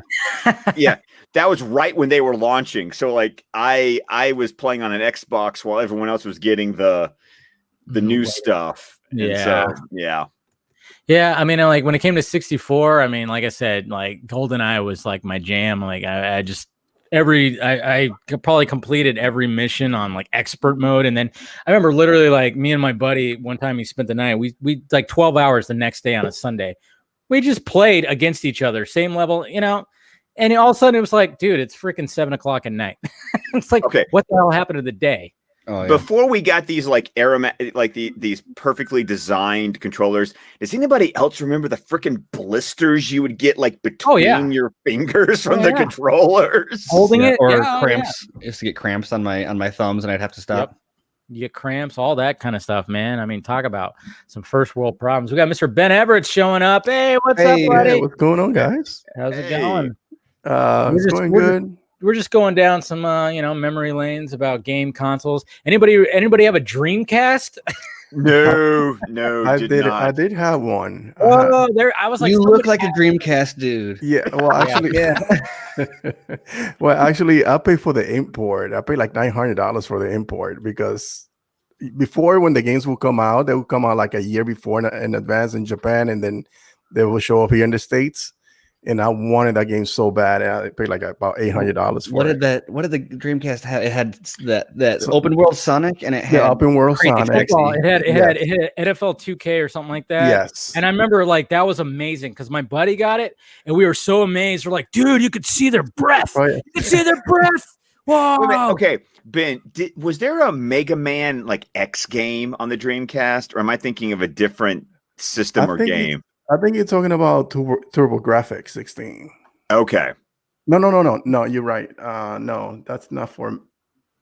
Yeah, that was right when they were launching. So like I was playing on an Xbox while everyone else was getting the new stuff. Yeah, I mean, like when it came to 64, I mean, like I said, like GoldenEye was like my jam. Like I probably completed every mission on like expert mode. And then I remember literally like me and my buddy, one time he spent the night, we like 12 hours the next day on a Sunday. We just played against each other, same level, and all of a sudden it was like, dude, it's freaking 7 o'clock at night. It's like, okay, what the hell happened to the day? Oh, yeah. Before we got these like these perfectly designed controllers, does anybody else remember the freaking blisters you would get like between your fingers from the controllers? Holding it or cramps. I used to get cramps on my thumbs and I'd have to stop. Yep. You get cramps, all that kind of stuff, man. I mean, talk about some first world problems. We got Mr. Ben Everett showing up. Hey, what's up, buddy? What's going on, guys? How's it going? It's going good. We're just going down some memory lanes about game consoles. Anybody have a Dreamcast? No, I did did. not. I did have one. Oh, there I was like, you look like a Dreamcast dude. Yeah. Well, actually, well, actually, I paid for the import. I paid like $900 for the import because before, when the games would come out, they would come out like a year before in advance in Japan, and then they will show up here in the States. And I wanted that game so bad, and I paid like about $800 for it. What did the Dreamcast have? It had that open world Sonic, and it had open world Sonic. Football. It had NFL 2K or something like that. Yes. And I remember like that was amazing because my buddy got it, and we were so amazed. We're like, dude, you could see their breath. Oh, You could see their breath. Whoa. Okay, Ben, was there a Mega Man like X game on the Dreamcast, or am I thinking of a different system or game? I think you're talking about TurboGrafx 16. Okay. No. You're right. No, that's not for.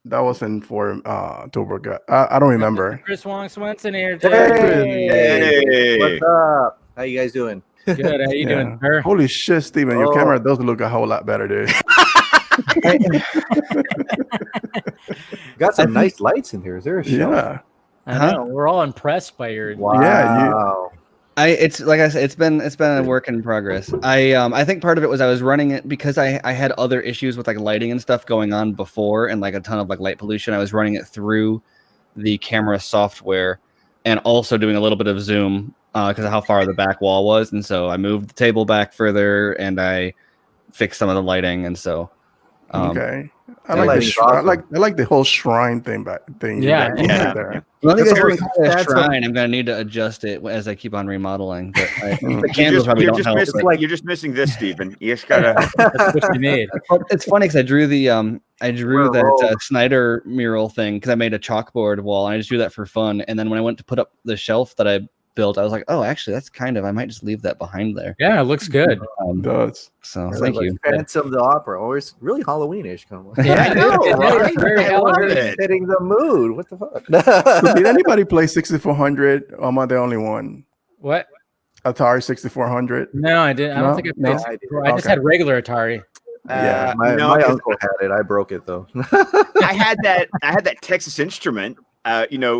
That wasn't for TurboGrafx. I don't remember. Chris Wong Swenson here. Hey. What's up? How you guys doing? Good. How you doing, sir? Holy shit, Steven, your camera does look a whole lot better, dude. Got some nice lights in here. Is there a show? Yeah. I know. We're all impressed by your. Wow. Yeah, It's like I said, it's been a work in progress. I think part of it was I was running it because I had other issues with like lighting and stuff going on before, and like a ton of like light pollution. I was running it through the camera software and also doing a little bit of zoom because of how far the back wall was, and so I moved the table back further and I fixed some of the lighting, and so okay. I like the whole shrine thing. Yeah. There. Well, I think it's shrine. I'm gonna need to adjust it as I keep on remodeling. But the candles probably don't help. You're just missing this, Stephen. You just gotta. That's what you need. It's funny because I drew that Snyder mural thing because I made a chalkboard wall and I just drew that for fun. And then when I went to put up the shelf that I built, I was like, oh, actually, that's I might just leave that behind there. Yeah, it looks good. It does. So thank you. Phantom of the Opera. Oh, it's really Halloweenish. Kind of. Yeah, I know, right? Very Halloween. Hitting the mood. What the fuck? So did anybody play 6400? Or am I the only one? What? Atari 6400? No, I didn't. I don't think I played. I just had regular Atari. Yeah, my uncle had it. I broke it though. I had that Texas Instrument.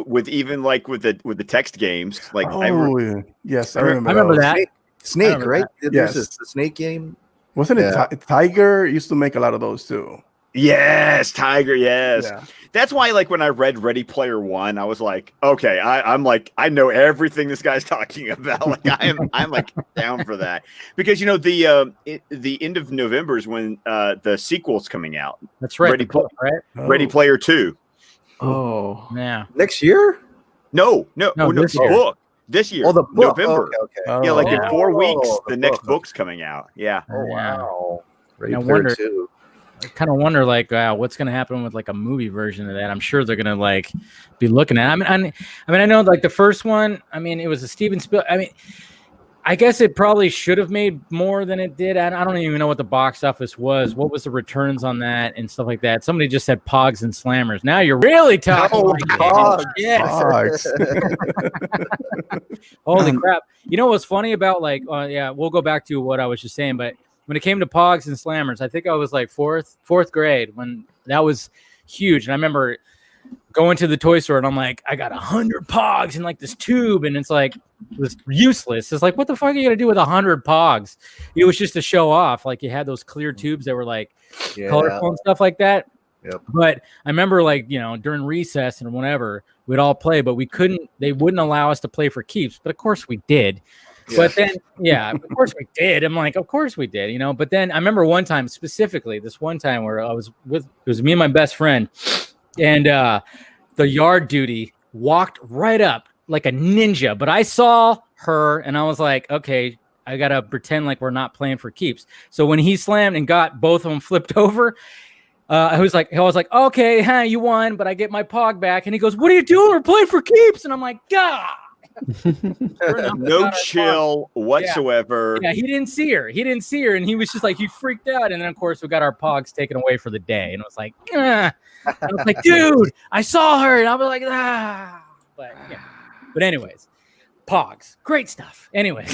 With even like with the text games, like yes, I remember. I remember that Snake, right? Yes, the Snake game. Wasn't it Tiger used to make a lot of those too? Yes, Tiger. Yes, yeah. That's why, like, when I read Ready Player One, I was like, okay, I'm like, I know everything this guy's talking about. Like, I'm like down for that because the end of November is when the sequel's coming out. That's right. Ready Player Two. Oh, yeah. Next year? No, this the year. Book. This year. Oh, the book. November. Okay. Yeah, like in 4 weeks, the book. next book's coming out. Yeah. Oh, wow. I wonder, I kind of wonder, like, what's going to happen with like a movie version of that. I'm sure they're going to like be looking at. I mean, I know like the first one. I mean, it was a Steven Spielberg. I mean, I guess it probably should have made more than it did. I don't even know what the box office was. What was the returns on that and stuff like that? Somebody just said Pogs and Slammers. Now you're really talking. Pogs. Pogs. Holy crap. You know what's funny about like, we'll go back to what I was just saying, but when it came to Pogs and Slammers, I think I was like fourth grade when that was huge. And I remember going to the toy store and I'm like, I got 100 Pogs in like this tube, and it's like, it was useless. It's like, what the fuck are you gonna do with 100 Pogs? It was just to show off. Like, you had those clear tubes that were like colorful and stuff like that. Yep. But I remember, like, during recess and whatever, we'd all play, but they wouldn't allow us to play for keeps. But of course we did. Yeah. But then, of course we did. I'm like, of course we did, But then I remember one time specifically, where it was me and my best friend, and the yard duty walked right up like a ninja. But I saw her, and I was like, okay, I gotta pretend like we're not playing for keeps. So when he slammed and got both of them flipped over, I was like, okay, you won, but I get my Pog back. And he goes, what are you doing? We're playing for keeps. And I'm like, God. No chill whatsoever. Yeah, he didn't see her, and he was just like, he freaked out. And then of course we got our Pogs taken away for the day, and it was like, I was like, dude, I saw her, and I was like, but anyways, Pogs, great stuff. Anyway,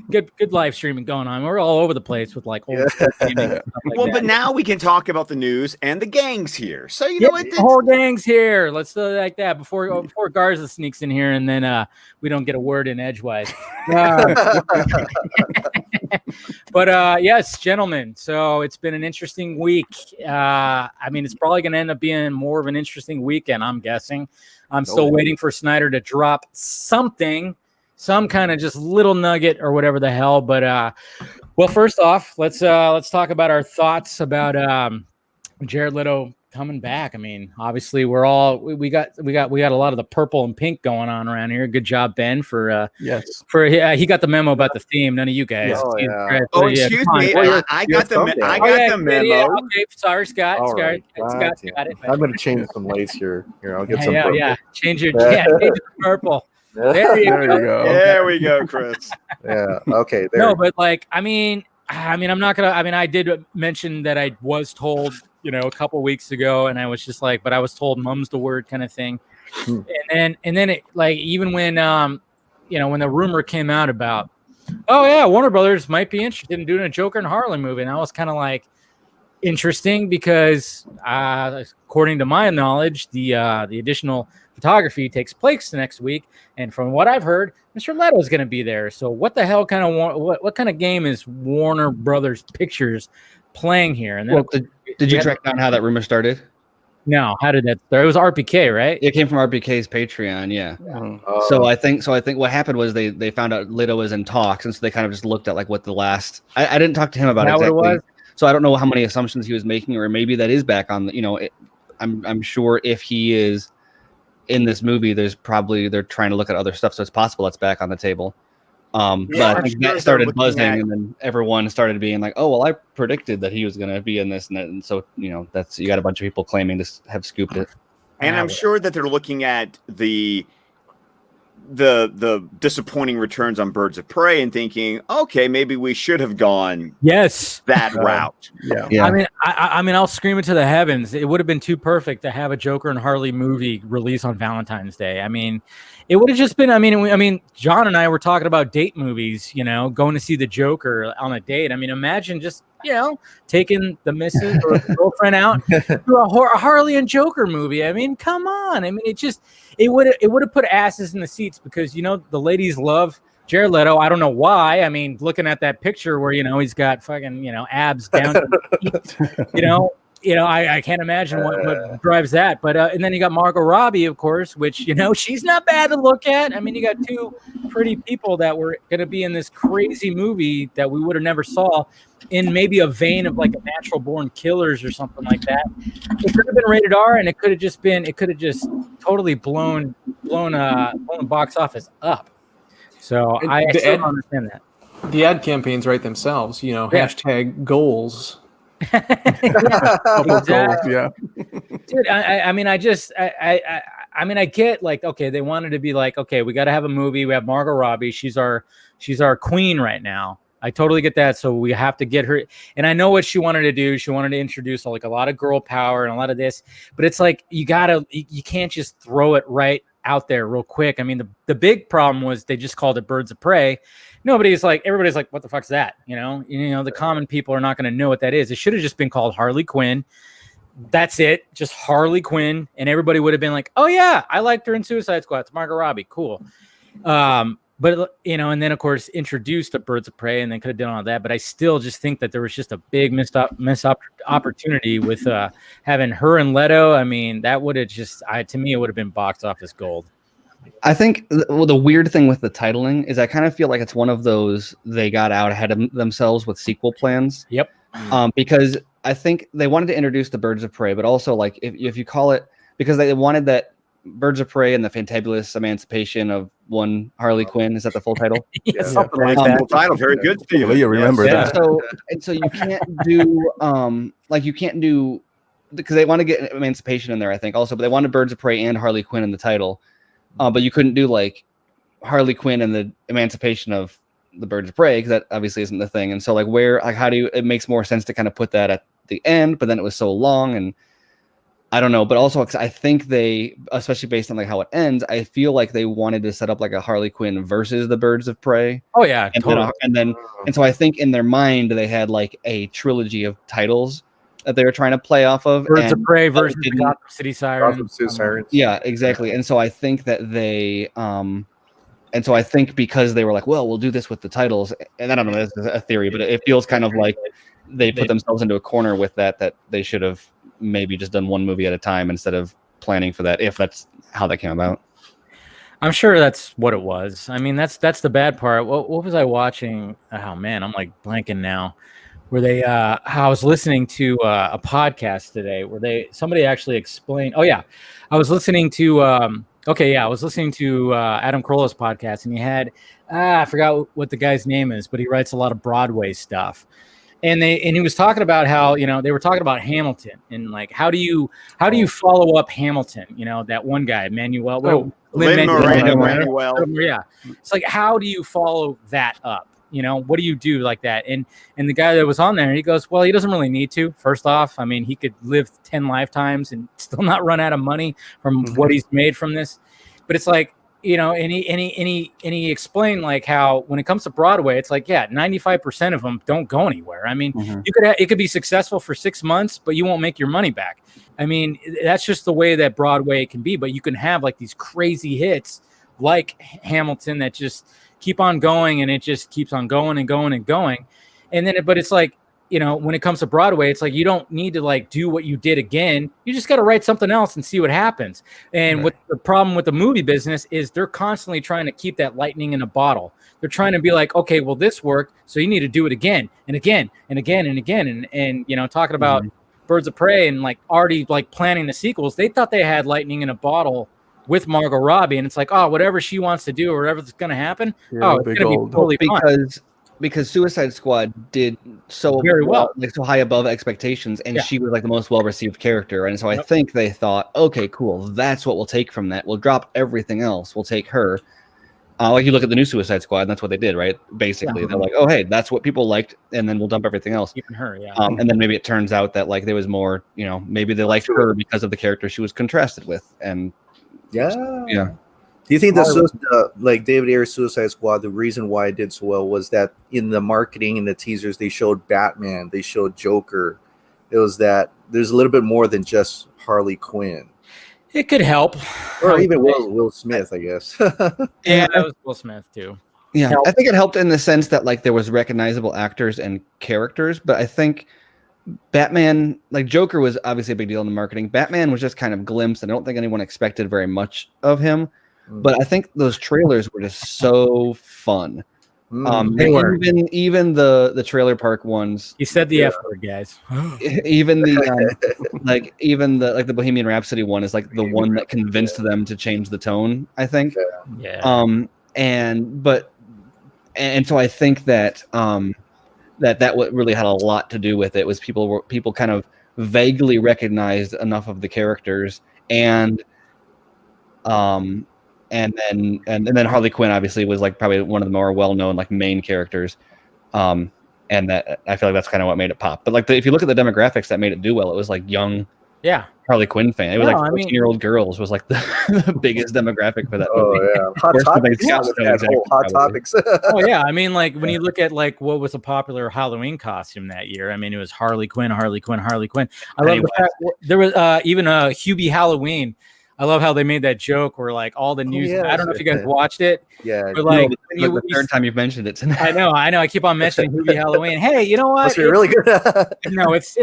good live streaming going on. We're all over the place with like old stuff gaming and stuff like Well, that. but now we can talk about the news and the gang's here. So you know what? The whole gang's here. Let's do it like that before Garza sneaks in here and then we don't get a word in edgewise. But yes, gentlemen. So it's been an interesting week. I mean, it's probably going to end up being more of an interesting weekend, I'm guessing. I'm still waiting for Snyder to drop something, some kind of just little nugget or whatever the hell. But well, first off, let's talk about our thoughts about Jared Leto coming back. I mean, obviously we got a lot of the purple and pink going on around here. Good job, Ben, for he got the memo about the theme. None of you guys. Oh, yeah. Oh, excuse me. I got the memo. Yeah, okay, sorry, Scott. All Scott, right. Scott's got it. I'm going to change some lights here. Here, I'll get some. Yeah. Change it to purple. There you go. There we go, Chris. Yeah. Okay. There. No, but like, I mean, I'm not gonna. I mean, I did mention that I was told, a couple weeks ago, and I was just like, but I was told mum's the word kind of thing. And then it, like, even when when the rumor came out about, oh yeah, Warner Brothers might be interested in doing a Joker and Harley movie, and I was kind of like, interesting, because according to my knowledge, the additional photography takes place next week, and from what I've heard, Mr. Leto is going to be there. So what the hell kind of what kind of game is Warner Brothers Pictures playing here? And then, did you track down how that rumor started? No, how did that start? It was RPK, right? It came from RPK's Patreon, yeah. So I think what happened was they found out Leto was in talks, and so they kind of just looked at like what the last. I didn't talk to him about exactly. What it was? So I don't know how many assumptions he was making, or maybe that is back on. I'm sure if he is in this movie, they're trying to look at other stuff, so it's possible that's back on the table. But I think that started buzzing, and then everyone started being like, "Oh, well, I predicted that he was going to be in this," and so that's, you got a bunch of people claiming to have scooped it. And I'm sure that they're looking at the disappointing returns on Birds of Prey and thinking, okay, maybe we should have gone that route. Yeah. I mean, I'll scream it to the heavens. It would have been too perfect to have a Joker and Harley movie release on Valentine's Day. I mean, it would have just been. I mean, John and I were talking about date movies. Going to see the Joker on a date. I mean, imagine just taking the missus or the girlfriend out to a Harley and Joker movie. I mean, come on. I mean, it would have put asses in the seats, because the ladies love Jared Leto. I don't know why. I mean, looking at that picture where he's got fucking abs down to the feet, I can't imagine what drives that. But and then you got Margot Robbie, of course, which she's not bad to look at. I mean, you got two pretty people that were going to be in this crazy movie that we would have never saw, in maybe a vein of like a Natural Born Killers or something like that. It could have been rated R, and it could have just totally blown the box office up. So I still don't understand that. The ad campaigns write themselves, hashtag goals. Exactly. Yeah. Dude, I mean, I get, like, okay, they wanted to be like, okay, we got to have a movie. We have Margot Robbie. She's our queen right now. I totally get that. So we have to get her. And I know what she wanted to do. She wanted to introduce like a lot of girl power and a lot of this, but it's like, you can't just throw it right out there real quick. I mean, the big problem was they just called it Birds of Prey. Everybody's like, what the fuck's that? The common people are not going to know what that is. It should have just been called Harley Quinn. That's it. Just Harley Quinn. And everybody would have been like, oh yeah, I liked her in Suicide Squad. It's Margot Robbie. Cool. But and then of course introduced the Birds of Prey, and then could have done all that. But I still just think that there was just a big missed opportunity with having her and Leto. I mean, that would have to me, it would have been box office gold. I think the weird thing with the titling is I kind of feel like it's one of those, they got out ahead of themselves with sequel plans. Yep. Because I think they wanted to introduce the Birds of Prey, but also like if you call it, because they wanted that Birds of Prey and the Fantabulous Emancipation of one Harley Quinn. Is that the full title? Something like that. Full title. Very good. You remember that. So you can't do because they want to get Emancipation in there, I think, also, but they wanted Birds of Prey and Harley Quinn in the title. But you couldn't do like Harley Quinn and the Emancipation of the Birds of Prey, because that obviously isn't the thing. And so how do you, it makes more sense to kind of put that at the end, but then it was so long, and I don't know, but also I think they, especially based on like how it ends, I feel like they wanted to set up like a Harley Quinn versus the Birds of Prey. Oh yeah, and totally. and so I think in their mind they had like a trilogy of titles that they were trying to play off of. Birds of Prey versus Gotham City Sirens. Yeah, exactly. And so I think that they, and so I think because they were like, well, we'll do this with the titles, and I don't know, this is a theory, but it feels kind of like they put themselves into a corner with that they should have maybe just done one movie at a time instead of planning for that, if that's how that came about. I'm sure that's what it was. I mean, that's the bad part. What was I watching? Oh man, I'm like blanking now. Where they I was listening to a podcast today where somebody actually explained. Oh yeah, I was listening to I was listening to Adam Carolla's podcast, and he had I forgot what the guy's name is, but he writes a lot of Broadway stuff. And he was talking about how, they were talking about Hamilton and like how do you follow up Hamilton? That one guy, Manuel. Lin-Manuel. Yeah. It's like, how do you follow that up? What do you do like that? And the guy that was on there, he goes, well, he doesn't really need to. First off, I mean, he could live 10 lifetimes and still not run out of money from what he's made from this. But it's like, and he explained like how when it comes to Broadway, it's like, 95% of them don't go anywhere. I mean, it could be successful for 6 months, but you won't make your money back. I mean, that's just the way that Broadway can be. But you can have like these crazy hits like Hamilton that just keep on going, and it just keeps on going and going and going. And then, but it's like, when it comes to Broadway, it's like you don't need to like do what you did again. You just got to write something else and see what happens. And what the problem with the movie business is, they're constantly trying to keep that lightning in a bottle. They're trying to be like, okay, well, this worked, so you need to do it again and again and again and again. And talking about Birds of Prey and like already like planning the sequels, they thought they had lightning in a bottle with Margot Robbie, and it's like, oh, whatever she wants to do or whatever's going to happen, it's going to be totally fun. Because Suicide Squad did so very well, like so high above expectations, and she was like the most well-received character. And so I think they thought, okay, cool, that's what we'll take from that. We'll drop everything else. We'll take her. Like you look at the new Suicide Squad, and that's what they did, right? Basically, they're like, oh, hey, that's what people liked, and then we'll dump everything else. Keeping her, and then maybe it turns out that like there was more, maybe they liked her because of the character she was contrasted with, and yeah. Do you think that like David Ayer's Suicide Squad, the reason why it did so well was that in the marketing and the teasers, they showed Batman, they showed Joker. It was that there's a little bit more than just Harley Quinn. It could help. Or even Will Smith, I guess. Yeah, that was Will Smith too. Yeah, I think it helped in the sense that like there was recognizable actors and characters, but I think Batman, like Joker was obviously a big deal in the marketing. Batman was just kind of glimpsed, and I don't think anyone expected very much of him. But I think those trailers were just so fun. They were. Even the trailer park ones. You said the F word, guys. Even the Bohemian Rhapsody one is like the one that convinced them to change the tone, I think. Yeah. And so I think that that what really had a lot to do with it was people kind of vaguely recognized enough of the characters, and then Harley Quinn obviously was like probably one of the more well-known like main characters, and that I feel like that's kind of what made it pop. But like if you look at the demographics that made it do well, it was like young Harley Quinn fan. It was like 14-year-old girls was like the biggest demographic for that movie. Hot topics. Oh yeah, I mean, like when you look at like what was a popular Halloween costume that year, I mean, it was Harley Quinn. I love the fact there was even a Hubie Halloween. I love how they made that joke where like all the news. I don't know if you guys watched it. Yeah, but like the third time you've mentioned it tonight. I know. I keep on mentioning Hubie Halloween. Hey, you know what? Must be really good. No, it's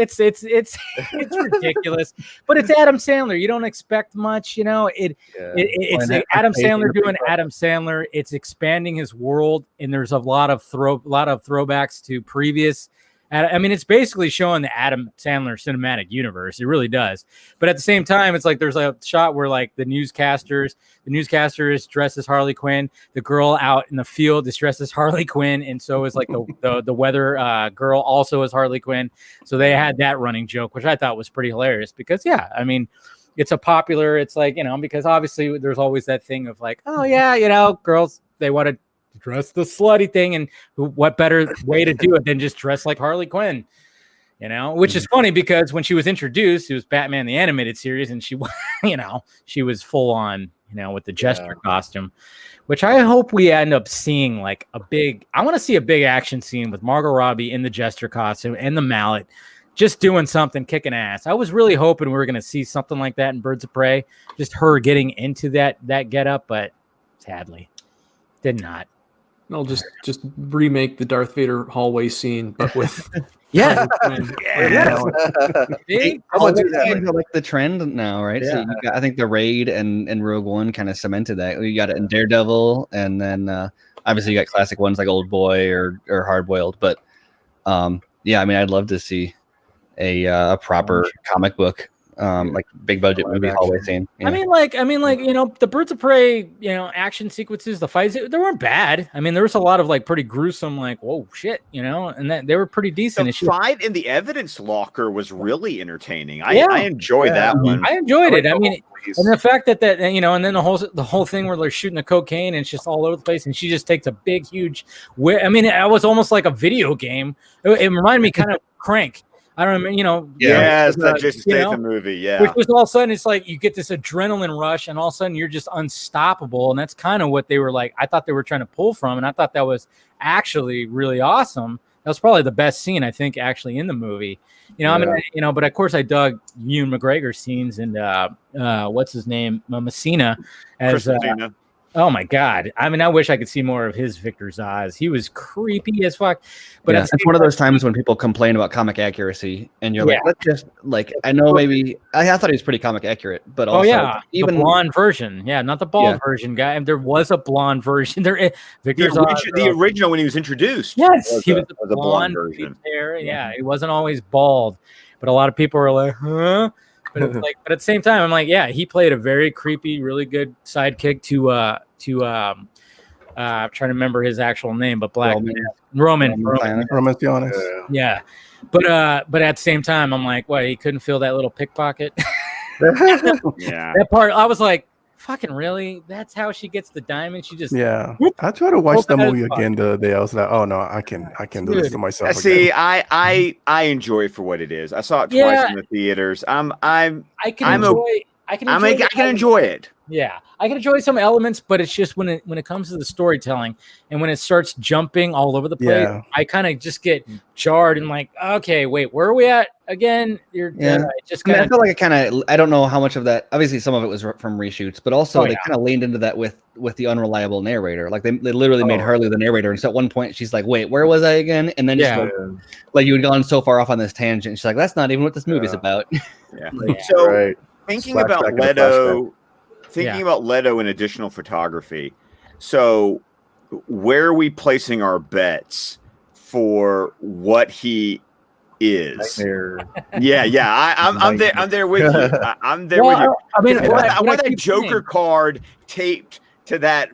ridiculous. But it's Adam Sandler. You don't expect much. It's like Adam Sandler doing Adam Sandler. It's expanding his world, and there's a lot of throwbacks to previous. I mean, it's basically showing the Adam Sandler cinematic universe. It really does. But at the same time, it's like there's a shot where like the newscaster is dressed as Harley Quinn. The girl out in the field is dressed as Harley Quinn, and so is like the weather girl also is Harley Quinn. So they had that running joke, which I thought was pretty hilarious because I mean, it's like because obviously there's always that thing of like, oh yeah, girls, they want to dress the slutty thing, and what better way to do it than just dress like Harley Quinn? which is funny because when she was introduced, it was Batman the Animated Series, and she, she was full on, with the Jester costume, which I hope we end up seeing like I want to see a big action scene with Margot Robbie in the Jester costume and the mallet, just doing something, kicking ass. I was really hoping we were going to see something like that in Birds of Prey, just her getting into that getup, but sadly, did not. I'll just remake the Darth Vader hallway scene, but with yeah. Someone do that. Like the trend now, right? So I think the Raid and Rogue One kind of cemented that. You got it in Daredevil, and then obviously you got classic ones like Old Boy or Hard Boiled. But I'd love to see a proper comic book. Like big budget movie hallway scene. Yeah. I mean, the Birds of Prey, action sequences, the fights, they weren't bad. I mean, there was a lot of like pretty gruesome, like, whoa, shit, and that they were pretty decent. The fight in the evidence locker was really entertaining. I enjoyed that one. I enjoyed it. I mean, and the fact that and then the whole thing where they're shooting the cocaine and it's just all over the place, and she just takes a big, huge. I mean, it was almost like a video game. It reminded me kind of Crank. I don't remember, Yes, that Jason Statham movie, which was all of a sudden, it's like you get this adrenaline rush, and all of a sudden you're just unstoppable, and that's kind of what they were like. I thought they were trying to pull from, and I thought that was actually really awesome. That was probably the best scene I think actually in the movie. But of course I dug Ewan McGregor's scenes and what's his name, Messina as. Oh my God! I mean, I wish I could see more of his Victor Zsasz. He was creepy as fuck. But it's one of those times when people complain about comic accuracy, and you're like, let's just I know maybe I thought he was pretty comic accurate, but also even the blonde version, not the bald version guy. And there was a blonde version. Victor Zsasz, the original when he was introduced. Yes, he was the blonde version. He wasn't always bald, but a lot of people were like, huh. But it's like, but at the same time, I'm like, he played a very creepy, really good sidekick to I'm trying to remember his actual name, but Roman Sionis. Yeah. But at the same time, I'm like, what, he couldn't feel that little pickpocket? That part, I was like, fucking really? That's how she gets the diamond? She just I tried to watch the movie again the other day. I was like, oh no, I can do this to myself. See, again. I enjoy it for what it is. I saw it twice in the theaters. I can enjoy it. Yeah, I can enjoy some elements, but it's just when it comes to the storytelling and when it starts jumping all over the place, I kind of just get jarred and like, okay, wait, where are we at again? I feel like I don't know how much of that. Obviously, some of it was from reshoots, but also they kind of leaned into that with the unreliable narrator. Like they literally made Harley the narrator, and so at one point she's like, "Wait, where was I again?" And then like you had gone so far off on this tangent, she's like, "That's not even what this movie's about." Thinking about Leto. Thinking about Leto and additional photography. So where are we placing our bets for what he is? Nightmare. I'm there with you. I'm there with you. I mean, I want that Joker card taped to that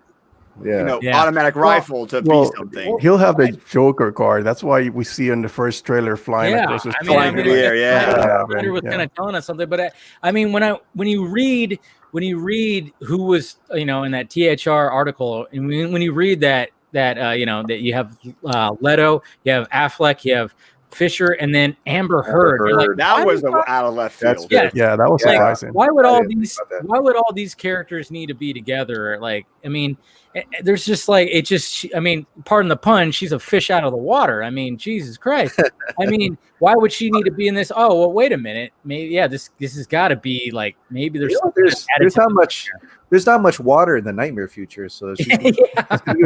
automatic rifle to be something. He'll have the Joker card. That's why we see in the first trailer flying across the Snyder was kind of telling us something, but I mean, when you read who was in that THR article, and when you read that that you have Leto, you have Affleck, you have Fisher, and then Amber Heard. Like, that was out of left field. That was surprising. Why would all these characters need to be together? Like, I mean, there's just like pardon the pun, she's a fish out of the water. I mean, Jesus Christ. I mean, why would she need to be in this? Oh, well, wait a minute. Maybe this has got to be like, maybe there's not much water in the Nightmare future, so it's gonna be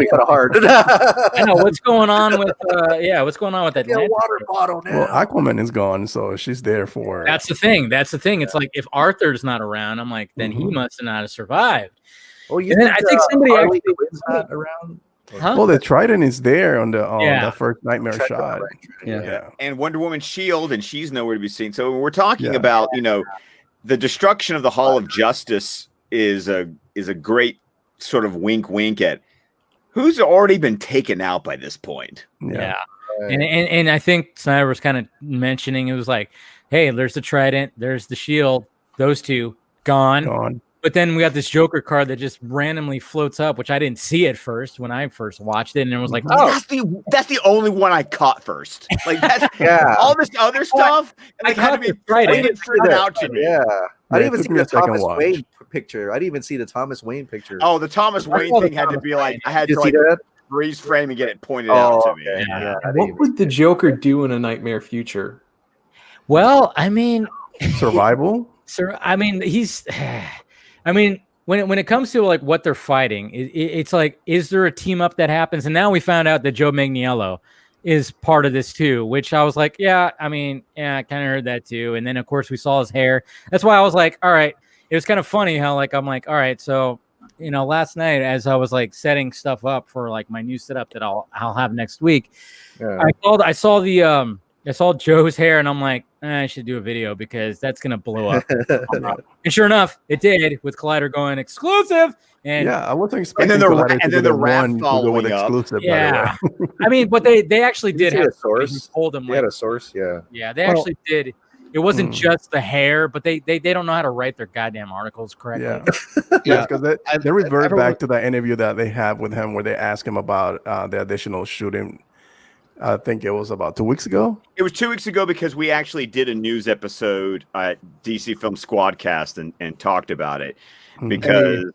kind of hard. I know what's going on with that water bottle now. Well, Aquaman is gone, so she's there for. That's the thing. It's like if Arthur's not around, I'm like, then he must not have survived. Well, I think somebody actually not around. Huh? Well, the Trident is there on the first Nightmare shot. And Wonder Woman's shield, and she's nowhere to be seen. So when we're talking about the destruction of the Hall of Justice is a great sort of wink at who's already been taken out by this point. Yeah. And I think Snyder was kind of mentioning, it was like, hey, there's the Trident, there's the shield, those two gone. But then we got this Joker card that just randomly floats up, which I didn't see at first when I first watched it, and it was like, oh, that's the only one I caught first. Like that's all this other stuff. I had to be pointed out to me. Yeah. I didn't even see the Thomas watch. Wayne picture. I didn't even see the Thomas Wayne picture. Oh, the Thomas Wayne thing had to be like I had to like freeze frame and get it pointed out to me. Yeah. What would the Joker do in a Nightmare future? Well, I mean, survival. Sir, I mean, when it comes to like what they're fighting, it's like, is there a team up that happens? And now we found out that Joe Manganiello is part of this too, which I was like, I kind of heard that too. And then of course we saw his hair. That's why I was like, all right. It was kind of funny how like I'm like, all right, so last night as I was like setting stuff up for like my new setup that I'll have next week, I saw Joe's hair and I'm like, I should do a video because that's gonna blow up. And sure enough, it did with Collider going exclusive. And I wasn't expecting. And then the rap following up. Exclusive, yeah, I mean, but they actually did have a source. Told them they had a source. Yeah, they actually did. It wasn't just the hair, but they don't know how to write their goddamn articles correctly. Yeah, because they revert back to that interview that they have with him where they ask him about the additional shooting. I think it was about 2 weeks ago. It was 2 weeks ago because we actually did a news episode at DC Film Squadcast and talked about it because.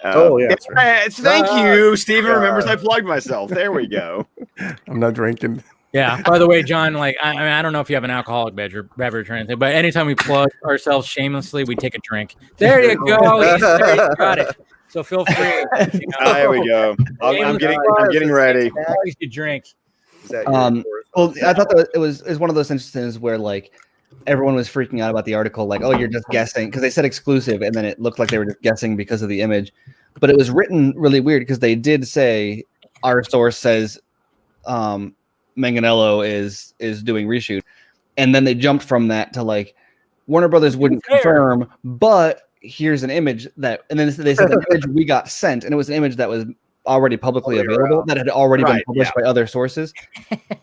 Thank you. Steven remembers I plugged myself. There we go. I'm not drinking. Yeah. By the way, John, like I don't know if you have an alcoholic beverage or anything, but anytime we plug ourselves shamelessly, we take a drink. There you go. You got it. So feel free. There we go. I'm getting ready. You drink. Well, I thought that it was one of those instances where like everyone was freaking out about the article, like, oh, you're just guessing, because they said exclusive, and then it looked like they were just guessing because of the image. But it was written really weird because they did say our source says Manganiello is doing reshoot, and then they jumped from that to like Warner Brothers wouldn't confirm, but here's an image that, and then they said the image we got sent, and it was an image that was already publicly available that had already been published by other sources.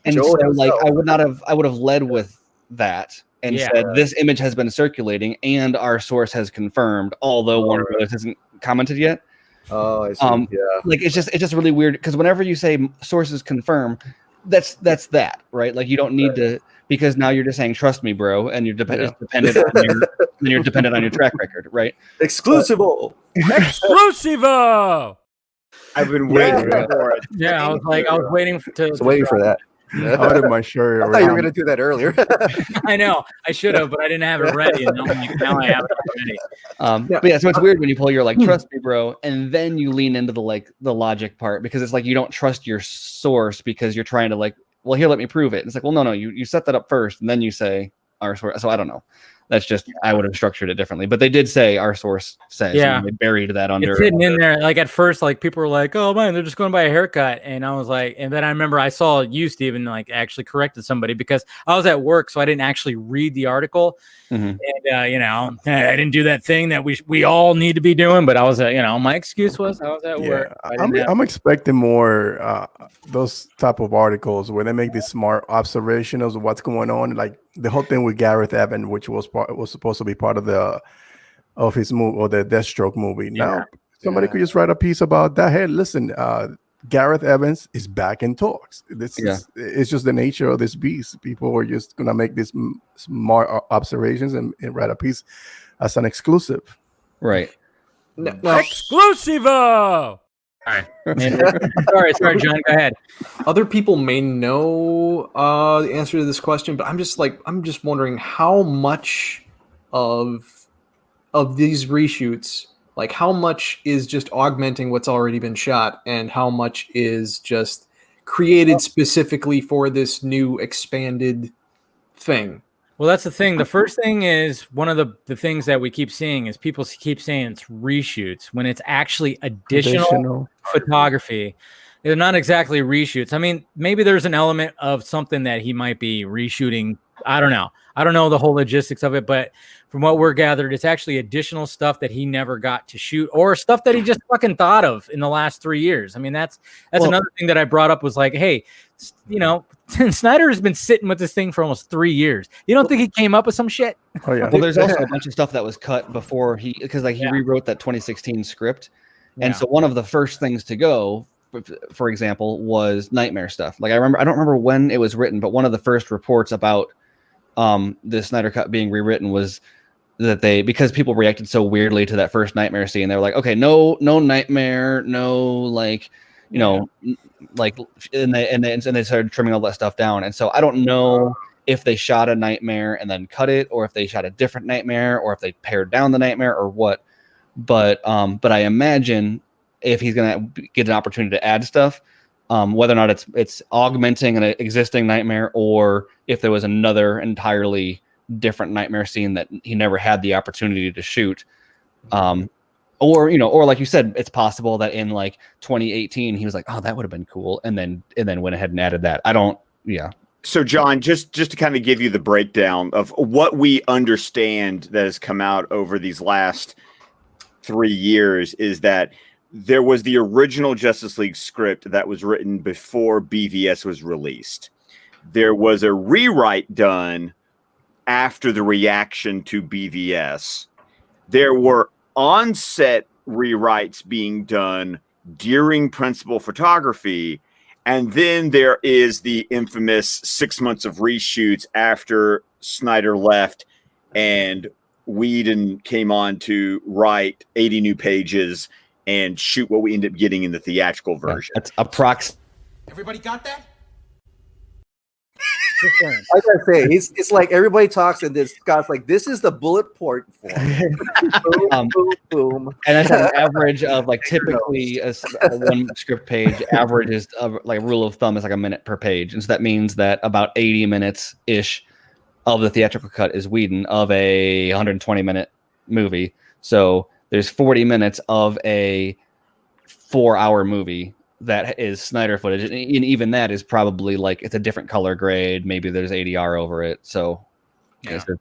And so like I would have led with that and said this image has been circulating and our source has confirmed, although Warner Brothers hasn't commented yet. Oh, I see. Like it's just really weird because whenever you say sources confirm, that's that, right? Like you don't need to, because now you're just saying trust me, bro, and you're dependent on your track record, right? Exclusivo. I've been waiting for it. Yeah, I was waiting for that. I would have my shirt. I thought you were going to do that earlier. I know I should have, but I didn't have it ready. And now I have it ready. But yeah, so it's weird when you pull your like trust me, bro, and then you lean into the logic part because it's like you don't trust your source because you're trying to like, well, here, let me prove it. And it's like, well, no, you set that up first, and then you say our source. So I don't know. That's just I would have structured it differently, but they did say our source says. Yeah, and they buried that under. It's hidden in there. Like at first, like people were like, "Oh man, they're just going to buy a haircut," and I was like, and then I remember I saw you, Steven, like actually corrected somebody because I was at work, so I didn't actually read the article, and I didn't do that thing that we all need to be doing. But I was, my excuse was I was at work. I'm expecting more those type of articles where they make these smart observations of what's going on, like the whole thing with Gareth Evans, which was supposed to be part of his movie or the Deathstroke movie. Now somebody could just write a piece about that. Hey, listen, Gareth Evans is back in talks. It's just the nature of this beast. People are just gonna make these smart observations and write a piece as an exclusive. Right. Exclusivo. All right. Sorry, John. Go ahead. Other people may know the answer to this question, but I'm just wondering how much of these reshoots, like how much is just augmenting what's already been shot, and how much is just created specifically for this new expanded thing. Well, that's the thing. The first thing is one of the things that we keep seeing is people keep saying it's reshoots when it's actually additional photography. They're not exactly reshoots. I mean, maybe there's an element of something that he might be reshooting. I don't know. I don't know the whole logistics of it, but from what we're gathered, it's actually additional stuff that he never got to shoot or stuff that he just fucking thought of in the last 3 years. I mean, that's another thing that I brought up was like, hey, Snyder has been sitting with this thing for almost 3 years. You don't think he came up with some shit? Oh yeah. Well, there's also a bunch of stuff that was cut before he rewrote that 2016 script, and so one of the first things to go, for example, was Knightmare stuff. Like I don't remember when it was written, but one of the first reports about the Snyder cut being rewritten was that because people reacted so weirdly to that first Knightmare scene, they were like, okay, no Nightmare, no and they started trimming all that stuff down. And so I don't know if they shot a Knightmare and then cut it, or if they shot a different Knightmare, or if they pared down the Knightmare or what. But I imagine if he's gonna get an opportunity to add stuff, whether or not it's augmenting an existing Knightmare, or if there was another entirely different Knightmare scene that he never had the opportunity to shoot, or like you said, it's possible that in like 2018 he was like, oh, that would have been cool, and then went ahead and added that. So John, just to kind of give you the breakdown of what we understand that has come out over these last 3 years is that there was the original Justice League script that was written before BVS was released. There was a rewrite done after the reaction to BVS. There were on-set rewrites being done during principal photography. And then there is the infamous 6 months of reshoots after Snyder left and Whedon came on to write 80 new pages and shoot what we end up getting in the theatrical version. That's approx. Everybody got that? I gotta say, it's like everybody talks, and this Scott's like, "This is the bullet point form." Boom, boom, boom. And that's an average of like typically a one script page. Average is like rule of thumb is like a minute per page, and so that means that about 80 minutes ish of the theatrical cut is Whedon of a 120-minute movie. So there's 40 minutes of a 4-hour movie that is Snyder footage, and even that is probably like it's a different color grade. Maybe there's ADR over it. So, Exactly.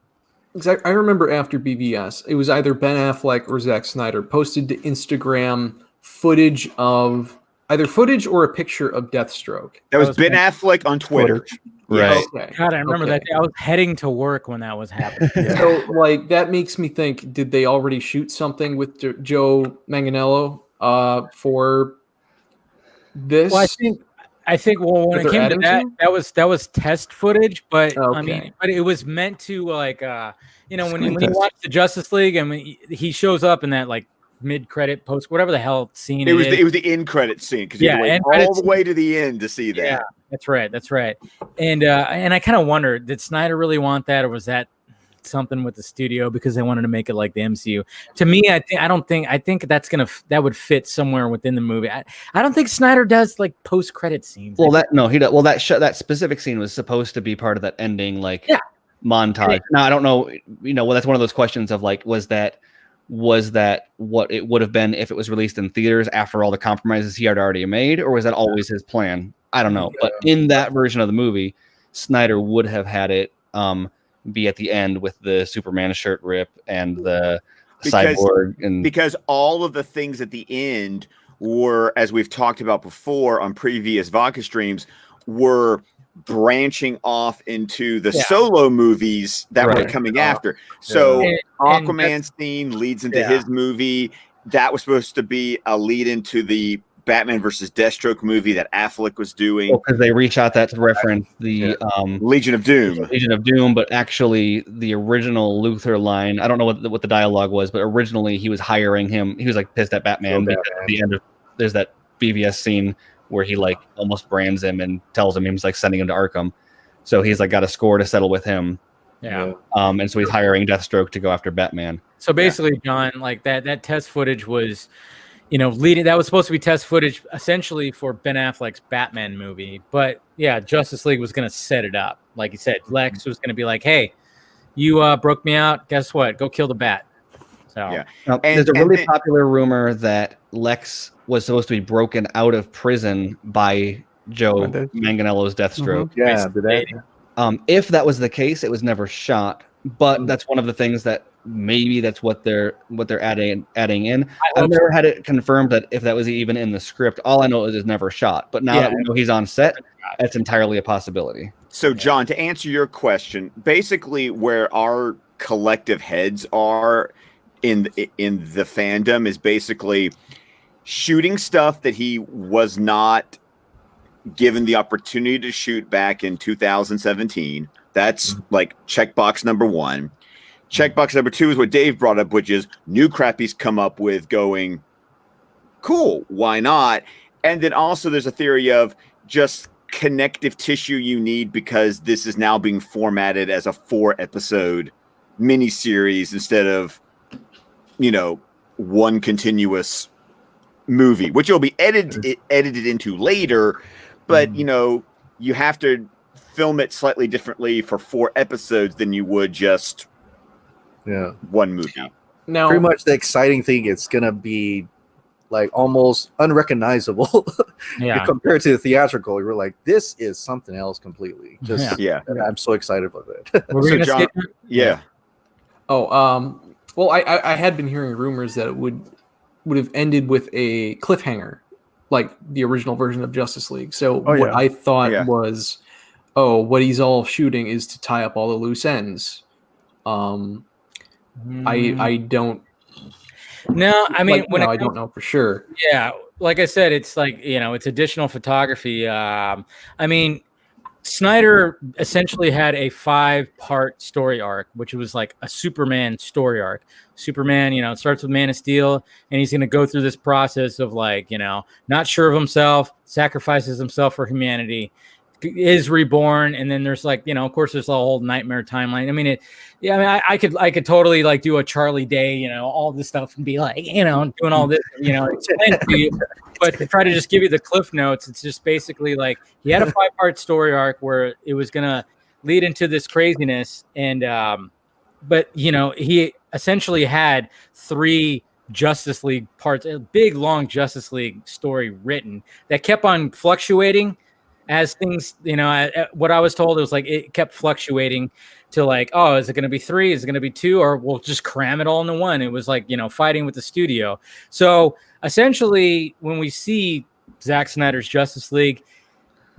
I remember after BVS, it was either Ben Affleck or Zack Snyder posted to Instagram footage of either footage or a picture of Deathstroke. That was Ben Affleck on Twitter. Right. Okay. God, I remember that day. I was heading to work when that was happening. So, like, that makes me think: did they already shoot something with Joe Manganiello for this? Well, I think. Well, when it came to that was test footage, but okay. I mean, but it was meant to like, when you watch the Justice League, and he shows up in that like mid-credit post, whatever the hell scene it was. It was the end credit scene because you had to wait all the way to the end to see that. Yeah, that's right. And I kind of wonder, did Snyder really want that, or was that something with the studio because they wanted to make it like the MCU? To me, I think that would fit somewhere within the movie. I don't think Snyder does like post-credit scenes. Well, he does. Well, that specific scene was supposed to be part of that ending montage. Now I don't know. Well, that's one of those questions of like, was that what it would have been if it was released in theaters after all the compromises he had already made, or was that always his plan? I don't know. But in that version of the movie, Snyder would have had it be at the end with the Superman shirt rip and the cyborg, and because all of the things at the end were, as we've talked about before on previous Vodka streams, were branching off into the solo movies that were coming after. So Aquaman scene leads into his movie. That was supposed to be a lead into the Batman versus Deathstroke movie that Affleck was doing. Because they reshot that to reference the Legion of Doom. But actually the original Luthor line, I don't know what the dialogue was, but originally he was hiring him. He was like pissed at Batman because at the end of there's that BVS scene where he like almost brands him and tells him he's like sending him to Arkham. So he's like got a score to settle with him. Yeah. And so he's hiring Deathstroke to go after Batman. So basically, John, like that test footage was, leading. That was supposed to be test footage essentially for Ben Affleck's Batman movie. But yeah, Justice League was going to set it up. Like you said, Lex was going to be like, "Hey, you broke me out. Guess what? Go kill the Bat." So now, there's a really popular rumor that Lex was supposed to be broken out of prison by Joe Manganiello's Deathstroke. Yeah, if that was the case, it was never shot but that's one of the things that maybe that's what they're adding in. I've never had it confirmed that if that was even in the script. All I know is it's never shot. But now that we know he's on set, that's entirely a possibility. So, John, to answer your question, basically where our collective heads are in the fandom is basically shooting stuff that he was not given the opportunity to shoot back in 2017. That's like checkbox number one. Checkbox number two is what Dave brought up, which is new crap he's come up with going, cool, why not? And then also there's a theory of just connective tissue you need because this is now being formatted as a 4-episode miniseries instead of, one continuous movie, which will be edited into later, but, you have to film it slightly differently for 4 episodes than you would just one movie. Now, pretty much the exciting thing, it's gonna be like almost unrecognizable compared to the theatrical. You're like, this is something else completely. I'm so excited about it. So John, well, I had been hearing rumors that it would have ended with a cliffhanger, like the original version of Justice League. So I thought was, what he's all shooting is to tie up all the loose ends. I don't. No, I mean, I don't know for sure. Yeah, like I said, it's like it's additional photography. I mean, Snyder essentially had a 5-part story arc, which was like a Superman story arc. Superman, it starts with Man of Steel, and he's going to go through this process of not sure of himself, sacrifices himself for humanity, is reborn, and then there's of course there's a whole Knightmare timeline. I mean, I could totally do a Charlie Day, all this stuff and be doing all this, explain to you. But to try to just give you the cliff notes, it's just basically he had a 5-part story arc where it was gonna lead into this craziness, and but he essentially had 3 Justice League parts, a big long Justice League story written that kept on fluctuating. As things, what I was told, it was it kept fluctuating to is it going to be 3? Is it going to be 2? Or we'll just cram it all into one. It was fighting with the studio. So essentially, when we see Zack Snyder's Justice League,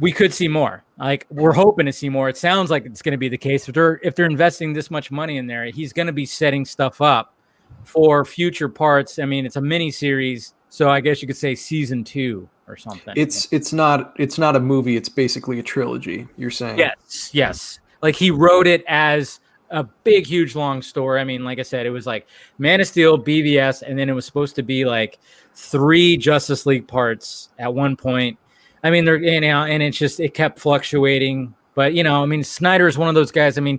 we could see more. We're hoping to see more. It sounds like it's going to be the case. If they're investing this much money in there, he's going to be setting stuff up for future parts. I mean, it's a mini series, so I guess you could say season 2. Or something. It's not a movie. It's basically a trilogy. You're saying? Yes. He wrote it as a big, huge, long story. I mean, like I said, it was Man of Steel, BVS, and then it was supposed to be 3 Justice League parts at one point. I mean, they're and it kept fluctuating. But I mean, Snyder is one of those guys. I mean,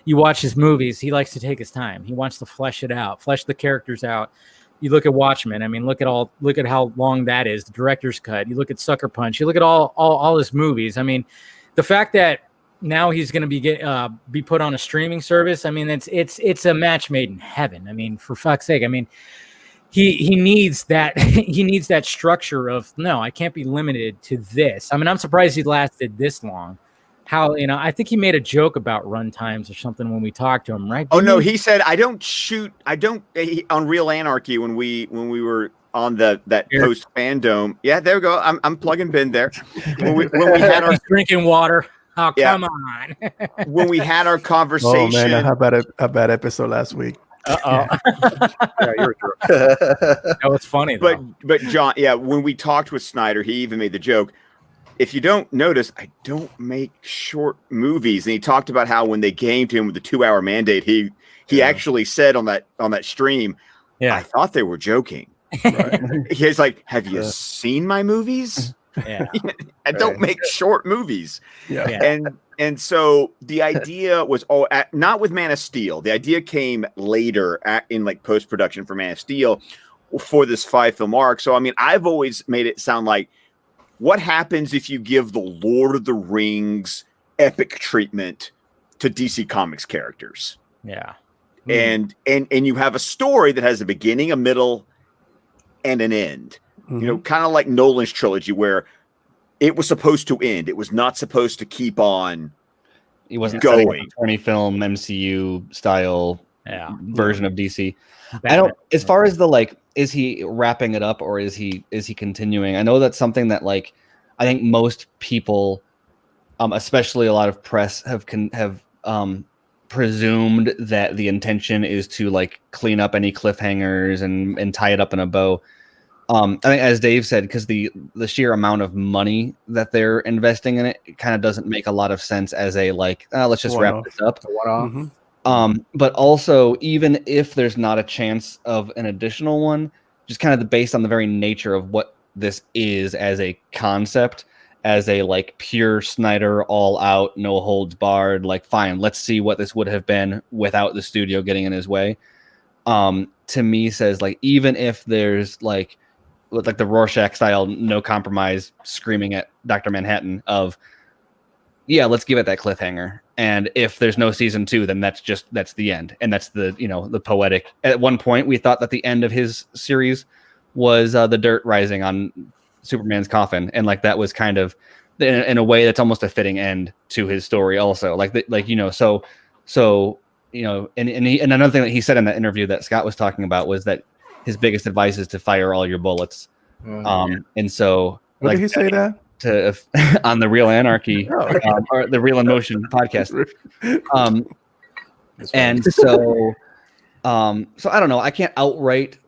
you watch his movies. He likes to take his time. He wants to flesh it out, flesh the characters out. You look at Watchmen. I mean, look at how long that is. The director's cut. You look at Sucker Punch. You look at all his movies. I mean, the fact that now he's going to be put on a streaming service. I mean, it's a match made in heaven. I mean, for fuck's sake. I mean, he needs that. He needs that structure of no. I can't be limited to this. I mean, I'm surprised he lasted this long. How I think he made a joke about run times or something when we talked to him, right? He said on Real Anarchy when we were on that post fandom. Yeah, there we go. I'm plugging Ben there. When we had our drinking water. Oh, come on. When we had our conversation. Oh man, I had a bad episode last week. Yeah, you're drunk. That was funny though. But John, when we talked with Snyder, he even made the joke. If you don't notice, I don't make short movies. And he talked about how when they came to him with the 2-hour mandate, he actually said on that stream, I thought they were joking. Right. He's like, have you seen my movies? Yeah. I don't make short movies. Yeah. And so the idea was not with Man of Steel. The idea came later in post-production for Man of Steel for this 5-film arc. So, I mean, I've always made it sound like, what happens if you give the Lord of the Rings epic treatment to DC Comics characters? Yeah. And you have a story that has a beginning, a middle, and an end. Mm-hmm. Kind of like Nolan's trilogy where it was supposed to end. It was not supposed to keep on He wasn't going setting up a 20 film MCU style version of DC. Batman. I don't. As far as the like, is he wrapping it up or is he continuing? I know that's something that like I think most people, especially a lot of press, have presumed that the intention is to like clean up any cliffhangers and tie it up in a bow. I think, as Dave said, because the sheer amount of money that they're investing in it kind of doesn't make a lot of sense as a like, let's just wrap this up. But also, even if there's not a chance of an additional one, just kind of based on the very nature of what this is as a concept, as a like pure Snyder, all out, no holds barred, like fine, let's see what this would have been without the studio getting in his way. To me, says like even if there's like the Rorschach style, no compromise, screaming at Dr. Manhattan of, yeah, let's give it that cliffhanger. And if there's no season 2, then that's the end. And that's the, the poetic. At one point, we thought that the end of his series was the dirt rising on Superman's coffin. And like, that was kind of in a way that's almost a fitting end to his story also. And another thing that he said in that interview that Scott was talking about was that his biggest advice is to fire all your bullets. And so, what did he say that? On the Real Anarchy or the Real in Motion podcast. And so I don't know. I can't outright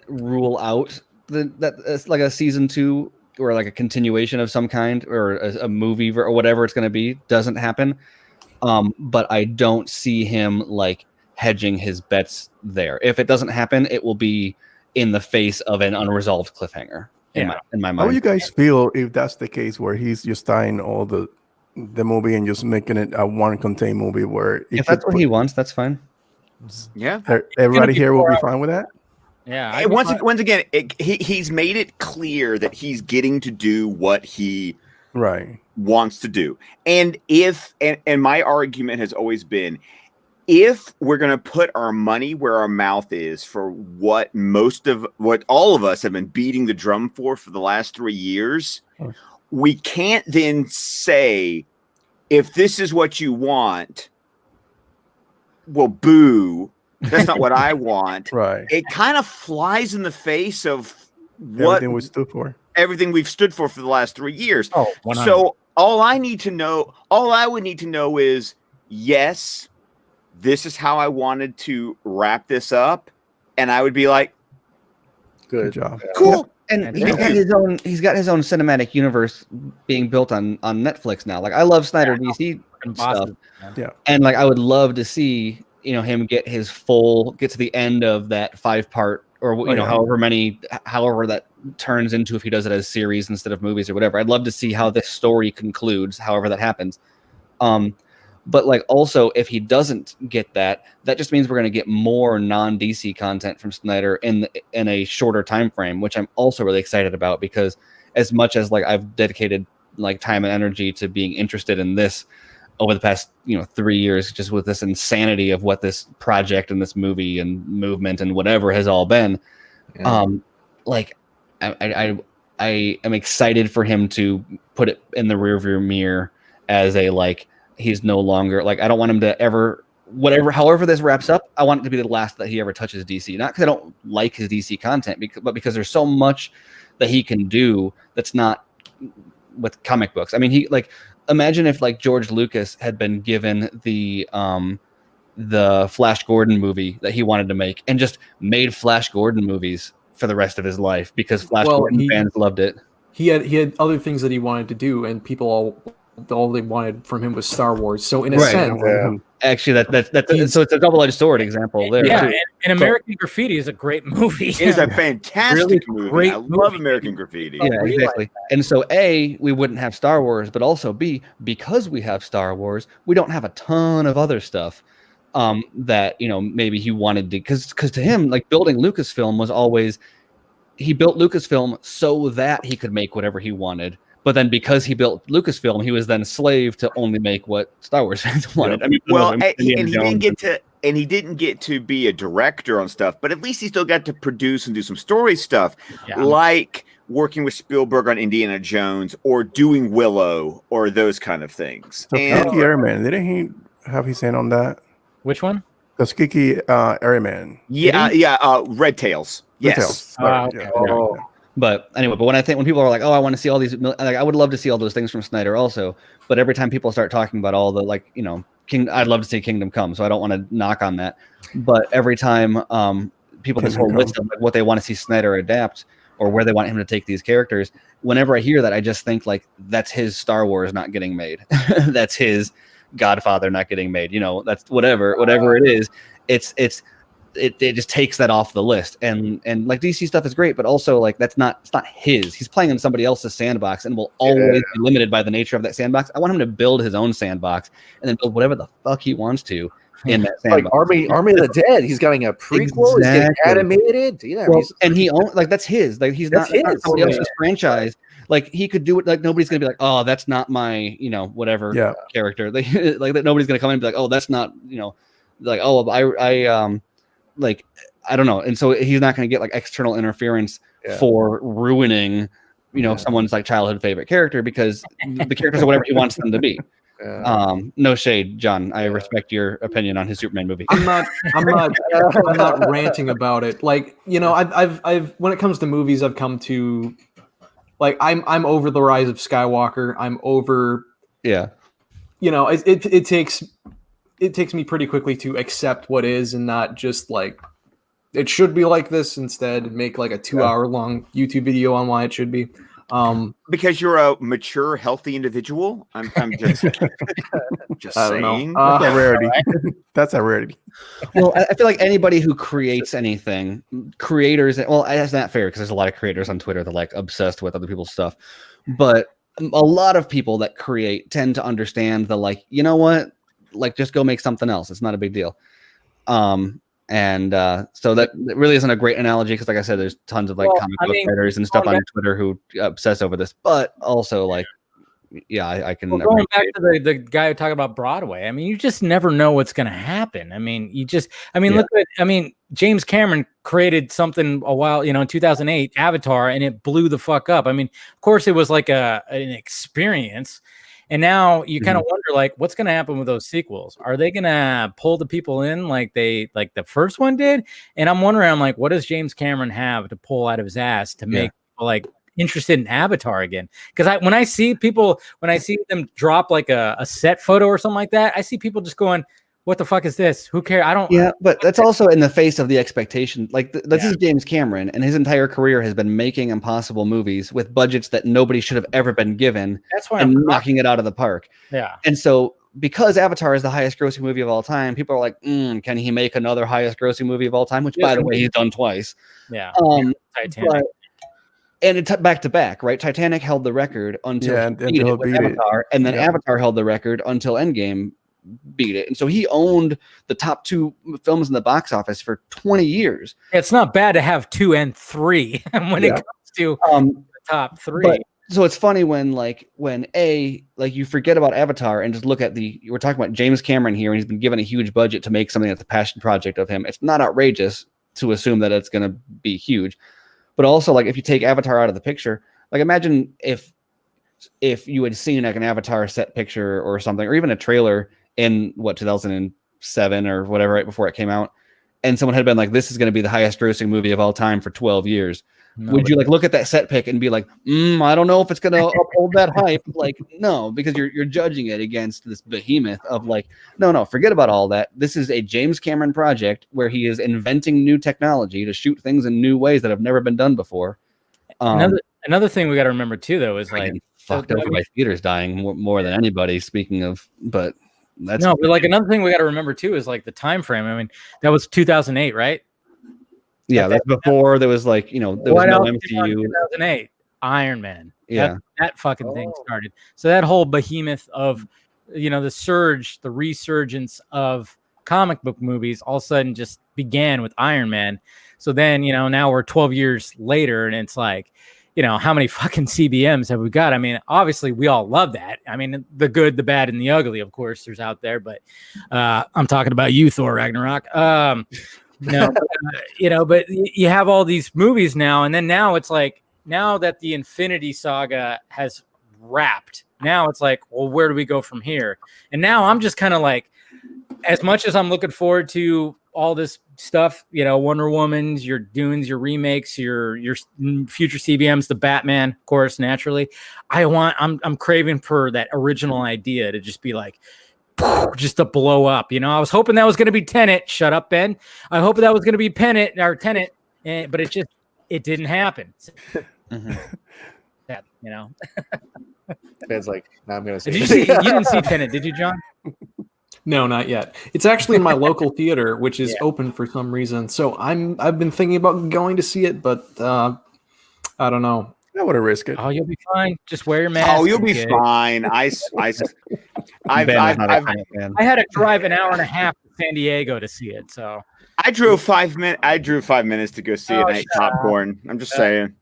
rule out that it's like a season 2 or like a continuation of some kind or a movie or whatever it's going to be doesn't happen. But I don't see him like hedging his bets there. If it doesn't happen, it will be in the face of an unresolved cliffhanger in my mind. How do you guys feel if that's the case, where he's just tying all the movie and just making it a one contained movie where if that's what he wants, that's fine. Yeah. Everybody here will be fine with that. Yeah. Once again, he's made it clear that he's getting to do what he wants to do. And and my argument has always been, if we're going to put our money where our mouth is for what all of us have been beating the drum for the last 3 years, we can't then say, if this is what you want, well, boo, that's not what I want. Right. It kind of flies in the face of what everything we stood for. Everything we've stood for the last 3 years. Oh, 100. So all I would need to know is, yes, this is how I wanted to wrap this up, and I would be like, good job, cool. And he's got his own cinematic universe being built on Netflix now. Like, I love Snyder DC stuff, and like I would love to see him get to the end of that 5-part or however that turns into, if he does it as series instead of movies or whatever. I'd love to see how this story concludes, however that happens. But like, also, if he doesn't get that just means we're going to get more non-DC content from Snyder in a shorter time frame, which I'm also really excited about, because as much as like I've dedicated like time and energy to being interested in this over the past 3 years, just with this insanity of what this project and this movie and movement and whatever has all been, like I am excited for him to put it in the rearview mirror as a like, he's no longer like, I don't want him to ever, however this wraps up, I want it to be the last that he ever touches DC. Not because I don't like his DC content, but because there's so much that he can do that's not with comic books. I mean, he like, imagine if like George Lucas had been given the Flash Gordon movie that he wanted to make and just made Flash Gordon movies for the rest of his life, because Flash Gordon fans loved it. He had other things that he wanted to do, and people all they wanted from him was Star Wars. So in a sense, actually, that's so it's a double-edged sword example there. Yeah, and American Graffiti is a great movie. It is a fantastic movie. I love American Graffiti. Yeah, exactly. And so A, we wouldn't have Star Wars, but also B, because we have Star Wars, we don't have a ton of other stuff that maybe he wanted to, because to him, like, building Lucasfilm was always, he built Lucasfilm so that he could make whatever he wanted. But then because he built Lucasfilm, he was then slave to only make what Star Wars fans wanted. I mean, he didn't get to be a director on stuff, but at least he still got to produce and do some story stuff, like working with Spielberg on Indiana Jones or doing Willow or those kind of things. So Kiki Airman, didn't he have his hand on that? Which one? The Kiki Airman. Yeah, Red Tails. Yes. Okay. But anyway, when people are like, oh, I want to see all these, like, I would love to see all those things from Snyder also. But every time people start talking about all the, like, you know, I'd love to see Kingdom Come, so I don't want to knock on that. But every time people this whole list of like what they want to see Snyder adapt or where they want him to take these characters, whenever I hear that, I just think like that's his Star Wars not getting made. That's his Godfather not getting made. You know, that's whatever it is. It just takes that off the list. And like DC stuff is great, but also like it's not his. He's playing in somebody else's sandbox and will always be limited by the nature of that sandbox. I want him to build his own sandbox and then build whatever the fuck he wants to in that sandbox. Like Army of the Dead. He's getting a prequel. He's getting animated. Yeah, well, and he owns, like, that's his. Like that's not somebody else's franchise. Like he could do it. Like nobody's gonna be like, oh, that's not my, you know, whatever character. Like that. Nobody's gonna come in and be like, oh, that's not, you know, like, oh, I like, I don't know. And so he's not going to get like external interference for ruining, you know, someone's like childhood favorite character, because the characters are whatever he wants them to be. No shade, John. I respect your opinion on his Superman movie. I'm not ranting about it. Like, you know, I've when it comes to movies, I've come to like, I'm over the Rise of Skywalker. I'm over, you know, it takes me pretty quickly to accept what is and not just like it should be like this. Instead, make like a 2-hour long YouTube video on why it should be. Because you're a mature, healthy individual. I'm just just saying. That's a rarity. That's a rarity. Well, I feel like anybody who creates anything, creators. Well, that's not fair because there's a lot of creators on Twitter that like obsessed with other people's stuff, but a lot of people that create tend to understand the like, you know what? Like, just go make something else. It's not a big deal. So that really isn't a great analogy because, like I said, there's tons of like comic book writers and stuff on Twitter who obsess over this. But also, like, I can. Going back to the guy who talked about Broadway, I mean, you just never know what's going to happen. I mean, look at, James Cameron created something a while, you know, in 2008, Avatar, and it blew the fuck up. I mean, of course, it was like an experience. And now you kind of wonder, like, what's going to happen with those sequels? Are they going to pull the people in like the first one did? And I'm wondering, I'm like, what does James Cameron have to pull out of his ass to make people like interested in Avatar again? Because when I see them drop like a set photo or something like that, I see people just going, what the fuck is this? Who cares? I don't. Yeah, but that's also in the face of the expectation. Like this is James Cameron, and his entire career has been making impossible movies with budgets that nobody should have ever been given. That's why I'm knocking it out of the park. Yeah. And so because Avatar is the highest grossing movie of all time, people are like, can he make another highest grossing movie of all time? Which, by the way, he's done twice. Yeah. Titanic. And it's back to back, right? Titanic held the record until Avatar, and then Avatar held the record until Endgame beat it. And so he owned the top 2 films in the box office for 20 years. It's not bad to have 2 and 3 when it comes to the top 3. But, so it's funny when you forget about Avatar and just look at we're talking about James Cameron here, and he's been given a huge budget to make something that's a passion project of him. It's not outrageous to assume that it's going to be huge. But also, like, if you take Avatar out of the picture, like, imagine if you had seen like an Avatar set picture or something, or even a trailer in 2007 or whatever, right before it came out, and someone had been like, this is going to be the highest grossing movie of all time for 12 years. Would you like look at that set pic and be like, I don't know if it's going to uphold that hype? Like, no, because you're judging it against this behemoth of like, no, forget about all that. This is a James Cameron project where he is inventing new technology to shoot things in new ways that have never been done before. Another thing we got to remember too, though, is like fucked over by theaters dying more than anybody. Speaking of, but but like another thing we got to remember too is like the time frame. I mean, that was 2008, right? Yeah, that's before there was like, there was no MCU. 2008, Iron Man. Yeah, that fucking thing started. So that whole behemoth of, the resurgence of comic book movies all of a sudden just began with Iron Man. So then, now we're 12 years later, and it's like, how many fucking CBMs have we got? I mean, obviously we all love that. I mean, the good, the bad, and the ugly, of course, there's out there, but I'm talking about you, Thor Ragnarok. But you have all these movies now, and then now it's like, now that the Infinity Saga has wrapped, now it's like, well, where do we go from here? And now I'm just kind of like, as much as I'm looking forward to all this stuff, Wonder Woman's, your Dunes, your remakes, your future CBMs, the Batman, of course, naturally. I'm craving for that original idea to just be like, just to blow up. I was hoping that was going to be Tenet. Shut up, Ben. I hope that was going to be Tenet, but it didn't happen. That, Ben's like, now I'm going to say. You didn't see Tenet, did you, John? No, not yet. It's actually in my local theater, which is open for some reason. So I've been thinking about going to see it, but I don't know. I want to risk it. Oh, you'll be fine. Just wear your mask. Oh, you'll be fine. I had to drive an hour and a half to San Diego to see it. So I drove 5 minutes. I drew 5 minutes to go see it and ate popcorn. I'm just saying.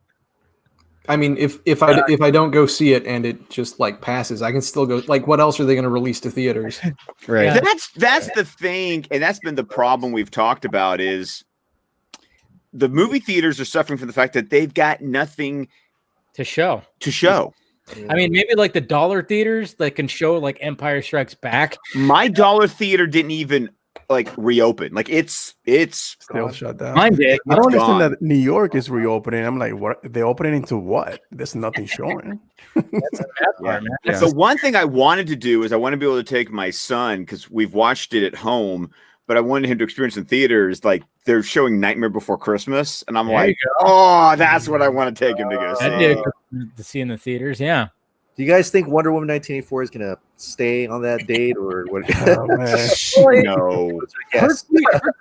I mean, if I don't go see it and it just like passes, I can still go. Like, what else are they going to release to theaters? Right. That's the thing, and that's been the problem we've talked about is the movie theaters are suffering from the fact that they've got nothing to show. I mean, maybe like the dollar theaters that can show like Empire Strikes Back. My dollar theater didn't even like reopen. Like it's still shut down. Mine did. I don't understand that New York is reopening. I'm like, what? They're opening into what? There's nothing showing. That's a bad part, man. So one thing I wanted to do is I want to be able to take my son, because we've watched it at home, but I wanted him to experience in theaters. Like they're showing Nightmare Before Christmas, and I'm like, oh, that's what I want to take him to go see. I did to see in the theaters. Yeah. Do you guys think Wonder Woman 1984 is going to stay on that date or what? No. Her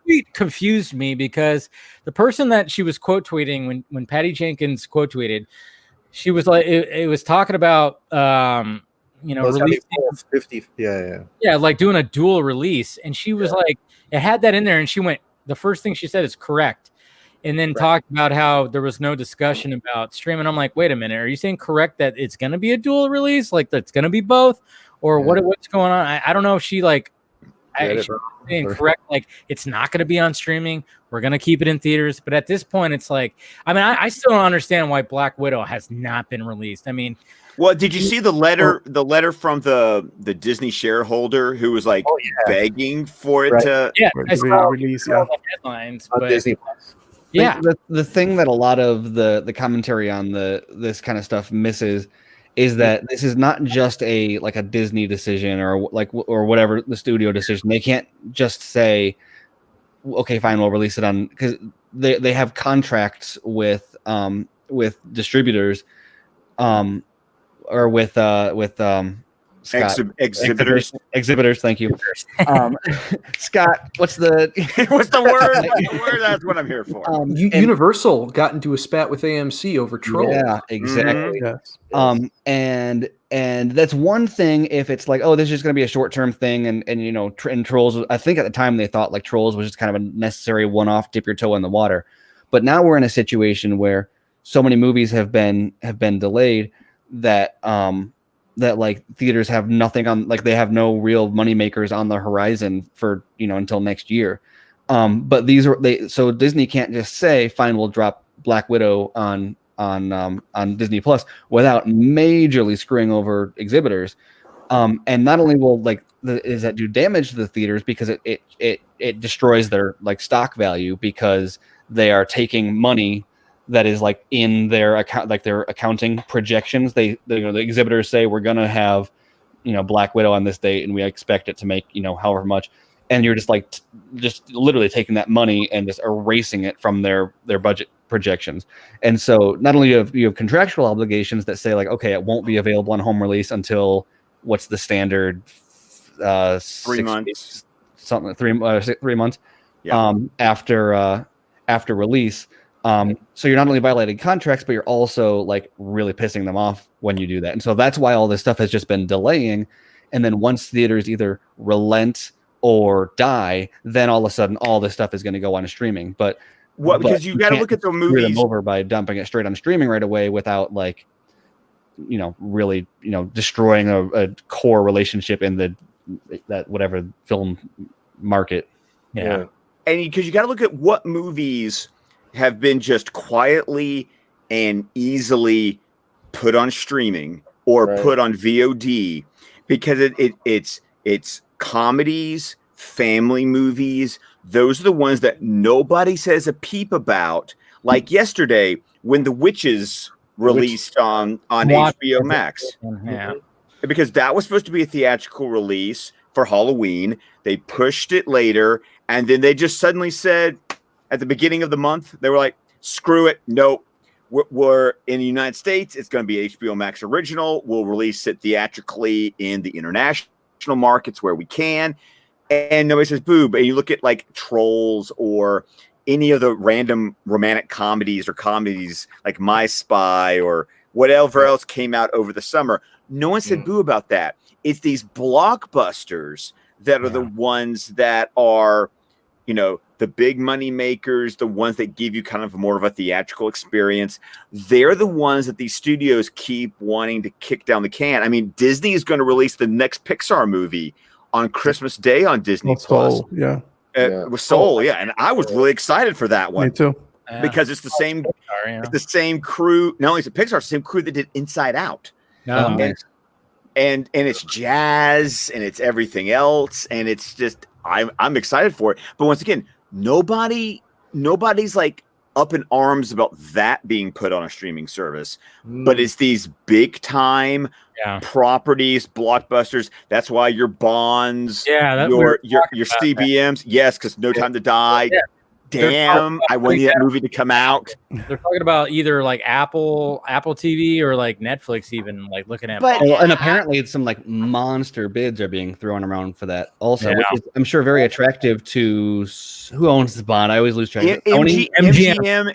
tweet confused me because the person that she was quote tweeting when Patty Jenkins quote tweeted, she was like, it was talking about, releasing 50. Yeah. Like doing a dual release. And she was like, it had that in there. And she went, the first thing she said is correct. And then talked about how there was no discussion about streaming. I'm like, wait a minute, are you saying correct that it's going to be a dual release? Like that's going to be both? Or what's going on? I don't know if she like, she's saying correct, like it's not going to be on streaming. We're going to keep it in theaters. But at this point, it's like, I mean, I still don't understand why Black Widow has not been released. I mean, well, did you see the letter? The letter from the Disney shareholder who was like begging for it to release headlines, but Disney. Yeah, the thing that a lot of the commentary on this kind of stuff misses is that this is not just a Disney decision or whatever the studio decision. They can't just say, okay, fine, we'll release it on, because they have contracts with distributors, or with Scott. Exhibitors. Thank you. Scott, what's the word? That's what I'm here for. Universal got into a spat with AMC over Trolls. Yeah, exactly. Mm-hmm. Yes. And that's one thing if it's like, oh, this is just going to be a short-term thing, and Trolls. I think at the time they thought like Trolls was just kind of a necessary one-off, dip your toe in the water. But now we're in a situation where so many movies have been delayed that that like theaters have nothing on, like they have no real money makers on the horizon for until next year. But so Disney can't just say, fine, we'll drop Black Widow on Disney Plus without majorly screwing over exhibitors. And not only will does that do damage to the theaters, because it destroys their stock value, because they are taking money that is in their account, their accounting projections. The exhibitors say we're going to have, Black Widow on this date, and we expect it to make, however much. And you're just literally taking that money and just erasing it from their budget projections. And so not only you have contractual obligations that say okay, it won't be available on home release until what's the standard 3 months, something 3 months yeah. After release. So you're not only violating contracts, but you're also really pissing them off when you do that. And so that's why all this stuff has just been delaying. And then once theaters either relent or die, then all of a sudden all this stuff is going to go on streaming. Because you got to look at the movies them over by dumping it straight on streaming right away without really destroying a core relationship in that whatever film market. Yeah. And because you got to look at what movies have been just quietly and easily put on streaming or put on VOD, because it's comedies, family movies. Those are the ones that nobody says a peep about. Like yesterday when The Witches released on HBO Max. Yeah. Because that was supposed to be a theatrical release for Halloween. They pushed it later, and then they just suddenly said at the beginning of the month, they were like, screw it. Nope. We're in the United States. It's going to be HBO Max original. We'll release it theatrically in the international markets where we can. And nobody says boo. But you look at like Trolls or any of the random romantic comedies or comedies like My Spy or whatever else came out over the summer. No one said boo about that. It's these blockbusters that are the ones that are, you know, the big money makers, the ones that give you kind of more of a theatrical experience. They're the ones that these studios keep wanting to kick down the can. I mean, Disney is going to release the next Pixar movie on Christmas Day on Disney Plus. Soul, yeah. With Soul, yeah. And I was really excited for that one. Me too. Because it's the same it's the same crew. Not only is it Pixar, it's the same crew that did Inside Out. Nice. And it's jazz and it's everything else. And it's just I'm excited for it. But once again, nobody's like up in arms about that being put on a streaming service. But it's these big time properties, blockbusters. That's why your Bonds, your CBMs, yes, because No Time to Die. Yeah. Damn, I wanted that movie to come out. They're talking about either like Apple TV or like Netflix, even like looking at. And apparently, it's some like monster bids are being thrown around for that also, which is, I'm sure, very attractive to who owns the Bond. I always lose track. MGM.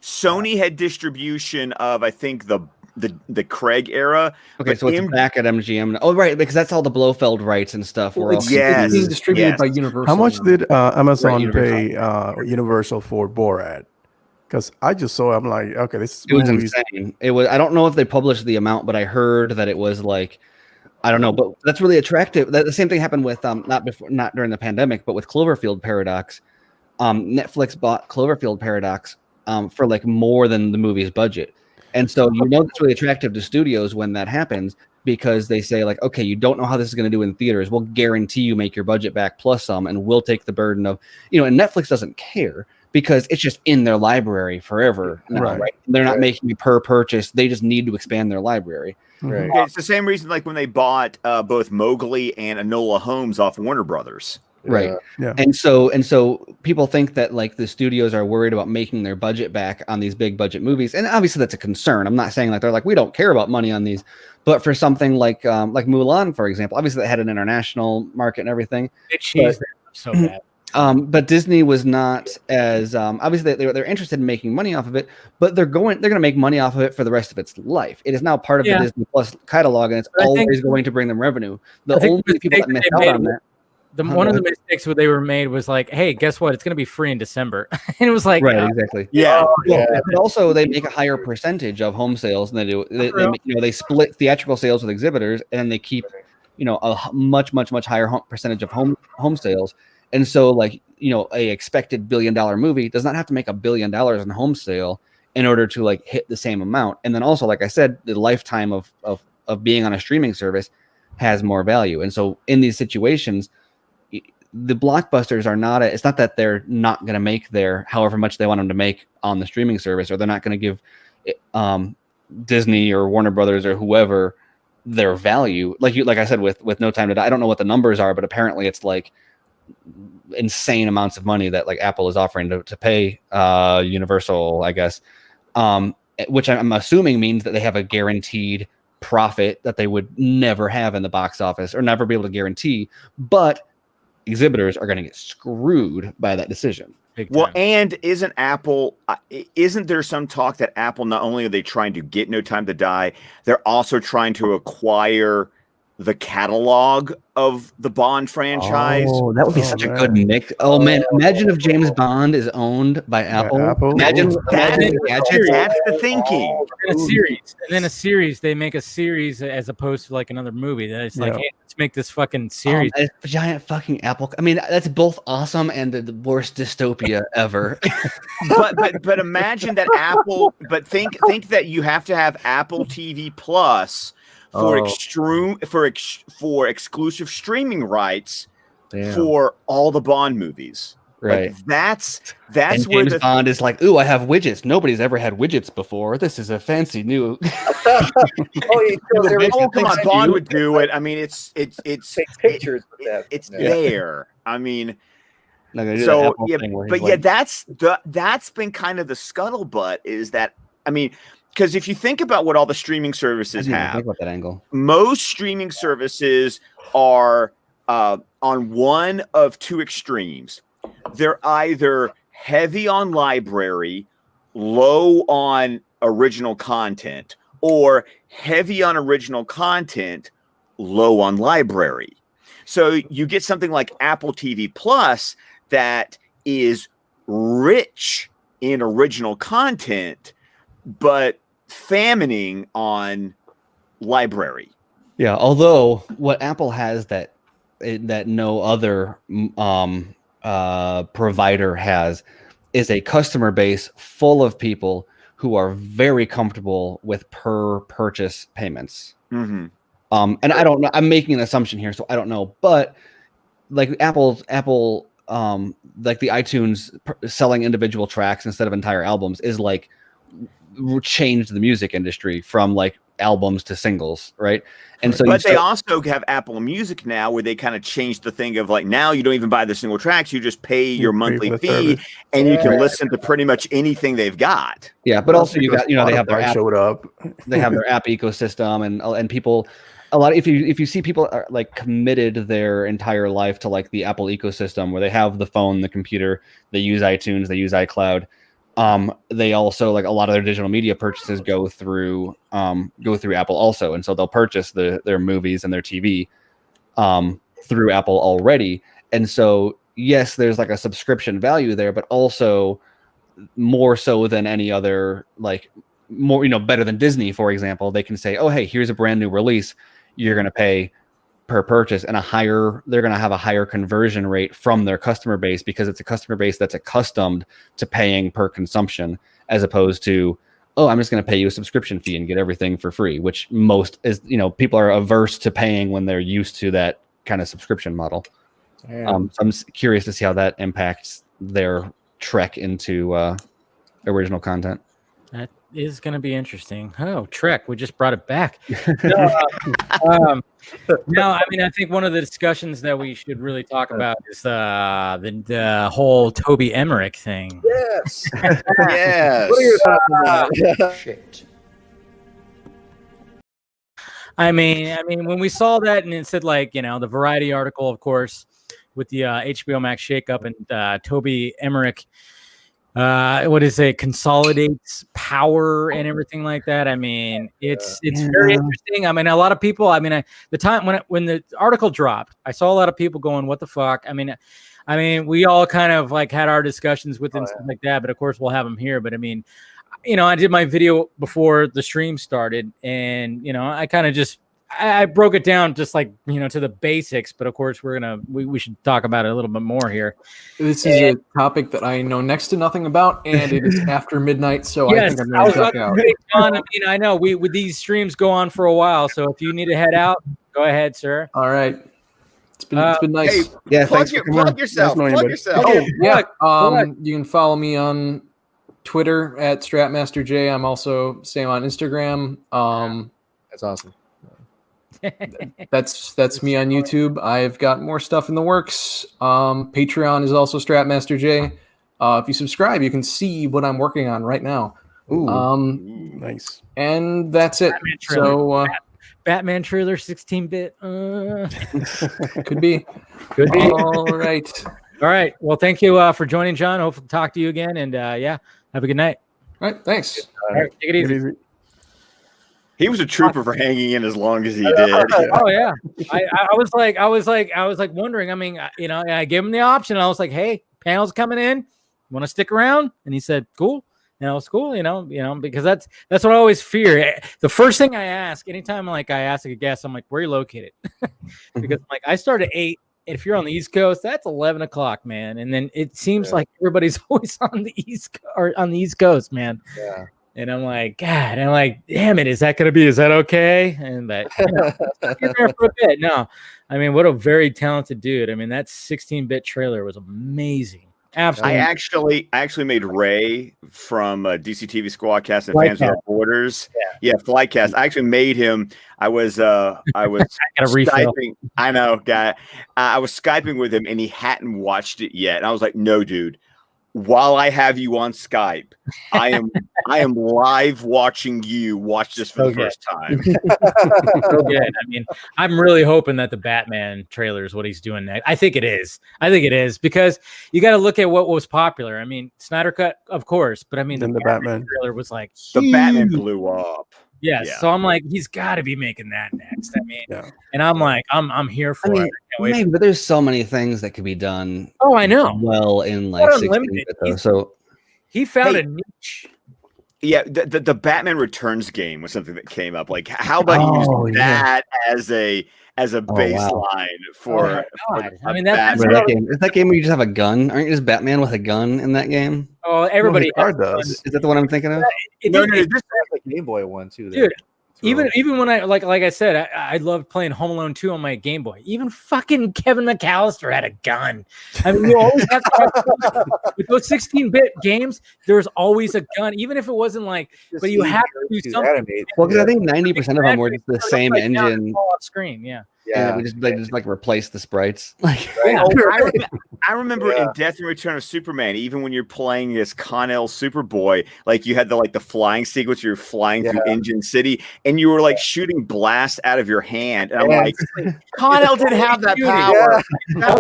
Sony had distribution of, I think, the Craig era. Okay, so it's back at MGM. Oh, right, because that's all the Blofeld rights and stuff. It's being distributed by Universal. How much did Amazon pay Universal for Borat? Because I just saw, I'm like, okay, this was insane. It was. I don't know if they published the amount, but I heard that it was like, I don't know, but that's really attractive. The same thing happened with not during the pandemic, but with Cloverfield Paradox. Netflix bought Cloverfield Paradox for like more than the movie's budget. And so that's really attractive to studios when that happens, because they say like, okay, you don't know how this is going to do in theaters. We'll guarantee you make your budget back plus some, and we'll take the burden of, and Netflix doesn't care because it's just in their library forever. Now, right? They're not making it per purchase. They just need to expand their library. Right. Yeah, it's the same reason like when they bought both Mowgli and Enola Holmes off Warner Brothers. Right. Yeah. And so people think that like the studios are worried about making their budget back on these big budget movies. And obviously that's a concern. I'm not saying like they're like, we don't care about money on these, but for something like Mulan, for example, obviously they had an international market and everything. So bad. But Disney was not as obviously they're interested in making money off of it, but they're going to make money off of it for the rest of its life. It is now part of the Disney Plus catalog, and it's always going to bring them revenue. The only people that missed out on that. One of the mistakes that they were made was like, hey, guess what? It's going to be free in December. And it was like, exactly. Yeah. But also they make a higher percentage of home sales than they do. They split theatrical sales with exhibitors, and they keep, a much higher percentage of home sales. And so like, a expected $1 billion movie does not have to make $1 billion in home sale in order to like hit the same amount. And then also, like I said, the lifetime of being on a streaming service has more value. And so in these situations, the blockbusters are not it's not that they're not going to make their however much they want them to make on the streaming service, or they're not going to give Disney or Warner Brothers or whoever their value. Like I said, with No Time to Die, I don't know what the numbers are, but apparently it's like insane amounts of money that like Apple is offering to pay Universal, I guess, which I'm assuming means that they have a guaranteed profit that they would never have in the box office or never be able to guarantee, but exhibitors are going to get screwed by that decision. Well, and isn't there some talk that Apple, not only are they trying to get No Time to Die, they're also trying to acquire the catalog of the Bond franchise. Oh, that would be such a good mix. Oh man, imagine if James Bond is owned by Apple. Imagine that's gadgets. the thinking. And then a series. They make a series as opposed to like another movie. It's like, hey, let's make this fucking series. A giant fucking Apple. I mean, that's both awesome and the worst dystopia ever. but imagine that Apple. But think that you have to have Apple TV Plus for exclusive streaming rights for all the Bond movies. Right. Like that's and where James Bond is like, ooh, I have widgets. Nobody's ever had widgets before. This is a fancy new. Come on, Bond would do it. I mean, it's take pictures with that. It's there. I mean, but that's been kind of the scuttlebutt. Is that, I mean, because if you think about what all the streaming services have, think about that angle. Most streaming services are on one of two extremes. They're either heavy on library, low on original content, or heavy on original content, low on library. So you get something like Apple TV Plus that is rich in original content, but famining on library. Yeah, although what Apple has that no other provider has is a customer base full of people who are very comfortable with per purchase payments. Mm-hmm. And I don't know, I'm making an assumption here, so I don't know, but like Apple, like the iTunes selling individual tracks instead of entire albums is like changed the music industry from like albums to singles, right? And so, but they also have Apple Music now, where they kind of changed the thing of like, now you don't even buy the single tracks, you just pay your monthly fee, and you can listen to pretty much anything they've got. Yeah, but also you got, they have their app, showed up. They have their app ecosystem, and people, a lot. If you see people are like committed their entire life to like the Apple ecosystem, where they have the phone, the computer, they use iTunes, they use iCloud. They also, like, a lot of their digital media purchases go through Apple also, and so they'll purchase their movies and their TV through Apple already. And so yes, there's like a subscription value there, but also more so than any other, like more, better than Disney, for example. They can say, oh hey, here's a brand new release, you're going to pay per purchase, and they're going to have a higher conversion rate from their customer base, because it's a customer base that's accustomed to paying per consumption, as opposed to, oh, I'm just going to pay you a subscription fee and get everything for free, which most is, people are averse to paying when they're used to that kind of subscription model. So I'm curious to see how that impacts their trek into original content. That is going to be interesting. Oh, Trek, we just brought it back. No, I mean, I think one of the discussions that we should really talk about is the whole Toby Emmerich thing. Yes. Yes. What are your thoughts on that? Shit. I mean, when we saw that and it said, like, the Variety article, of course, with the HBO Max shakeup and Toby Emmerich, what is it, consolidates power and everything like that. I mean, it's very interesting. I mean, a lot of people, the time when the article dropped, I saw a lot of people going, what the fuck? I mean, we all kind of like had our discussions with and stuff like that, but of course we'll have them here. But I mean, I did my video before the stream started, and I kind of just I broke it down just like, to the basics, but of course we should talk about it a little bit more here. This is a topic that I know next to nothing about, and it is after midnight, so yes, I think I'm going to duck out. John, I know with these streams go on for a while, so if you need to head out, go ahead, sir. All right. It's been nice. Hey, yeah, plug yourself. Oh, yeah. You can follow me on Twitter at StratmasterJ. I'm also same on Instagram. That's awesome. That's me on YouTube. I've got more stuff in the works. Patreon is also StratmasterJ. If you subscribe, you can see what I'm working on right now. Ooh, nice. And that's it. Batman trailer 16-bit. Could be. All right. Well, thank you for joining, John. Hopefully talk to you again. And have a good night. All right. Thanks. All right. Take it easy. He was a trooper for hanging in as long as he did. Oh yeah, I was like wondering. I mean, I gave him the option. I was like, hey, panel's coming in. Want to stick around? And he said, cool. It's cool. Because that's what I always fear. The first thing I ask anytime I ask a guest, I'm like, where are you located? Because I'm like, I start at 8. If you're on the East Coast, that's 11 o'clock, man. And then it seems like everybody's always on the East Coast, man. Yeah. And I'm like, God, and I'm like, damn it, is that okay? And that you're there for a bit. No, I mean, what a very talented dude. I mean, that 16-bit trailer was amazing. Absolutely. I actually made Ray from DC TV Squadcast and Fans Without Borders. Yeah, Flycast. I actually made him. I was Skyping. I know, guy. I was Skyping with him, and he hadn't watched it yet. And I was like, no, dude. While I have you on Skype, I am live watching you watch this for the first time. So good. I mean, I'm really hoping that the Batman trailer is what he's doing next. I think it is because you got to look at what was popular. I mean, Snyder Cut, of course, but I mean, the Batman trailer was like the Batman blew up. Yes, yeah. So I'm like, he's got to be making that next. I mean, and I'm like, I'm here for it. Maybe, but there's so many things that could be done. Oh, I know. Well, in like 16-bit though, so he found a niche. Yeah, the Batman Returns game was something that came up. Like, how about using that as a baseline for I mean, that game. Is that game where you just have a gun? Aren't you just Batman with a gun in that game? Oh, everybody does. Is that the one I'm thinking of? No, this is the Game Boy one too. Dude, even when I like I said, I loved playing Home Alone 2 on my Game Boy. Even fucking Kevin McAllister had a gun. I mean, you always have to with those 16-bit games. There was always a gun, even if it wasn't like. But you have to do something. Well, because I think 90% of them were just the same engine. Off screen, Yeah, we just replace the sprites. Like, I remember in Death and Return of Superman, even when you're playing as Con-El Superboy, like you had the flying sequence, you're flying through Engine City, and you were like shooting blast out of your hand. And I'm like, Con-El didn't have that power. No,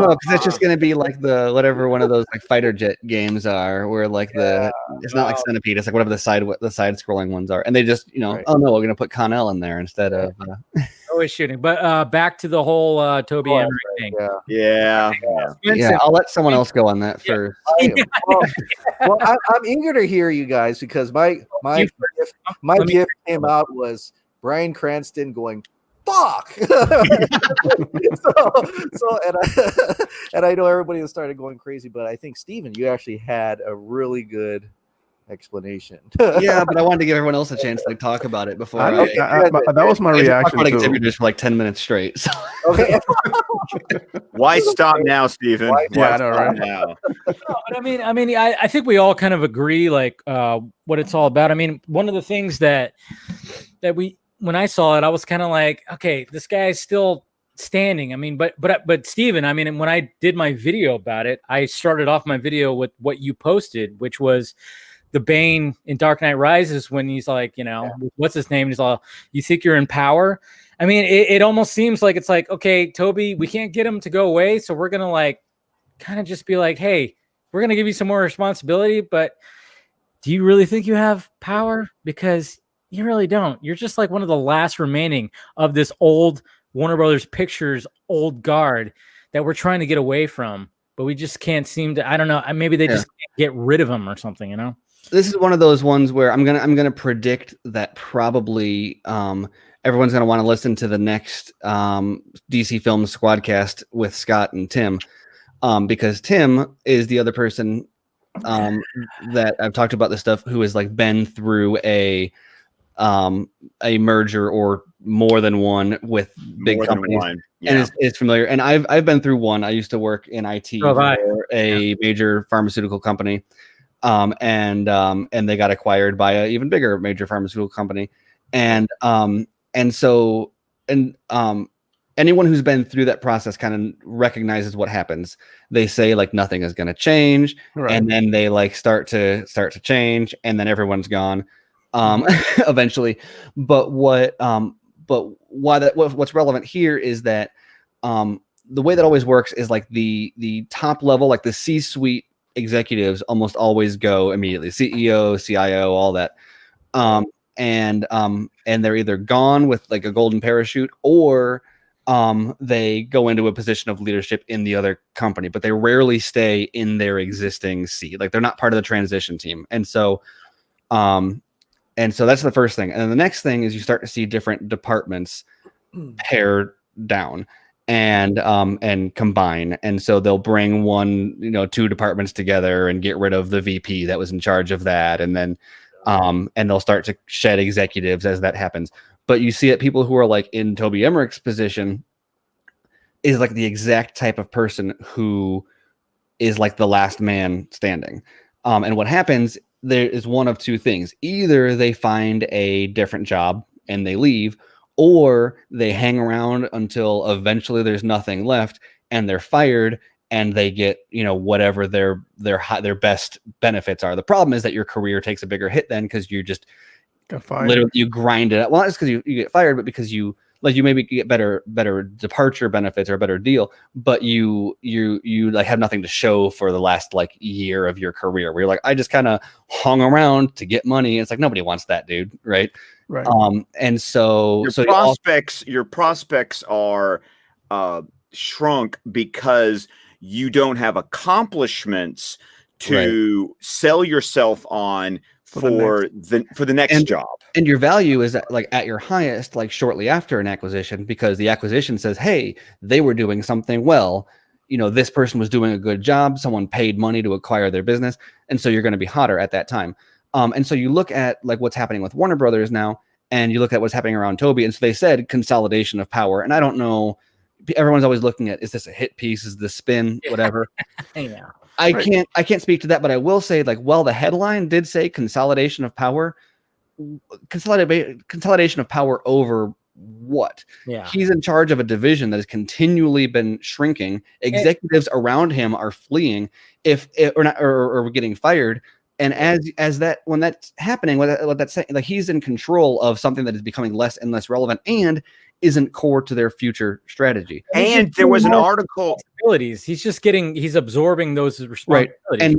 because that's just gonna be like the whatever one of those like fighter jet games are, where like it's not like Centipede, it's like whatever the side scrolling ones are, and they just oh no, we're gonna put Con-El in there instead of. Always shooting, but back to the whole Toby Henry thing. Yeah. I'll let someone else go on that first. Well, I'm eager to hear you guys because my gift came out was Bryan Cranston going fuck. so and I know everybody has started going crazy, but I think Steven, you actually had a really good explanation. Yeah, but I wanted to give everyone else a chance to talk about it before. That was my reaction. I exhibitors for like 10 minutes straight. So. Okay. Why stop now, Stephen? Why I know, right? Now? But I think we all kind of agree like what it's all about. I mean, one of the things that when I saw it, I was kind of like, okay, this guy's still standing. I mean, but Steven, I mean, when I did my video about it, I started off my video with what you posted, which was the Bane in Dark Knight Rises when he's like, what's his name? He's all, you think you're in power? I mean, it almost seems like it's like, okay, Toby, we can't get him to go away. So we're going to like kind of just be like, hey, we're going to give you some more responsibility. But do you really think you have power? Because you really don't. You're just like one of the last remaining of this old Warner Brothers Pictures old guard that we're trying to get away from. But we just can't seem to, I don't know. Maybe they just can't get rid of him or something, This is one of those ones where I'm gonna predict that probably everyone's gonna want to listen to the next DC Films Squadcast with Scott and Tim, because Tim is the other person that I've talked about this stuff who has like been through a merger or more than one with big companies and is familiar. And I've been through one. I used to work in IT for a major pharmaceutical company. And they got acquired by an even bigger major pharmaceutical company. And anyone who's been through that process kind of recognizes what happens. They say like nothing is going to change. Right. And then they like start to change and then everyone's gone eventually. But what's relevant here is that the way that always works is like the top level, like the C-suite executives almost always go immediately. CEO, CIO, all that. and they're either gone with like a golden parachute, or they go into a position of leadership in the other company, but they rarely stay in their existing seat. Like they're not part of the transition team. And so that's the first thing. And then the next thing is you start to see different departments pare down and combine. And so they'll bring two departments together and get rid of the VP that was in charge of that. And then and they'll start to shed executives as that happens. But you see that people who are like in Toby Emmerich's position is like the exact type of person who is like the last man standing. And what happens there is one of two things. Either they find a different job and they leave, or they hang around until eventually there's nothing left and they're fired and they get, whatever their best benefits are. The problem is that your career takes a bigger hit then, because you just literally you grind it out. Well, not just because you get fired, but because you maybe get better departure benefits or a better deal, but you like have nothing to show for the last like year of your career, where you're like, I just kind of hung around to get money. It's like, nobody wants that, dude. Right. And so your prospects are shrunk because you don't have accomplishments to sell yourself on for the next job. And your value is like at your highest, like shortly after an acquisition, because the acquisition says, hey, they were doing something well. This person was doing a good job. Someone paid money to acquire their business. And so you're going to be hotter at that time. And so you look at like what's happening with Warner Brothers now, and you look at what's happening around Toby. And so they said consolidation of power. And I don't know, everyone's always looking at, is this a hit piece? Is this spin? Whatever. Yeah. I can't speak to that, but I will say, like, well, the headline did say consolidation of power. Consolidation of power over what? Yeah. He's in charge of a division that has continually been shrinking. Executives around him are fleeing or getting fired. And when that's happening, what that's saying, like, he's in control of something that is becoming less and less relevant and isn't core to their future strategy. And there was an article. He's absorbing those responsibilities. Right.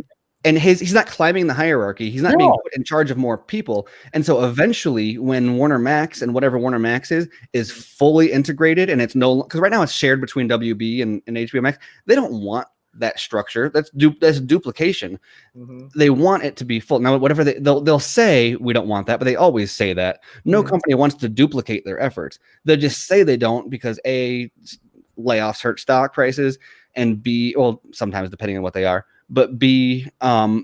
And he's not climbing the hierarchy. He's not being put in charge of more people. And so eventually, when Warner Max and whatever Warner Max is fully integrated, and it's because right now it's shared between WB and HBO Max, they don't want that structure. That's duplication. Mm-hmm. They want it to be full. Now, whatever they'll say, we don't want that, but they always say that. No company wants to duplicate their efforts. They'll just say they don't because A, layoffs hurt stock prices, and B, well, sometimes depending on what they are, but B,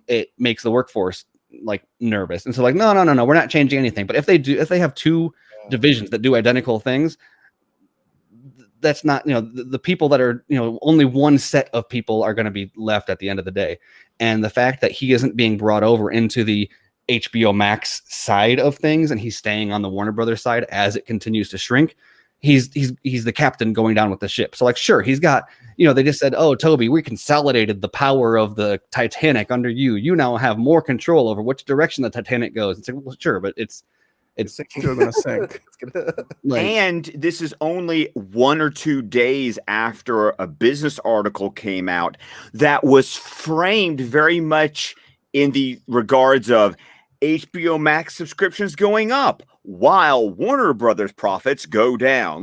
it makes the workforce like nervous. And so like, no, we're not changing anything. But if they have two divisions that do identical things, that's not, the people that are, only one set of people are going to be left at the end of the day. And the fact that he isn't being brought over into the HBO Max side of things, and he's staying on the Warner Brothers side as it continues to shrink, he's the captain going down with the ship. So like, sure, he's got, they just said, oh, Toby, we consolidated the power of the Titanic under you. You now have more control over which direction the Titanic goes. It's like, well, sure, but it's still gonna sink. And this is only 1 or 2 days after a business article came out that was framed very much in the regards of HBO Max subscriptions going up while Warner Brothers profits go down.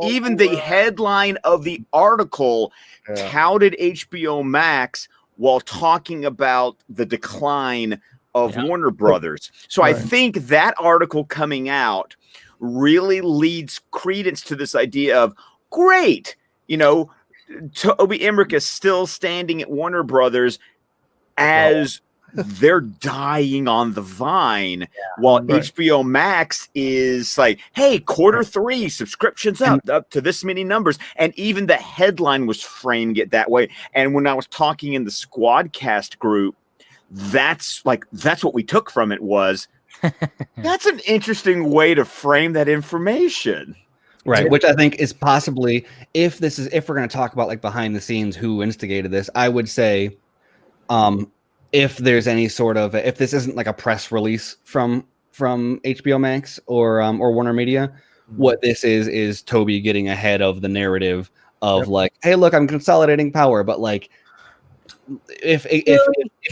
Even the headline of the article touted HBO Max while talking about the decline of Warner Brothers. So I think that article coming out really leads credence to this idea of, great, Toby Emmerich is still standing at Warner Brothers as they're dying on the vine, while HBO Max is like, hey, Q3 subscriptions up to this many numbers. And even the headline was framed it that way. And when I was talking in the Squadcast group, that's what we took from it was, that's an interesting way to frame that information. Right, which I think is possibly, if we're going to talk about like behind the scenes who instigated this, I would say, if there's any sort of, if this isn't like a press release from HBO Max or Warner Media, what this is Toby getting ahead of the narrative of like, hey, look, I'm consolidating power, but like, if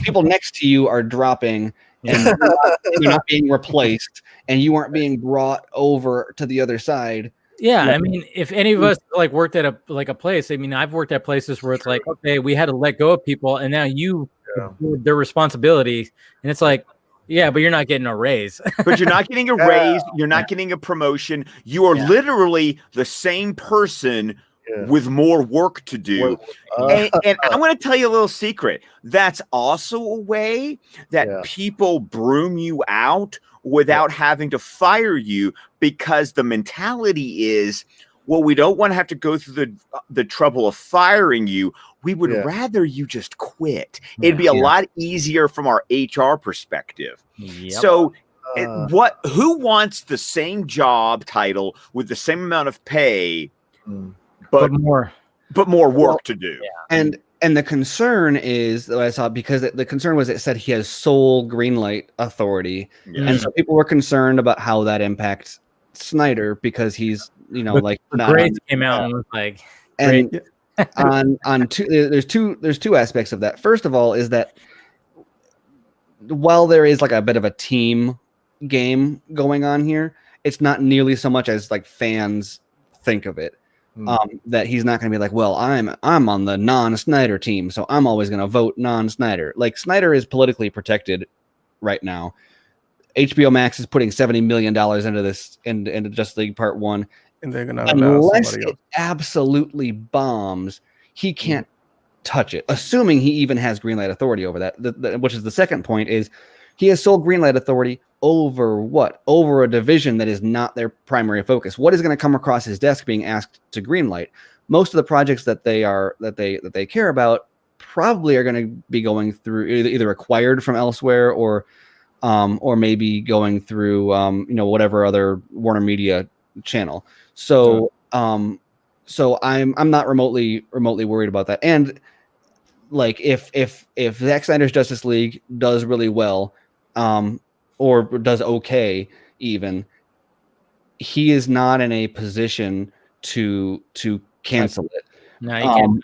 people next to you are dropping and you're not being replaced, and you aren't being brought over to the other side. Yeah, I mean, if any of us like worked at a place, I mean, I've worked at places where it's like, okay, we had to let go of people, and now you their responsibility, and it's like, yeah, but you're not getting a raise. But you're not getting a raise. You're not getting a promotion. You are literally the same person with more work to do. And I'm going to tell you a little secret. That's also a way that people broom you out without having to fire you, because the mentality is, well, we don't want to have to go through the trouble of firing you. We would rather you just quit. It'd be a lot easier from our HR perspective. So who wants the same job title with the same amount of pay, but more work to do? And the concern is that I saw, because the concern was, it said he has sole greenlight authority, and so people were concerned about how that impacts Snyder, because he's like Grace came out and was like, and on two, there's two aspects of that. First of all, is that while there is like a bit of a team game going on here, it's not nearly so much as like fans think of it. That he's not going to be like, well, I'm on the non-Snyder team, so I'm always going to vote non-Snyder. Like, Snyder is politically protected right now. HBO Max is putting $70 million into this, into Justice League Part 1. And they're going to unless it absolutely bombs, he can't touch it, assuming he even has greenlight authority over that. Which is the second point, is he has sole greenlight authority over what? Over a division that is not their primary focus. What is going to come across his desk being asked to greenlight? Most of the projects that they care about probably are going to be going through either acquired from elsewhere, or maybe going through whatever other Warner Media channel. So I'm not remotely worried about that. And like if Zack Snyder's Justice League does really well, or does okay, even, he is not in a position to cancel it. No, you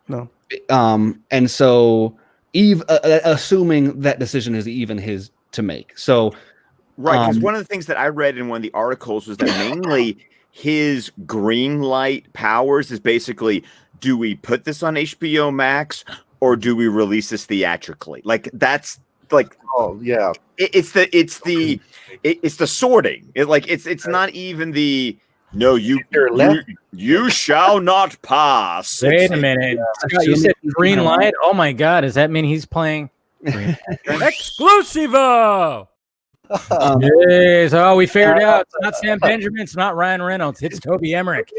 can't. No. And so assuming that decision is even his to make. So right, because one of the things that I read in one of the articles was that mainly his green light powers is basically, do we put this on HBO Max or do we release this theatrically? Like, that's like, it's the sorting. It's not even the, no, you shall not pass. Wait a minute. Scott, you said green light? Oh my God. Does that mean he's playing Exclusivo? Yes. Oh, we figured it out. It's not Sam Benjamin. It's not Ryan Reynolds. It's Toby Emmerich.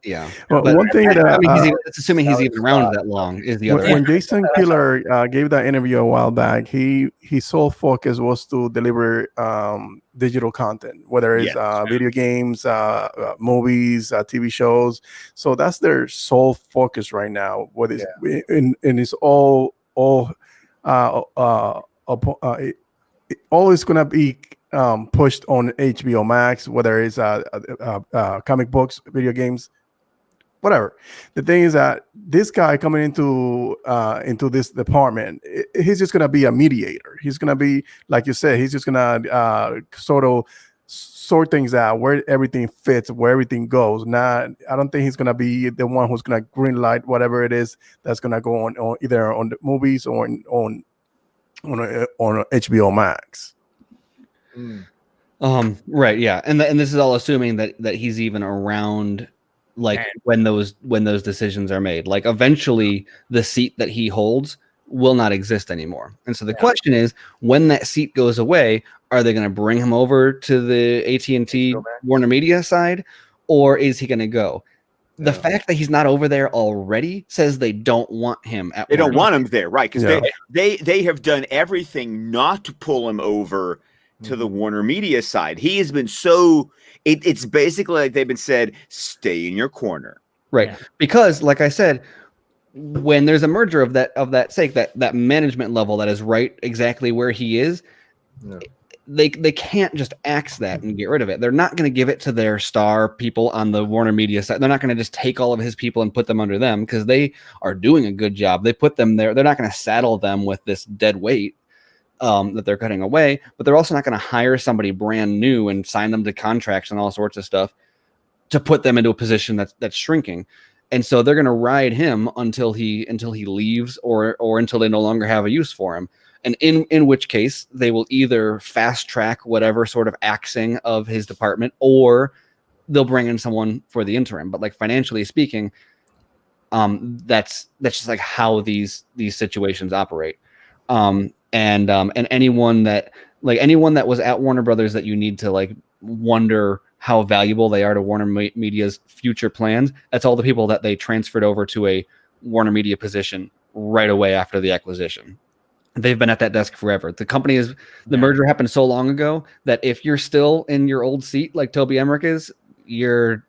Yeah. Well, one thing that it's assuming he's even around that long is the other. When Jason Killer gave that interview a while back, his sole focus was to deliver digital content, whether it's video games, movies, TV shows. So that's their sole focus right now. What is and it's all is going to be pushed on HBO Max, whether it's comic books, video games, whatever. The thing is that this guy coming into this department, he's just going to be a mediator. He's going to be, like you said, he's just going to sort of sort things out, where everything fits, where everything goes. I don't think he's going to be the one who's going to greenlight whatever it is that's going to go on either on the movies or on HBO Max. Right, yeah, and this is all assuming that he's even around, like when those decisions are made. Like, eventually the seat that he holds will not exist anymore, and so the question is, when that seat goes away, are they going to bring him over to the AT&T Warner Media side, or is he going to go? The fact that he's not over there already says they don't want him at. They don't want him there, right? Because they have done everything not to pull him over to the Warner Media side. He has been so. It's basically like they've been said, stay in your corner, right? Because, like I said, when there's a merger of that sake, that management level that is right exactly where he is. They can't just axe that and get rid of it. They're not going to give it to their star people on the Warner Media side. They're not going to just take all of his people and put them under them, because they are doing a good job. They put them there. They're not going to saddle them with this dead weight. that they're cutting away, but they're also not going to hire somebody brand new and sign them to contracts and all sorts of stuff to put them into a position that's shrinking. And so they're going to ride him until he leaves or until they no longer have a use for him. And in which case they will either fast track whatever sort of axing of his department, or they'll bring in someone for the interim. But like financially speaking, that's just like how these situations operate. And anyone that was at Warner Brothers that you need to like wonder how valuable they are to Warner Media's future plans, that's all the people that they transferred over to a Warner Media position right away after the acquisition. They've been at that desk forever. The merger happened so long ago that if you're still in your old seat like Toby Emmerich is, you're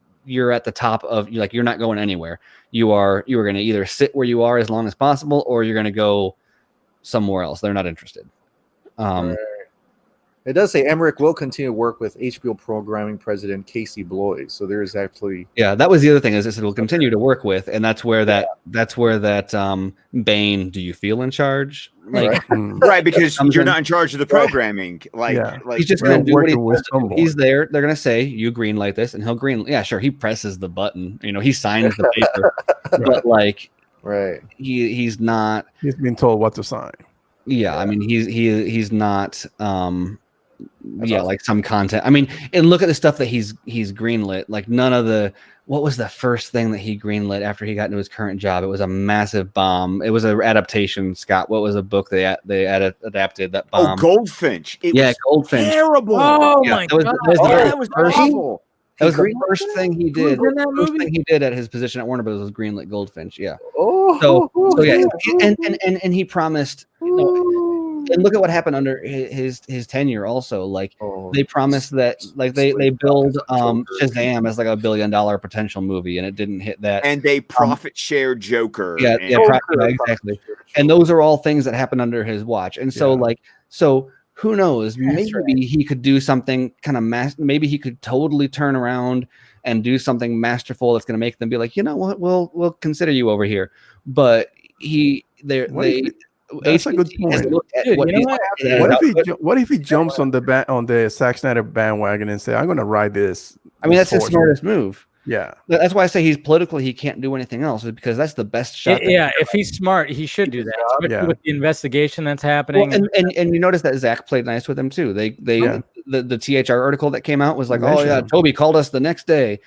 at the top of, you're not going anywhere. You are going to either sit where you are as long as possible, or you're going to go somewhere else. They're not interested. Right. It does say Emmerich will continue to work with HBO programming president Casey Bloys. So there is actually that was the other thing, is it will continue to work with, and that's where that Bane, do you feel in charge? Like right, because you're not in charge of the programming. Like he's just going to do what he's there. They're going to say, you greenlight this, and he'll sure, he presses the button. He signs the paper, but like he's not. He's been told what to sign. Yeah, I mean he's not. Like some content. I mean, and look at the stuff that he's greenlit. Like none of the. What was the first thing that he greenlit after he got into his current job? It was a massive bomb. It was an adaptation. Scott, what was a book they adapted that bomb? Oh, Goldfinch. Goldfinch. Terrible. Oh my god, that was awful. That was the first thing he did. The first thing he did at his position at Warner Bros. Was greenlit Goldfinch. Yeah. So yeah, and he promised. And look at what happened under his tenure. Also, like they promised that, like they build Shazam as like $1 billion potential movie, and it didn't hit that. And they profit share Joker. Exactly. And those are all things that happened under his watch. And so who knows? Maybe he could do something kind of maybe he could totally turn around and do something masterful that's going to make them be like, you know what, we'll consider you over here. But that's a good point. What if he jumps on the Zack Snyder bandwagon and say, I'm going to ride this? I mean, that's his smartest move. Yeah, that's why I say he's politically he can't do anything else, because that's the best shot. If he's smart, he should do that. Especially with the investigation that's happening. Well, and you notice that Zach played nice with him too. The THR article that came out was like, Toby called us the next day.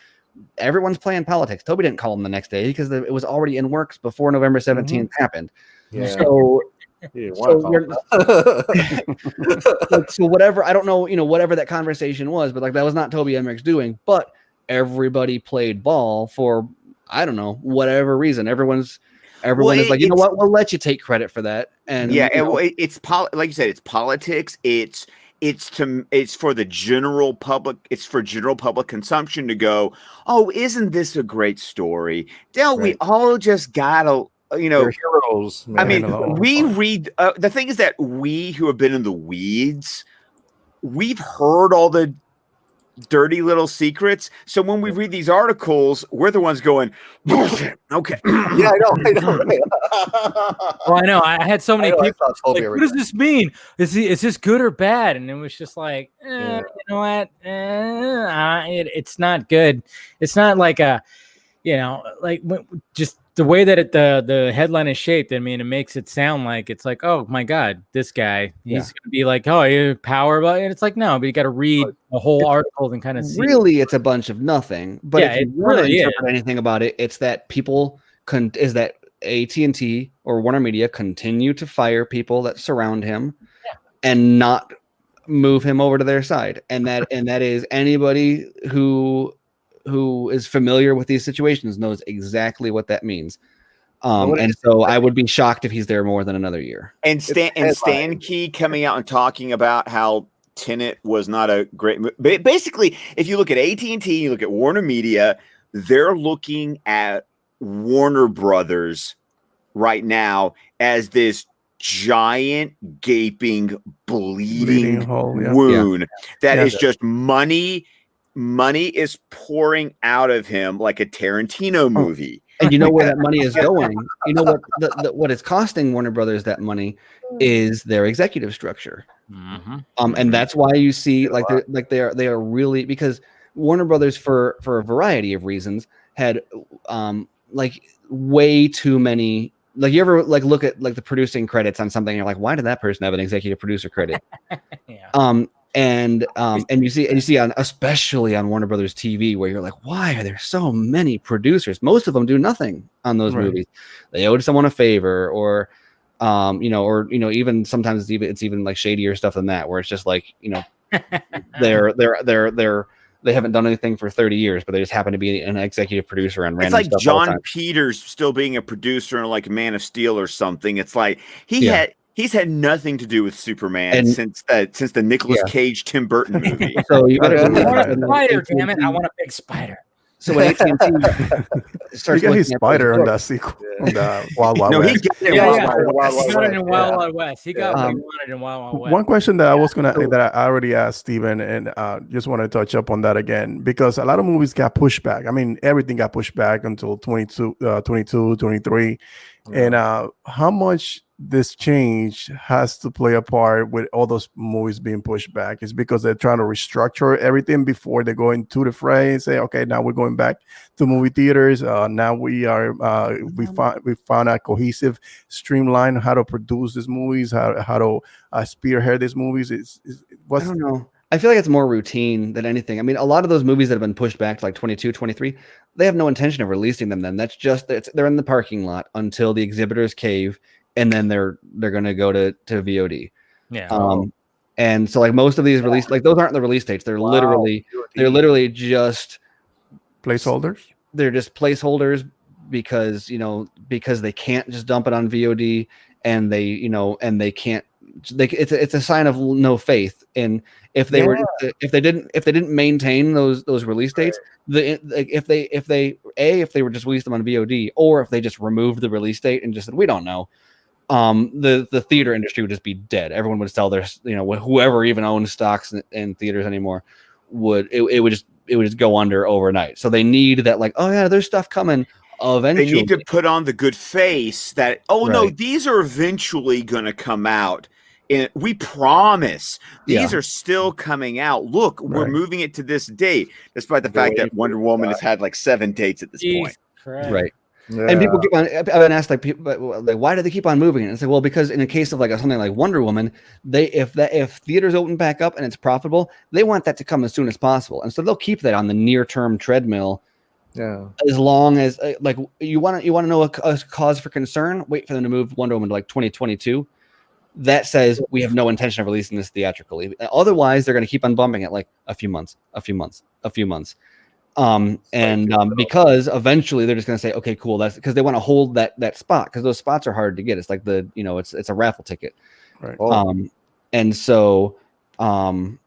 Everyone's playing politics. Toby didn't call him the next day because it was already in works before November 17th happened. Yeah. So whatever, I don't know, whatever that conversation was, but like that was not Toby Emmerich's doing. But everybody played ball for, I don't know, whatever reason. Everyone is like, you know what, we'll let you take credit for that. And it's like you said, it's politics. It's for the general public. It's for general public consumption to go, oh, isn't this a great story? We all just gotta. They're heroes. Man. I mean, we read. The thing is that we who have been in the weeds, we've heard all the dirty little secrets. So when we read these articles, we're the ones going, okay. Yeah, I know. Right? Well, I know. I had so many people like, what does this mean? Is this good or bad? And it was just like, you know what? It's not good. It's not like just the way that the headline is shaped. I mean, it makes it sound like it's like, oh my God, this guy, he's gonna be like, oh, you power, and it's like, no, but you got to read the whole article and kind of see. Really, it's a bunch of nothing. But if you really interpret anything about it, it's that people is that AT&T or Warner Media continue to fire people that surround him and not move him over to their side, and that is anybody who is familiar with these situations knows exactly what that means. And so I would be shocked if he's there more than another year. And Stan Key coming out and talking about how Tenet was not a great movie. Basically, if you look at AT&T, you look at Warner Media, they're looking at Warner Brothers right now as this giant, gaping, bleeding wound that is just money. Money is pouring out of him like a Tarantino movie. And you know where that money is going. You know what it's costing Warner Brothers that money is their executive structure. And that's why you see they are really, because Warner Brothers for a variety of reasons had like way too many. Like you ever like look at like the producing credits on something and you're like, why did that person have an executive producer credit? And you see on, especially on Warner Brothers TV, where you're like, why are there so many producers? Most of them do nothing on those movies. They owed someone a favor, or even sometimes it's even like shadier stuff than that, where it's just like, they haven't done anything for 30 years, but they just happen to be an executive producer on random stuff. It's like John Peters still being a producer in like Man of Steel or something. It's like he's had nothing to do with Superman since the Nicolas Cage Tim Burton movie. So you better I want a spider, damn it! I want a big spider. So when AT&T starts looking at Spider on that sequel, on the Wild Wild West. He got it in Wild Wild West. He got what he wanted in Wild Wild West. One question that I already asked Steven, and just want to touch up on that again, because a lot of movies got pushed back. I mean, everything got pushed back until 22, 23. And how much this change has to play a part with all those movies being pushed back is because they're trying to restructure everything before they go into the fray and say, okay, now we're going back to movie theaters. Now we found a cohesive streamline how to produce these movies, how to spearhead these movies. I don't know. I feel like it's more routine than anything. I mean, a lot of those movies that have been pushed back to like 22, 23, they have no intention of releasing them then. That's just, they're in the parking lot until the exhibitors cave, and then they're going to go to VOD. Yeah. And so like most of these release, like those aren't the release dates. They're literally just placeholders. They're just placeholders because they can't just dump it on VOD, and they can't. It's a sign of no faith. And if they didn't maintain those release dates, if they were just released them on VOD, or if they just removed the release date and just said we don't know, the theater industry would just be dead. Everyone would sell their, whoever even owns stocks in theaters anymore would just go under overnight. So they need that, like, oh yeah, there's stuff coming. Eventually, they need to put on the good face that no, these are eventually going to come out. And we promise these are still coming out. Look, we're moving it to this date, despite the fact that Wonder Woman has had like 7 dates at this point. Correct. Right. Yeah. And people keep on. I've been asked like, why do they keep on moving it? And it's like, well, because in a case of like something like Wonder Woman, if theaters open back up and it's profitable, they want that to come as soon as possible, and so they'll keep that on the near-term treadmill. Yeah. As long as like you want to know a cause for concern, wait for them to move Wonder Woman to like 2022. That says we have no intention of releasing this theatrically. Otherwise, they're going to keep on bumping it like a few months. Because eventually they're just going to say, okay, cool. That's because they want to hold that spot, because those spots are hard to get. It's like it's a raffle ticket. Right. And so that's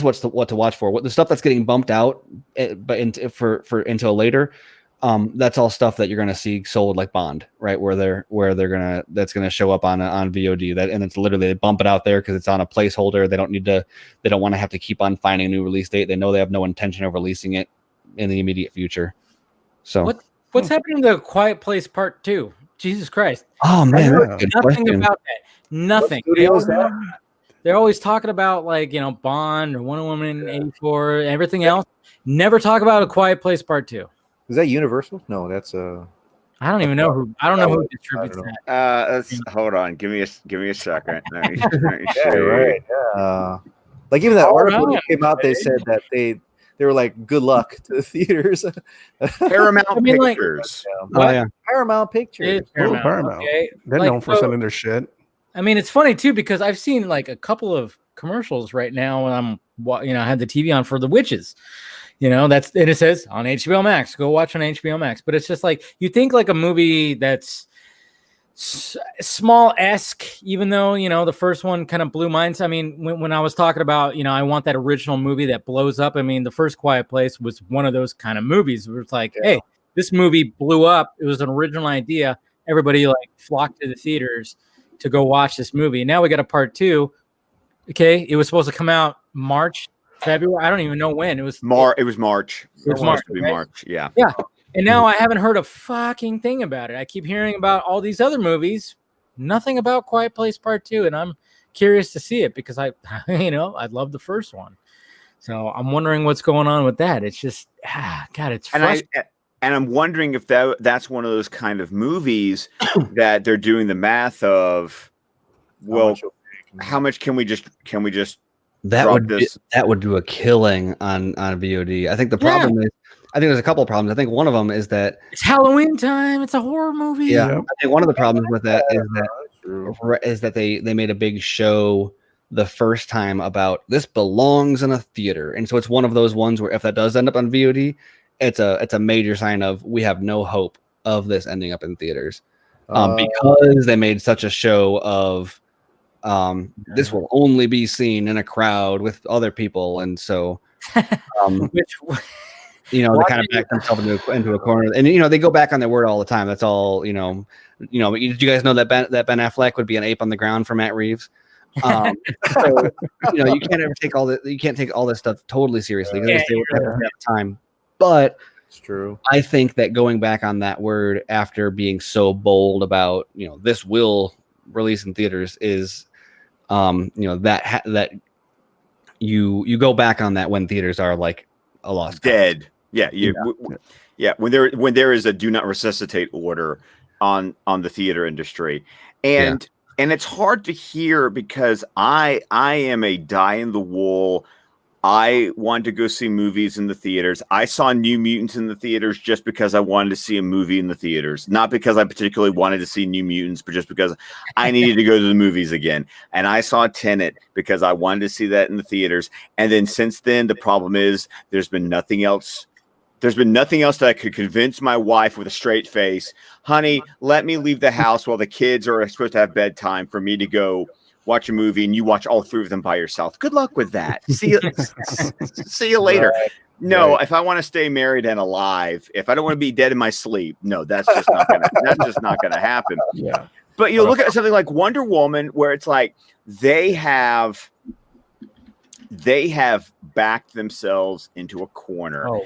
what to watch for. What the stuff that's getting bumped out, but until later. That's all stuff that you're going to see sold like Bond, right? That's going to show up on VOD, and it's literally they bump it out there because it's on a placeholder. They don't want to have to keep on finding a new release date. They know they have no intention of releasing it in the immediate future. So what's happening to Quiet Place Part 2? Jesus Christ. Oh man, nothing about that. Nothing. They're always talking about like, Bond or Wonder Woman 84, everything else. Never talk about A Quiet Place Part 2. Is that Universal? No, that's I don't even know who. I don't know who distributes that. Hold on. Give me a second. Let me right. Like even that article that came out, they said that they were like, good luck to the theaters. Paramount Pictures. Paramount Pictures. Paramount. Okay. They're known for selling their shit. I mean, it's funny too because I've seen like a couple of commercials right now when I had the TV on for The Witches. And it says on HBO Max, go watch on HBO Max. But it's just like, you think like a movie that's small-esque, even though, the first one kind of blew minds. I mean, when I was talking about, I want that original movie that blows up. I mean, the first Quiet Place was one of those kind of movies where it's like, hey, this movie blew up. It was an original idea. Everybody like flocked to the theaters to go watch this movie. Now we got a part 2. Okay. It was supposed to come out March, February. I don't even know when. It was March. It was March. Right? March. Yeah. Yeah. And now I haven't heard a fucking thing about it. I keep hearing about all these other movies, nothing about Quiet Place Part 2, and I'm curious to see it because I love the first one. So I'm wondering what's going on with that. It's just, God, it's frustrating. And I'm wondering if that's one of those kind of movies that they're doing the math of. Well, how much can we just that would do a killing on VOD. I think the problem is, I think there's a couple of problems. I think one of them is that it's Halloween time. It's a horror movie. Yeah, I think one of the problems with that is that they made a big show the first time about this belongs in a theater, and so it's one of those ones where if that does end up on VOD, it's a major sign of we have no hope of this ending up in theaters, because they made such a show of this will only be seen in a crowd with other people, and so they kind of back themselves into a corner, and they go back on their word all the time. That's all. Did you guys know that Ben Affleck would be an ape on the ground for Matt Reeves? So you can't ever take all this stuff totally seriously because they would have time. But it's true. I think that going back on that word after being so bold about this will release in theaters is that you go back on that when theaters are like a lost dead cause. When there is a do not resuscitate order on the theater industry, and it's hard to hear because I am a die in the wool. I wanted to go see movies in the theaters. I saw New Mutants in the theaters just because I wanted to see a movie in the theaters, not because I particularly wanted to see New Mutants, but just because I needed to go to the movies again. And I saw Tenet because I wanted to see that in the theaters. And then since then, the problem is there's been nothing else. There's been nothing else that I could convince my wife with a straight face, honey, let me leave the house while the kids are supposed to have bedtime for me to go watch a movie, and you watch all three of them by yourself. Good luck with that. See you later. Right. No, if I want to stay married and alive, if I don't want to be dead in my sleep, no, that's just not gonna happen. Yeah. But you look at something like Wonder Woman, where it's like they have backed themselves into a corner.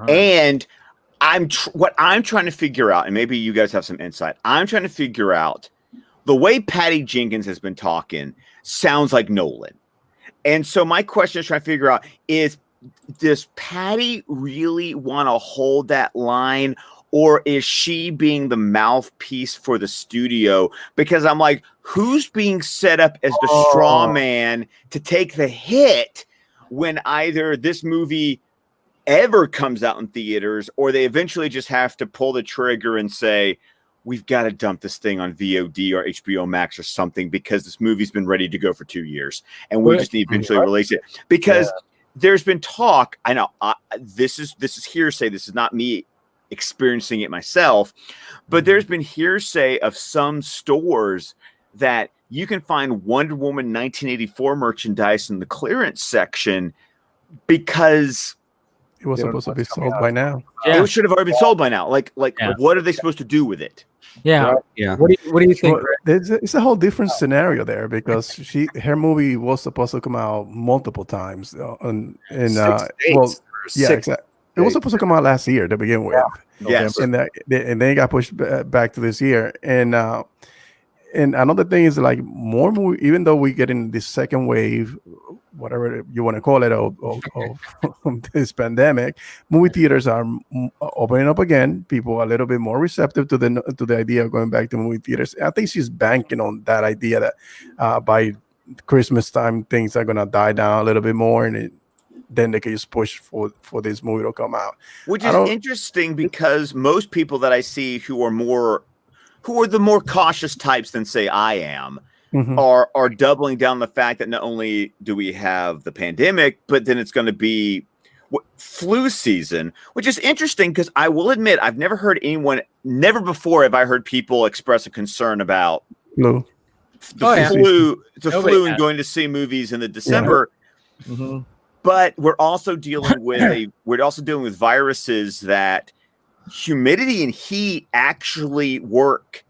And what I'm trying to figure out, and maybe you guys have some insight. I'm trying to figure out the way Patty Jenkins has been talking sounds like Nolan. And so my question is trying to figure out does Patty really want to hold that line, or is she being the mouthpiece for the studio? Because I'm like, who's being set up as the straw man to take the hit when either this movie ever comes out in theaters, or they eventually just have to pull the trigger and say, we've got to dump this thing on VOD or HBO Max or something because this movie's been ready to go for 2 years and we just need to eventually release it. Because there's been talk, I know this is hearsay. This is not me experiencing it myself, but there's been hearsay of some stores that you can find Wonder Woman 1984 merchandise in the clearance section because it was supposed to be sold by now. Yeah. It should have already been sold by now. Like what are they supposed to do with it? Yeah. What do you think? It's a whole different scenario there because her movie was supposed to come out multiple times. Exactly. It was supposed to come out last year to begin with. Yes. And then it got pushed back to this year. And another thing is like more movie, even though we get in this second wave, whatever you want to call it, of this pandemic, movie theaters are opening up again. People are a little bit more receptive to the idea of going back to movie theaters. I think she's banking on that idea that by Christmas time things are gonna die down a little bit more, and then they can just push for this movie to come out. Which is interesting because most people that I see who are the more cautious types than say I am, are doubling down the fact that not only do we have the pandemic, but then it's going to be flu season, which is interesting because I will admit I've never before have I heard people express a concern about the flu and going to see movies in the December. Yeah. But we're also dealing with viruses that humidity and heat actually work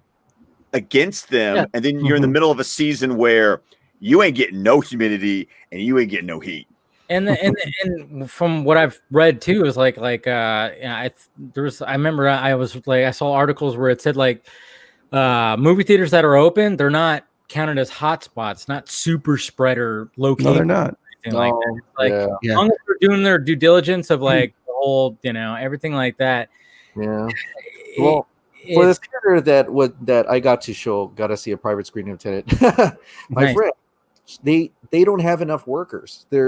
against them, and then you're in the middle of a season where you ain't getting no humidity and you ain't getting no heat. And from what I've read too is I remember I saw articles where it said like movie theaters that are open, they're not counted as hotspots, not super spreader location. No, they're not. Like as long as they're doing their due diligence of like the whole, everything like that. Yeah. Well, for the theater that I got to see a private screening of Tenet, my friend, they don't have enough workers. They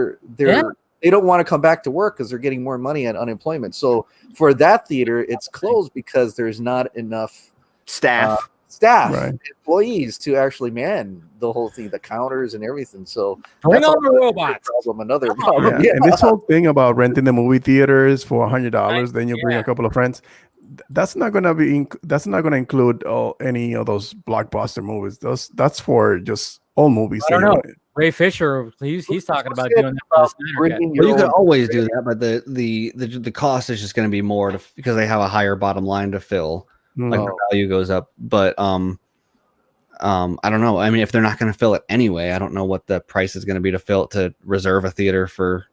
don't want to come back to work because they're getting more money at unemployment. So for that theater, it's closed because there's not enough staff, right. employees to actually man the whole thing, the counters and everything. So bring on the robots. Another problem. Yeah. And this whole thing about renting the movie theaters for $100, then you bring a couple of friends. That's not gonna include any of those blockbuster movies. That's for just old movies. I don't know. Ray Fisher, he's talking about doing that for the Snyder Cut. Well, you can always do that, but the cost is just going to be more because they have a higher bottom line to fill. Like the value goes up, but I don't know. I mean, if they're not going to fill it anyway, I don't know what the price is going to be to reserve a theater for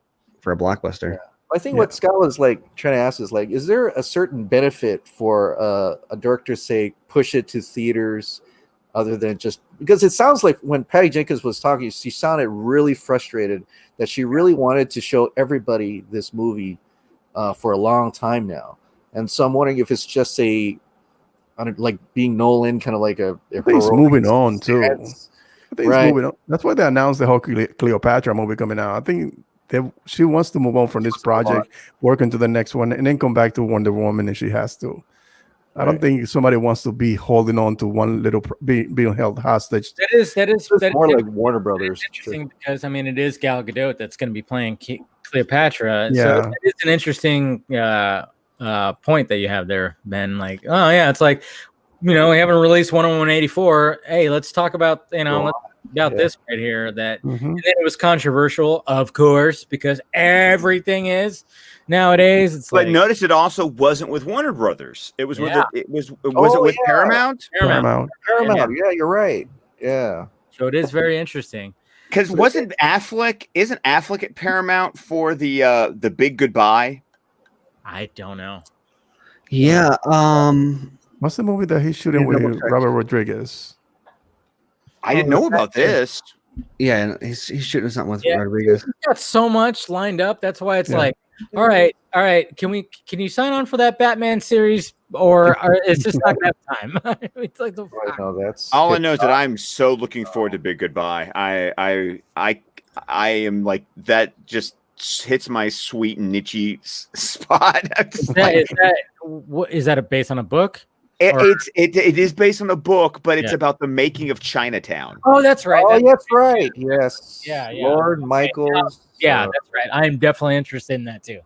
a blockbuster. Yeah. I think what Scott was like trying to ask is there a certain benefit for a director say push it to theaters other than just because it sounds like when Patty Jenkins was talking, she sounded really frustrated that she really wanted to show everybody this movie for a long time now. And so I'm wondering if it's just like being Nolan, kind of like I think he's moving on too. I think he's moving on. That's why they announced the whole Cleopatra movie coming out. I think she wants to move on from this project, work into the next one, and then come back to Wonder Woman if she has to. I don't think somebody wants to be holding on to one little being held hostage. That is more like Warner Brothers. Interesting because it is Gal Gadot that's going to be playing Cleopatra. Yeah. So it is an interesting point that you have there, Ben. Like, oh yeah, it's like we haven't released 10184. Hey, let's talk about this right here. That and then it was controversial, of course, because everything is. Nowadays, it's but notice it also wasn't with Warner Brothers. It was with Paramount? Paramount. Yeah, you're right. Yeah. So it is very interesting. Because isn't Affleck at Paramount for the Big Goodbye? I don't know. Yeah. What's the movie that he's shooting with Robert Rodriguez? I didn't know about this. Yeah, he's shooting something with Rodriguez. He's got so much lined up. That's why it's like, all right. Can you sign on for that Batman series, or it's just not gonna have time? It's like that's all I know is that I'm so looking forward to Big Goodbye. I am like that. Just hits my sweet and niche spot. Is that based on a book? It is based on a book, but it's about the making of Chinatown. Oh, that's right. That's right. Yes. Yeah. Lord Michaels. Yeah, that's right. I'm definitely interested in that too.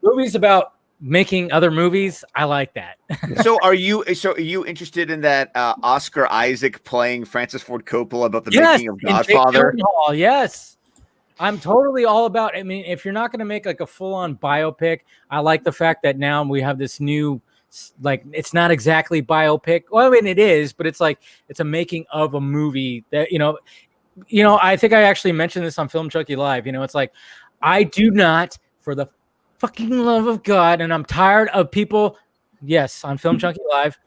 Movies about making other movies. I like that. So are you interested in that Oscar Isaac playing Francis Ford Coppola about the making of Godfather? Yes. I'm totally all about. I mean, if you're not going to make like a full-on biopic, I like the fact that now we have this new. Like it's not exactly biopic. Well, I mean it is, but it's like it's a making of a movie that I think I actually mentioned this on Film Junkee Live. It's like I do not, for the fucking love of God, and I'm tired of people. Yes, on Film Junkee Live.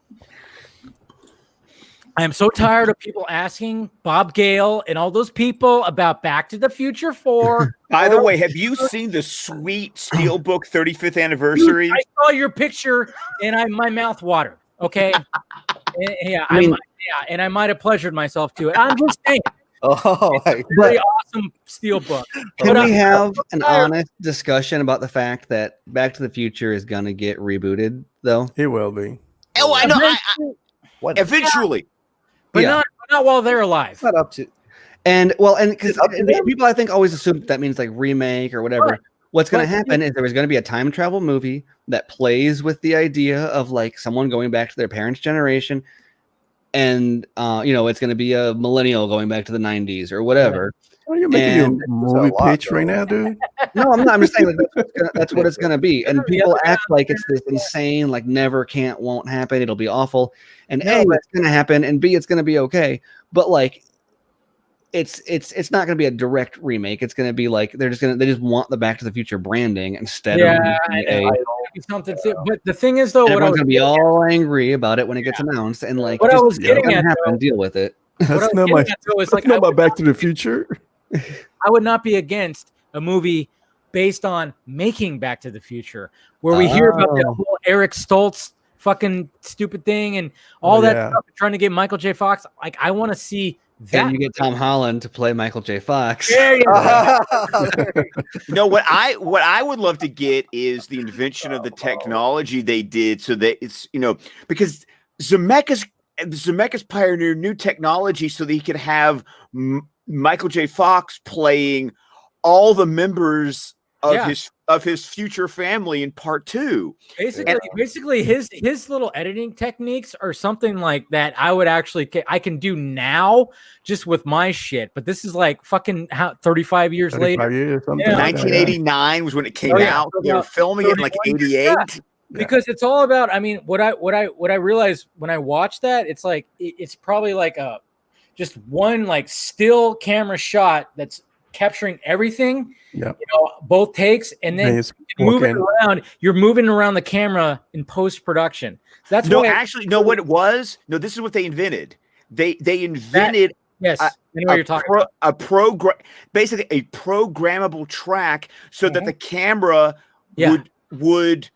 I am so tired of people asking Bob Gale and all those people about Back to the Future 4. By the way, have you seen the sweet Steelbook 35th anniversary? Dude, I saw your picture and my mouth watered. Okay. And I might have pleasured myself to it. I'm just saying. Very awesome Steelbook. Can we have an honest discussion about the fact that Back to the Future is going to get rebooted, though? It will be. Oh, I know. Eventually. But not while they're alive. Not up to. And because people I think always assume that means like remake or whatever. Right. What's going to happen is there was going to be a time travel movie that plays with the idea of like someone going back to their parents' generation, and it's going to be a millennial going back to the 90s or whatever. Are you making a movie pitch right now, dude? No, I'm not. I'm just saying that's what it's going to be. And people act like it's this insane, like never, can't, won't happen. It'll be awful. And A, it's going to happen, and B, it's going to be okay. But like, it's not going to be a direct remake. It's going to be like they just want the Back to the Future branding instead of something. But the thing is, though, everyone's going to be all angry about it when it gets announced, and like what I was getting at, deal with it. That's not my Back to the Future. I would not be against a movie based on making Back to the Future, where we hear about the whole Eric Stoltz fucking stupid thing and all that stuff, trying to get Michael J. Fox. Like, I want to see that. And you get Tom Holland to play Michael J. Fox. There you go. What I would love to get is the invention of the technology they did, so that it's, because Zemeckis pioneered new technology so that he could have Michael J. Fox playing all the members of his future family in part 2. Basically his little editing techniques are something like that I can do now just with my shit. But this is like fucking 35 years later. Years, 1989 was when it came out. They were filming it in like 88. Because it's all about, what I realized when I watched that, it's like it's probably like just one like still camera shot that's capturing everything, both takes, and then you're moving around the camera in post-production. That's what it was. No, this is what they invented. They invented I know what you're talking about. Basically a programmable track so that the camera would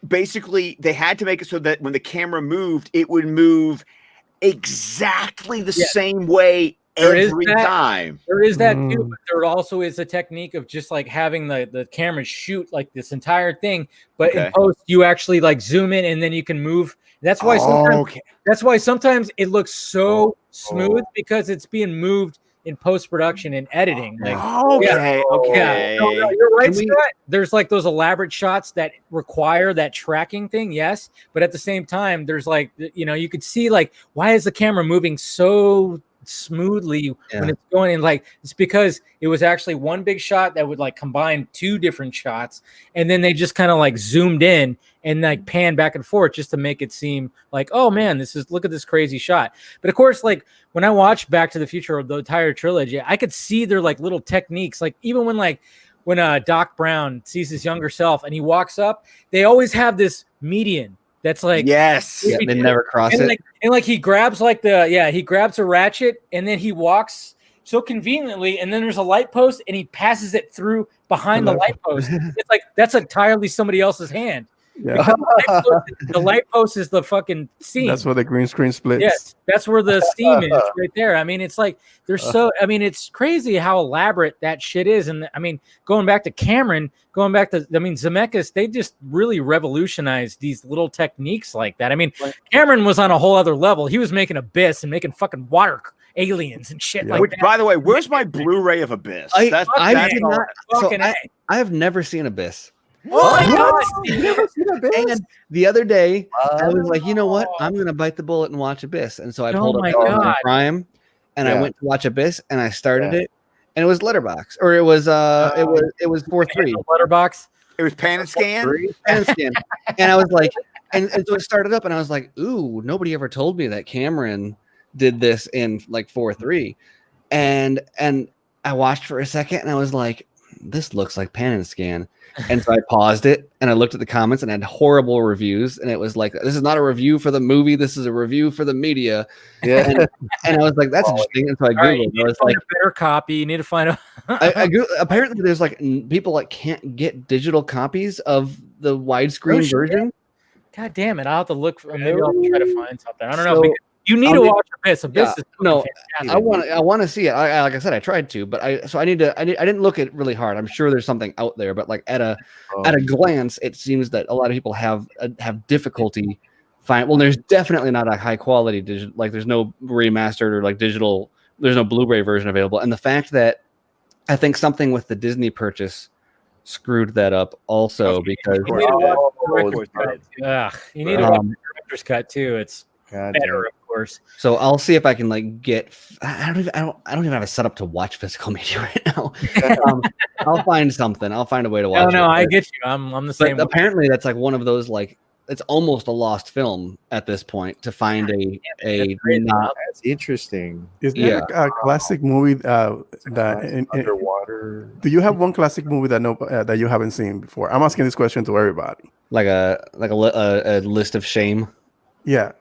basically, they had to make it so that when the camera moved, it would move exactly the same way every time. There is that too, but there also is a technique of just like having the camera shoot like this entire thing, but in post you actually like zoom in and then you can move. That's why sometimes it looks so smooth because it's being moved in post-production and editing. Okay. No, you're right, Scott. There's like those elaborate shots that require that tracking thing, yes, but at the same time there's like, you could see like, why is the camera moving so smoothly when it's going in? Like, it's because it was actually one big shot that would like combine two different shots, and then they just kind of like zoomed in and like pan back and forth just to make it seem like, oh man, look at this crazy shot. But of course, like when I watched Back to the Future of the entire trilogy, I could see their like little techniques. Like even when Doc Brown sees his younger self and he walks up, they always have this median that's like, they never cross it. And he grabs he grabs a ratchet and then he walks so conveniently, and then there's a light post and he passes it through behind the light post. It's like that's entirely somebody else's hand. Yeah. The light post is the fucking scene. That's where the green screen splits. Yes, that's where the steam is right there. It's like it's crazy how elaborate that shit is. And going back to Zemeckis, they just really revolutionized these little techniques like that. Cameron was on a whole other level. He was making Abyss and making fucking water aliens and shit like that. By the way, where's my Blu-ray of Abyss? I have never seen Abyss. Oh my God! And the other day, I was like, you know what? I'm gonna bite the bullet and watch Abyss. And so I pulled up Prime, and I went to watch Abyss, and I started it, and it was Letterbox, or it was 4:3 Letterbox. It was Pan and Scan. And I was like, and so it started up, and I was like, ooh, nobody ever told me that Cameron did this in like 4:3, and I watched for a second, and I was like, this looks like Pan and Scan. And so I paused it and I looked at the comments and had horrible reviews. And it was like, this is not a review for the movie. This is a review for the media. Yeah. And I was like, that's interesting. And so I Googled. You need to find a better copy. You need to find a. Apparently, there's like people like can't get digital copies of the widescreen version. God damn it! I'll have to look. Maybe I'll try to find something. I don't know. You need to watch Abyss. Abyss is fantastic. I want to see it. Like I said, I tried to, but I didn't look at it really hard. I'm sure there's something out there, but like at a glance, it seems that a lot of people have difficulty finding. Well, there's definitely not a high quality digital. Like there's no remastered or like digital. There's no Blu-ray version available, and the fact that I think something with the Disney purchase screwed that up also because you need to watch the director's cut too. It's better, of course. So I'll see if I can like get. I don't even have a setup to watch physical media right now. I'll find something. I'll find a way to watch. No, I get you. I'm the same. But apparently, that's like one of those like it's almost a lost film at this point to find a not. That's interesting. Is there a classic movie underwater? Do you have one classic movie that you haven't seen before? I'm asking this question to everybody. Like a list of shame. Yeah,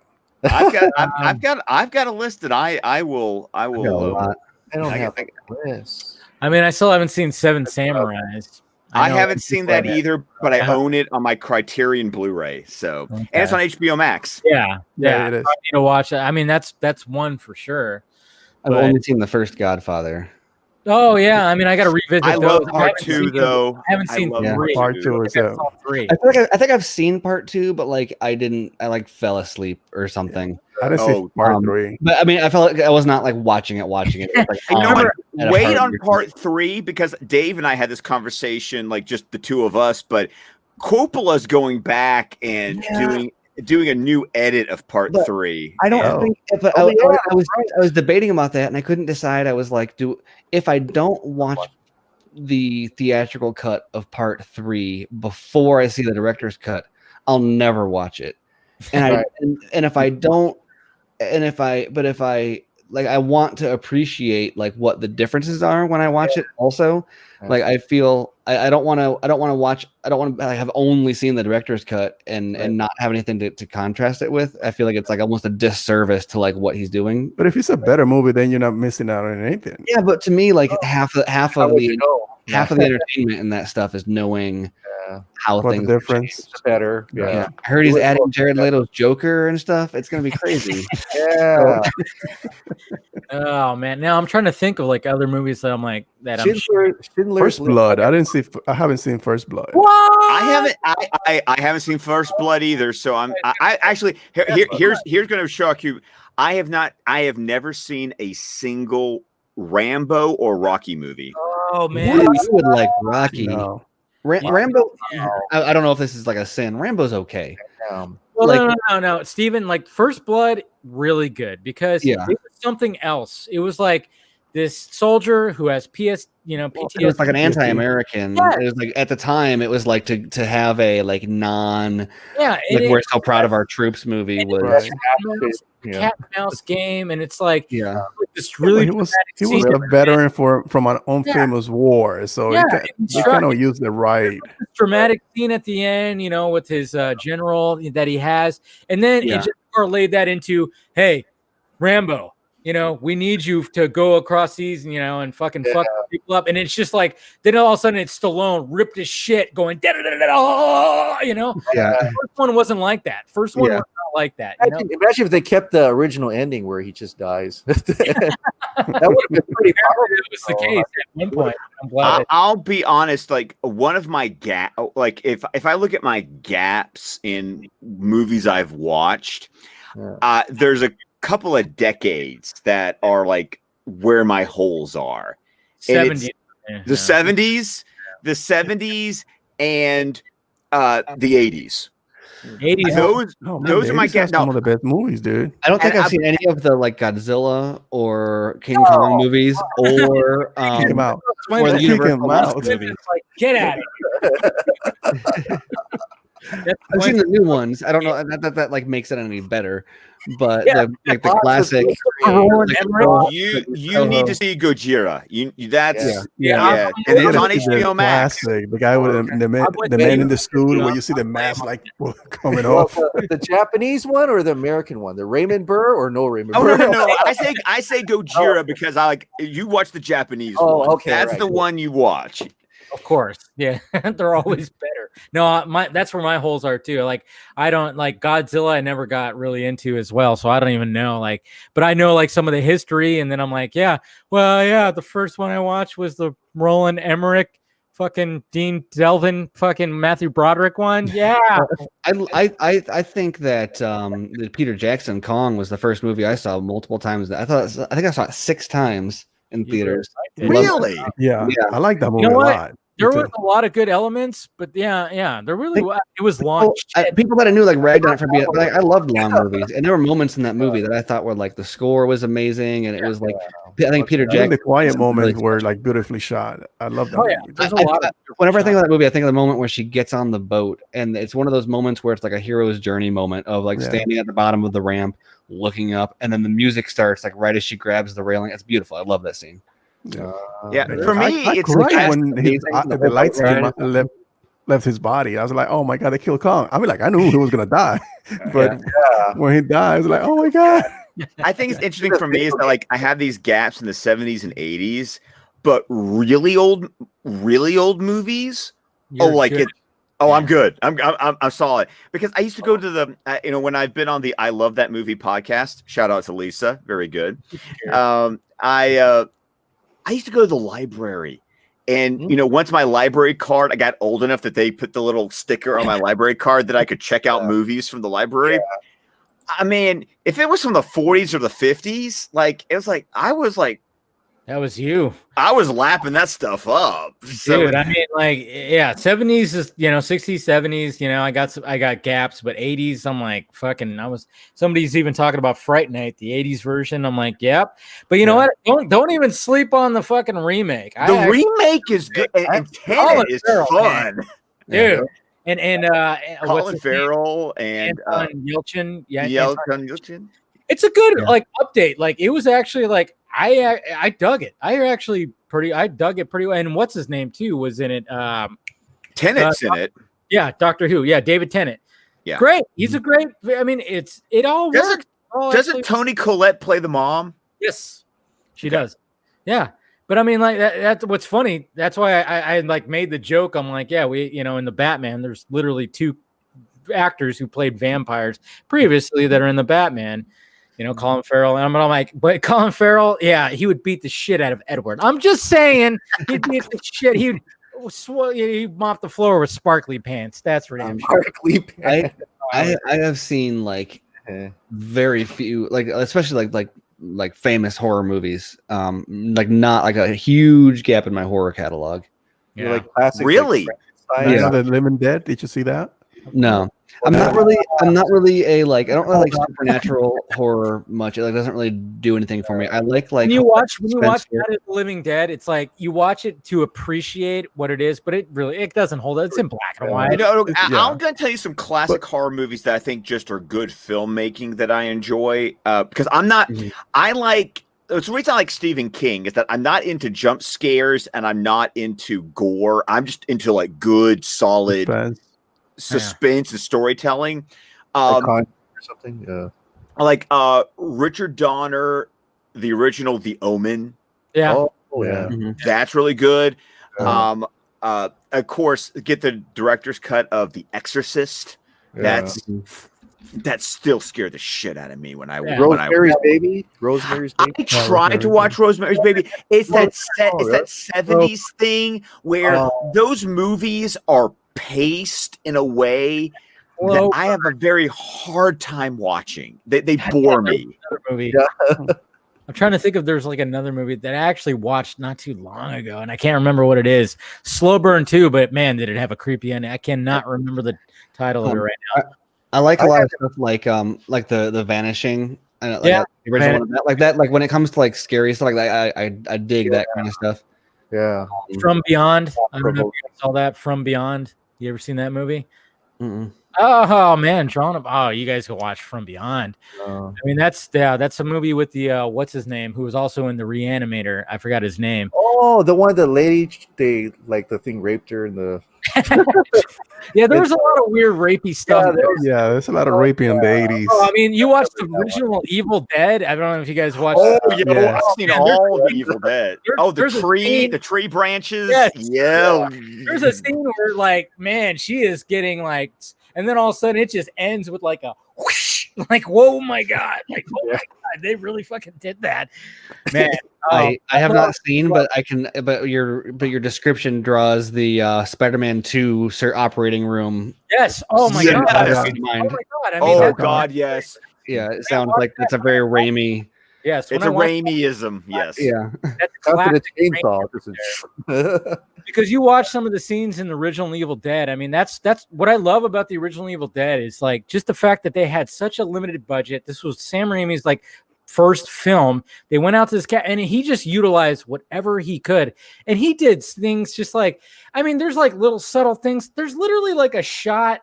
I've got a list that I will. I don't have a list. I mean, I still haven't seen Seven Samurais. I haven't seen that either, but I own it on my Criterion Blu-ray. So, and it's on HBO Max. Yeah, it is. I need to watch it. I mean, that's one for sure. I've only seen the first Godfather. Oh yeah, I mean, I got to revisit. I love part 2 though. I haven't seen 3. Part 2 is 3. I think I've seen part 2, but like I fell asleep or something. I didn't see part 3. But I mean, I felt like I was not like watching it. Like, wait on part 3 because Dave and I had this conversation, like just the two of us. But Coppola's going back and doing a new edit of part 3. I don't think. But I was debating about that, and I couldn't decide. I was like, if I don't watch the theatrical cut of part 3 before I see the director's cut, I'll never watch it. And if I want to appreciate like what the differences are when I watch it also. Like I feel I don't want to have only seen the director's cut and not have anything to contrast it with. I feel like it's like almost a disservice to like what he's doing. But if it's a better movie, then you're not missing out on anything. Yeah, but to me, like half of the entertainment in that stuff is knowing how what things the difference better. Yeah. I heard he's adding Jared Leto's Joker and stuff. It's gonna be crazy. Yeah. Oh man, now I'm trying to think of like other movies that I'm like that. First Blood. I haven't seen First Blood. What? I haven't seen First Blood either. So I actually here's going to shock you. I have never seen a single Rambo or Rocky movie. Oh man, you would like Rocky. No. Rambo. I don't know if this is like a sin. Rambo's okay. Well, no. Steven, like First Blood, really good because it was something else. It was like this soldier who has PTSD. It was like an anti-American. Yeah. It was like at the time, it was like to have a like non. Yeah, we're so proud of our troops movie was. Cat and mouse game, and it's like this he really. was a veteran from an unfamous war, so he kind of used the right. Dramatic scene at the end, with his general that he has, and then it just parlayed that into, hey, Rambo, we need you to go across these, and fucking fuck people up, and it's just like then all of a sudden it's Stallone ripped his shit going, The first one wasn't like that. First one was not like that. Imagine if they kept the original ending where he just dies. That would have been pretty powerful. That was the case at one point. I'm glad. I'll be honest. Like one of my like if I look at my gaps in movies I've watched, there's a couple of decades that are like where my holes are. 70s. The 70s and the 80s. 80s. Those are my gaps. Some of the best movies, dude. I don't think I've seen any of the like Godzilla or King Kong movies or Kick him out. or the Universal movies. Like, get at it. I've seen the new ones. I don't know that like makes it any better, but the classic. You need to see Gojira. And it's on HBO Max. Classic. The guy with the man in the suit where you see the mask like coming off. The Japanese one or the American one? The Raymond Burr or no Raymond Burr? No. I say Gojira because you watch the Japanese one. Okay, that's the one you watch. Of course, yeah, they're always better. No, that's where my holes are too. Like I don't like Godzilla. I never got really into as well, so I don't even know. Like, but I know like some of the history, and then I'm like, the first one I watched was the Roland Emmerich, fucking Dean Delvin, fucking Matthew Broderick one. Yeah, I think that the Peter Jackson Kong was the first movie I saw multiple times. I think I saw it 6 times in theaters. Really? Yeah. I like that movie a lot. there were a lot of good elements, but yeah, there really was. It was long. People that I knew like ragged on it for being, but I loved long movies, and there were moments in that movie that I thought were like the score was amazing, and it was like I think Peter Jackson. The quiet moments were like beautifully shot. I love that. Yeah. There's a lot. Whenever I think of that movie, I think of the moment where she gets on the boat, and it's one of those moments where it's like a hero's journey moment of like standing at the bottom of the ramp, looking up, and then the music starts like right as she grabs the railing. It's beautiful. I love that scene. Yeah, for me, I it's cried when the lights left his body. I was like, oh my god, they killed Kong. I mean, like I knew he was gonna die, but when he died, I was like, oh my god. I think it's interesting for me is that like I have these gaps in the 70s and 80s, but really old movies. I'm good. I'm solid because I used to go to the when I've been on the I Love That Movie podcast. Shout out to Lisa, very good. I used to go to the library, and once my library card, I got old enough that they put the little sticker on my library card that I could check out movies from the library. Yeah. I mean, if it was from the 40s or the 50s, like it was like I was like. That was you. I was lapping that stuff up. Dude, I mean, like, 70s is, 60s, 70s, I got gaps, but 80s, I'm like, somebody's even talking about Fright Night, the 80s version. I'm like, yep. But you know what? Don't even sleep on the fucking remake. The remake is good. And Tenet is fun. Dude. And Colin Farrell and Yelchin. Yelchin. It's a good update. Like it was actually like I dug it. I dug it pretty well. And what's his name too was in it. Tennant's in it. Yeah, Doctor Who. Yeah, David Tennant. Yeah, great. He's a great. I mean, it all works. Doesn't Toni Collette play the mom? Yes, she does. Yeah, but I mean, like that's what's funny. That's why I like made the joke. I'm like, yeah, we in the Batman, there's literally 2 actors who played vampires previously that are in the Batman. Colin Farrell, and I'm like, but Colin Farrell, he would beat the shit out of Edward. I'm just saying, he'd beat the shit. He'd mop the floor with sparkly pants. That's for damn sure. Sparkly pants. I have seen like very few, like especially like famous horror movies. Like not like a huge gap in my horror catalog. Yeah, like classic. Really? Like the Living Dead. Did you see that? No. I'm not really I don't really like supernatural horror much. It doesn't really do anything for me. I like when you watch Night of the Living Dead, it's like you watch it to appreciate what it is, but it doesn't hold up. It's in black and white. I'm gonna tell you some classic horror movies that I think just are good filmmaking that I enjoy. Because I'm not I like it's the reason I like Stephen King is that I'm not into jump scares and I'm not into gore. I'm just into like good, solid suspense and storytelling. Or something. Like Richard Donner, the original The Omen. Yeah. That's really good. Of course, get the director's cut of The Exorcist. That still scared the shit out of me when I Rosemary's Baby. I tried to watch Rosemary's Baby. It's that 70s thing where those movies are paced in a way that I have a very hard time watching. They bore me. I'm trying to think if there's like another movie that I actually watched not too long ago, and I can't remember what it is. Slow Burn 2, but man, did it have a creepy ending. I cannot remember the title of it right now. I like a lot of stuff like the Vanishing. The original one of that. Like that. Like when it comes to like scary stuff like that, I dig that kind of stuff. Yeah. From Beyond. I don't know if you saw that. From Beyond. You ever seen that movie? Mm-mm. Oh man, you guys can watch From Beyond. I mean, that's a movie with the what's his name, who was also in the Reanimator. I forgot his name. Oh, the one the lady the thing raped her in the. Yeah, there was a lot of weird rapey stuff. There's a lot of raping in the 80s. I mean, you watched the original Evil Dead. I don't know if you guys watched. I've seen all of Evil Dead. The tree branches. Yes. Yeah. There's a scene where, like, man, she is getting like, and then all of a sudden it just ends with like a whoosh, like, whoa, my god, like, oh my god, they really fucking did that, man. I have not seen, but I can. But your description draws the Spider-Man 2 operating room. Yes. Oh my god. Oh my god. I mean, yes. Yeah, it sounds like it's a very Raimi. Yes, it's a Raimi-ism. Yes, Yeah, that's classic chainsaw. Because you watch some of the scenes in the original Evil Dead. I mean, that's what I love about the original Evil Dead is like just the fact that they had such a limited budget. This was Sam Raimi's like first film. They went out to this cat and he just utilized whatever he could. And he did things just like, I mean, there's like little subtle things. There's literally like a shot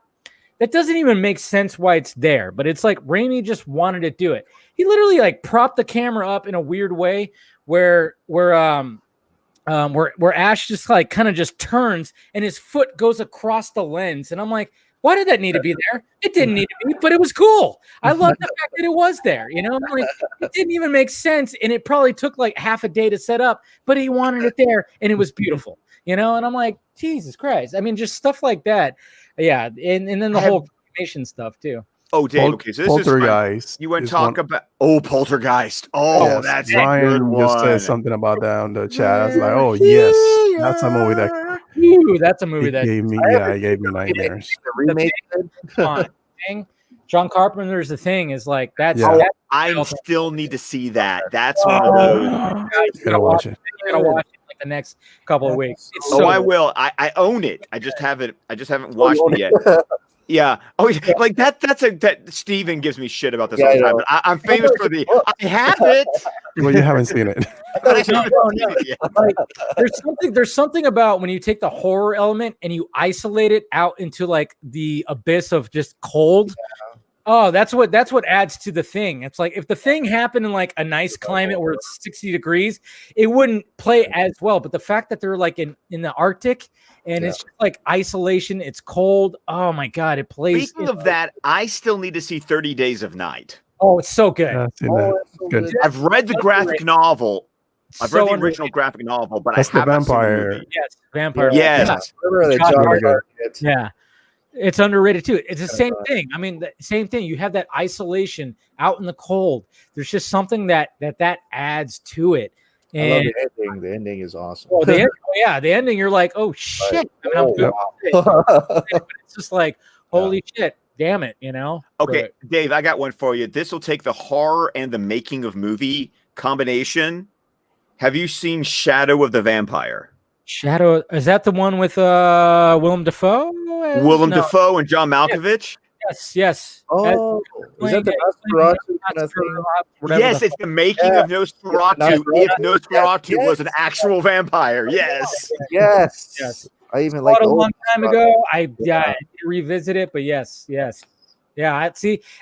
that doesn't even make sense why it's there, but it's like Raimi just wanted to do it. He literally like propped the camera up in a weird way where Ash just like kind of just turns and his foot goes across the lens. And I'm like, why did that need to be there? It didn't need to be, but it was cool. I love the fact that it was there. You know, like it didn't even make sense. And it probably took like half a day to set up, but he wanted it there and it was beautiful, you know? And I'm like, Jesus Christ. I mean, just stuff like that. Yeah. And then the whole animation stuff too. Oh, Dave. Okay, so this Poltergeist. Is you want to talk about Poltergeist? Oh, yes, that's Ryan a good one. Just said something about that on the chat. I was like, oh yes, that's a movie that. Ooh, that's a movie that gave me. Yeah, it gave me nightmares. The remake. John Carpenter's The Thing is like that's. Yeah. That's I still need to see that. That's one of those. You gotta watch it. You gotta watch it like the next couple of weeks. It's I will. I own it. I just haven't watched it yet. Yeah. Oh, yeah. Like that Steven gives me shit about this all the time. But I'm famous for I have it. Well, you haven't seen it. Like, there's something about when you take the horror element and you isolate it out into like the abyss of just cold. Oh, that's what adds to The Thing. It's like if The Thing happened in like a nice climate where it's 60 degrees, it wouldn't play as well. But the fact that they're like in the Arctic and it's just like isolation, it's cold. Oh my God, it plays. Speaking of that, I still need to see 30 Days of Night. Oh, it's so good. Good. I've read the graphic novel. I've read the original graphic novel, but that's I haven't the vampire. seen the movie. Yes, vampire. Yes. Yeah. It's underrated too. It's the same thing. I mean, the same thing. You have that isolation out in the cold. There's just something that adds to it. And I love the ending. The ending is awesome. Well, the ending. You're like, oh shit. I mean, it's just like, holy shit. Damn it. You know. Okay, Dave, I got one for you. This will take the horror and the making of movie combination. Have you seen Shadow of the Vampire? Shadow, is that the one with Willem Dafoe? Dafoe and John Malkovich? Yes. Oh, is that the Nosferatu kind of thing? Yes, it's the making of Nosferatu. If Nosferatu was an actual vampire, yes. I even like a long time ago. I revisit it, but yes. Yeah,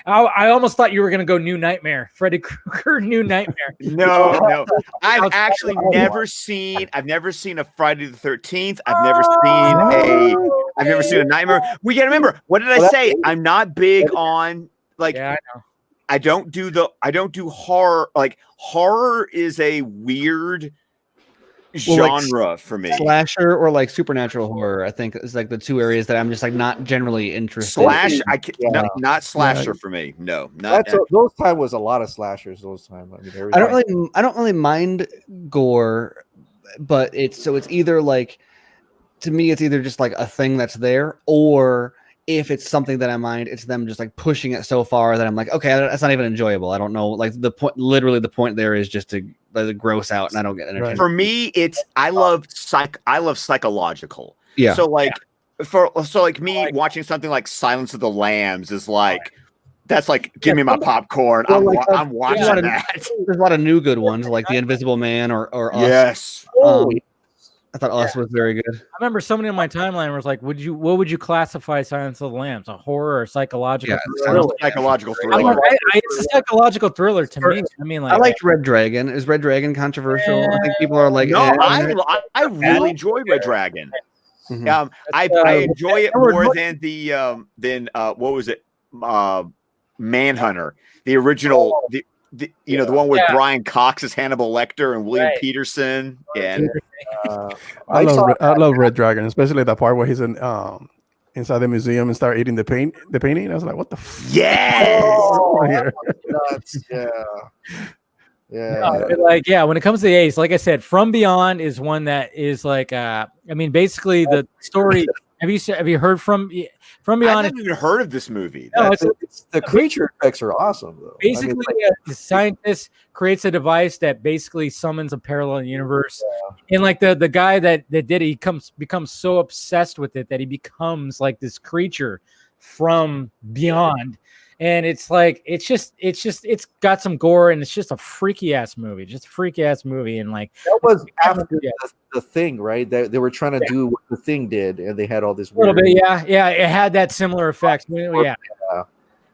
I almost thought you were gonna go New Nightmare, Freddy Krueger, New Nightmare. No. I've actually never seen a Friday the 13th. I've never seen a Nightmare. We gotta remember, what did I say? I'm not big on like. Yeah, I know. I don't do horror. Like horror is a weird genre for me. Slasher or like supernatural horror, I think is like the two areas that I'm just like not generally interested. Not slasher for me. No, not those time was a lot of slashers. Those time, I mean, I don't really mind gore, but it's either like, to me, it's either just like a thing that's there, or if it's something that I mind, it's them just like pushing it so far that I'm like, okay, that's not even enjoyable. I don't know. Like the point there is just to gross out, and I don't get entertained. For me, I love psychological. Yeah. So like me watching something like Silence of the Lambs is like, that's like, give me my popcorn. I'm watching that. There's a lot of new good ones like The Invisible Man or Us. Yes. I thought Us was very good. I remember somebody on my timeline was like, what would you classify Silence of the Lambs? A horror or psychological thriller? Psychological thriller. It's a psychological thriller to me. I mean, like, I liked Red Dragon. Is Red Dragon controversial? I think people are like, no, I really enjoy Red Dragon. Mm-hmm. I enjoy it more than what was it? Manhunter, the original, the one with Brian Cox as Hannibal Lecter and William Peterson. And I love Red Dragon, especially that part where he's inside the museum and start eating the painting. I was like, what the when it comes to the Ace, like I said, From Beyond is one that is like, I mean, basically the story Have you heard from be I honest? haven't even heard of this movie. No, the creature effects are awesome though. Basically, the scientist creates a device that basically summons a parallel universe, and like the guy that did it, he becomes so obsessed with it that he becomes like this creature from beyond. And it's got some gore, and it's just a freaky ass movie, and like that was after the Thing, right? That they were trying to do what the Thing did, and they had all this weird... little bit, yeah, it had that similar effect, yeah.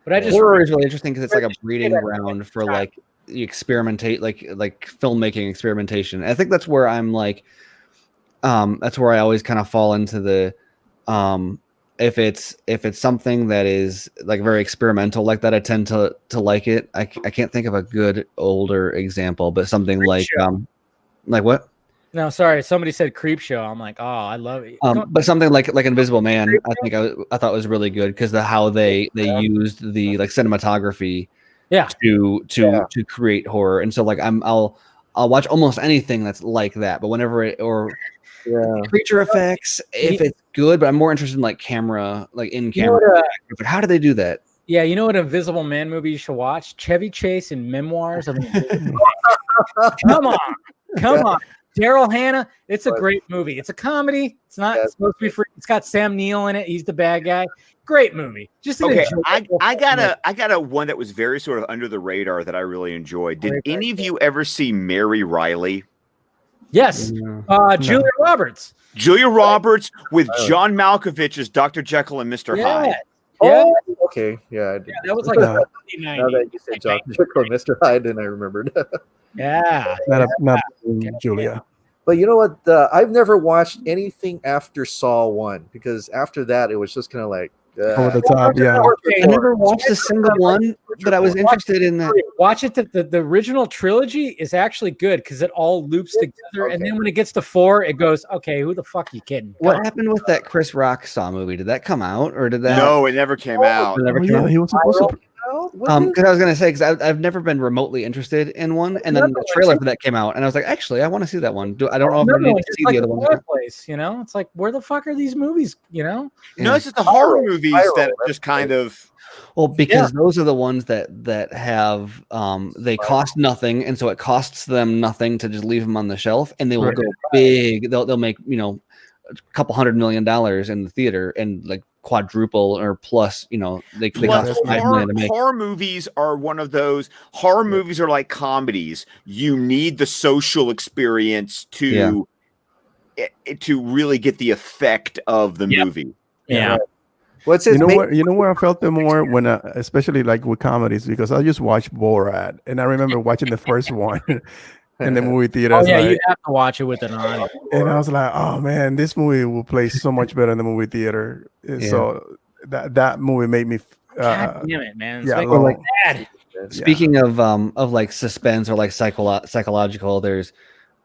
But I just horror is really interesting because it's like a breeding ground for like experimentate, like filmmaking experimentation. I think that's where I'm like, that's where I always kind of fall into the, if it's something that is like very experimental like that, I tend to like it. I can't think of a good older example, but something like what? No, sorry, somebody said Creep Show. I'm like, oh, I love it. But something like Invisible Man, I thought was really good because how they used the like cinematography, to create horror. And so like I'll watch almost anything that's like that. But whenever creature effects, if it's good, but I'm more interested in like camera, like in camera. But how do they do that? Yeah, you know what Invisible Man movie you should watch? Chevy Chase and Memoirs of Come on. Daryl Hannah, it's a great movie. It's a comedy. It's not supposed to be free. It's got Sam Neill in it. He's the bad guy. Great movie. Just I got a one that was very sort of under the radar that I really enjoyed. Did any of you ever see Mary Riley? Yes. Julia Roberts. Julia Roberts with John Malkovich as Dr. Jekyll and Mr. Hyde. Oh, okay. Yeah, that was like now that you said Dr. Jekyll and Mr. Hyde, then I remembered. Not Julia. But you know what? I've never watched anything after Saw 1 because after that it was just kind of like over the top. Yeah, I never watched a single one, but I was interested in that. Watch it. The original trilogy is actually good because it all loops together, and then when it gets to 4, it goes, okay, who the fuck are you kidding? What happened with that Chris Rock Saw movie? Did that come out or did that? No, it never came out. He was supposed to. Because I was gonna say, because I've never been remotely interested in one, and then the trailer for that came out, and I was like, actually, I want to see that one. I don't know if I need to see the other one. Place, you know, it's like, where the fuck are these movies? You know, no, it's just the horror movies that just kind of. Well, because those are the ones that have they cost nothing, and so it costs them nothing to just leave them on the shelf, and they will go big. They'll make a couple $100 million in the theater, and like quadruple or plus, they cost $5 million to make. Horror movies are one of those. Horror movies are like comedies. You need the social experience to really get the effect of the movie. Yeah. What's you know where I felt them more when especially like with comedies, because I just watched Borat, and I remember watching the first one in the movie theater. Oh yeah, you have to watch it with an audience. And I was like, oh man, this movie will play so much better in the movie theater. So that movie made me. God damn it, man! Yeah, like that. Speaking of like suspense or like psychological, there's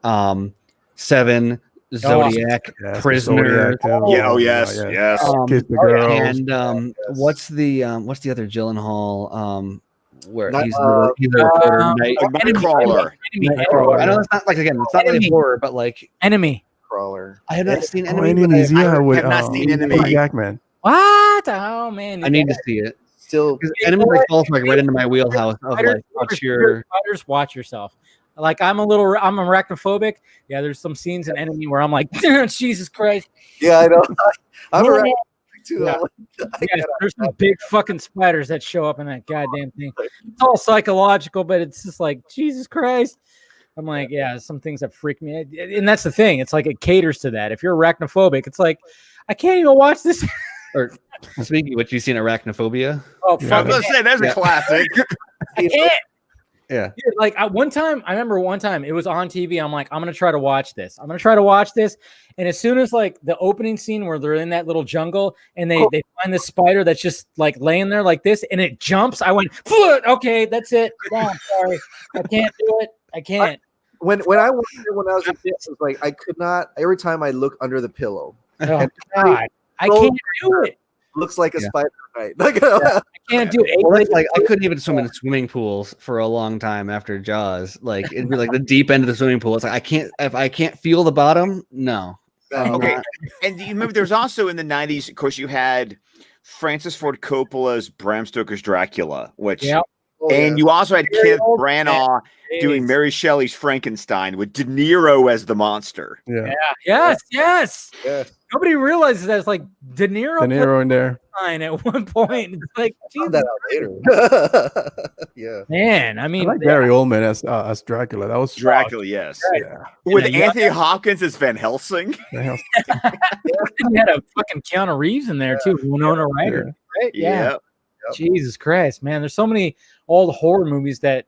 7, Zodiac, Prisoner. Yes. Kiss the Girl. And what's the other Gyllenhaal? Where he's the Nightcrawler. I know it's not like it's not really horror, but like Enemy. Crawler. I have not seen Enemy. Enemies, I have not seen Enemy. Jackman. What? Oh man, I need to see it. Still, Enemy like falls like right into my wheelhouse of like what's your. Watch yourself. Like I'm arachnophobic. Yeah, there's some scenes in Enemy where I'm like, Jesus Christ. Yeah, I know. I'm arachnophobic too. Yeah. There's some big fucking spiders that show up in that goddamn thing. It's all psychological, but it's just like Jesus Christ. I'm like, some things that freak me, and that's the thing. It's like it caters to that. If you're arachnophobic, it's like I can't even watch this. Or speaking of which, you seen Arachnophobia? Oh, fuck! I was gonna say that's a classic. I can't. Yeah. Dude, like I remember one time it was on TV. I'm like, I'm gonna try to watch this. And as soon as like the opening scene where they're in that little jungle and they find this spider that's just like laying there like this and it jumps, I went, okay, that's it. No, I'm sorry, I can't do it. I can't. When I watched it when I was a kid, it was like I could not. Every time I look under the pillow, oh God, I can't do it. Looks like a spider, right? Like I can't do it. Well, like I couldn't even swim in swimming pools for a long time after Jaws. Like it'd be like the deep end of the swimming pool. It's like I can't feel the bottom. No, Okay, and you remember there's also in the 90s, of course, you had Francis Ford Coppola's Bram Stoker's Dracula, which, and you also had Kenneth Branagh doing Mary Shelley's Frankenstein with De Niro as the monster. Yes. Nobody realizes that it's like De Niro in there at one point. It's like, found that out later. Man, I mean, I like Gary Oldman as Dracula. That was Dracula, yes. Yeah. With Anthony Hopkins as Van Helsing. You had a fucking Keanu Reeves in there too, Winona Ryder, right? Yeah. Jesus Christ, man! There's so many old horror movies that,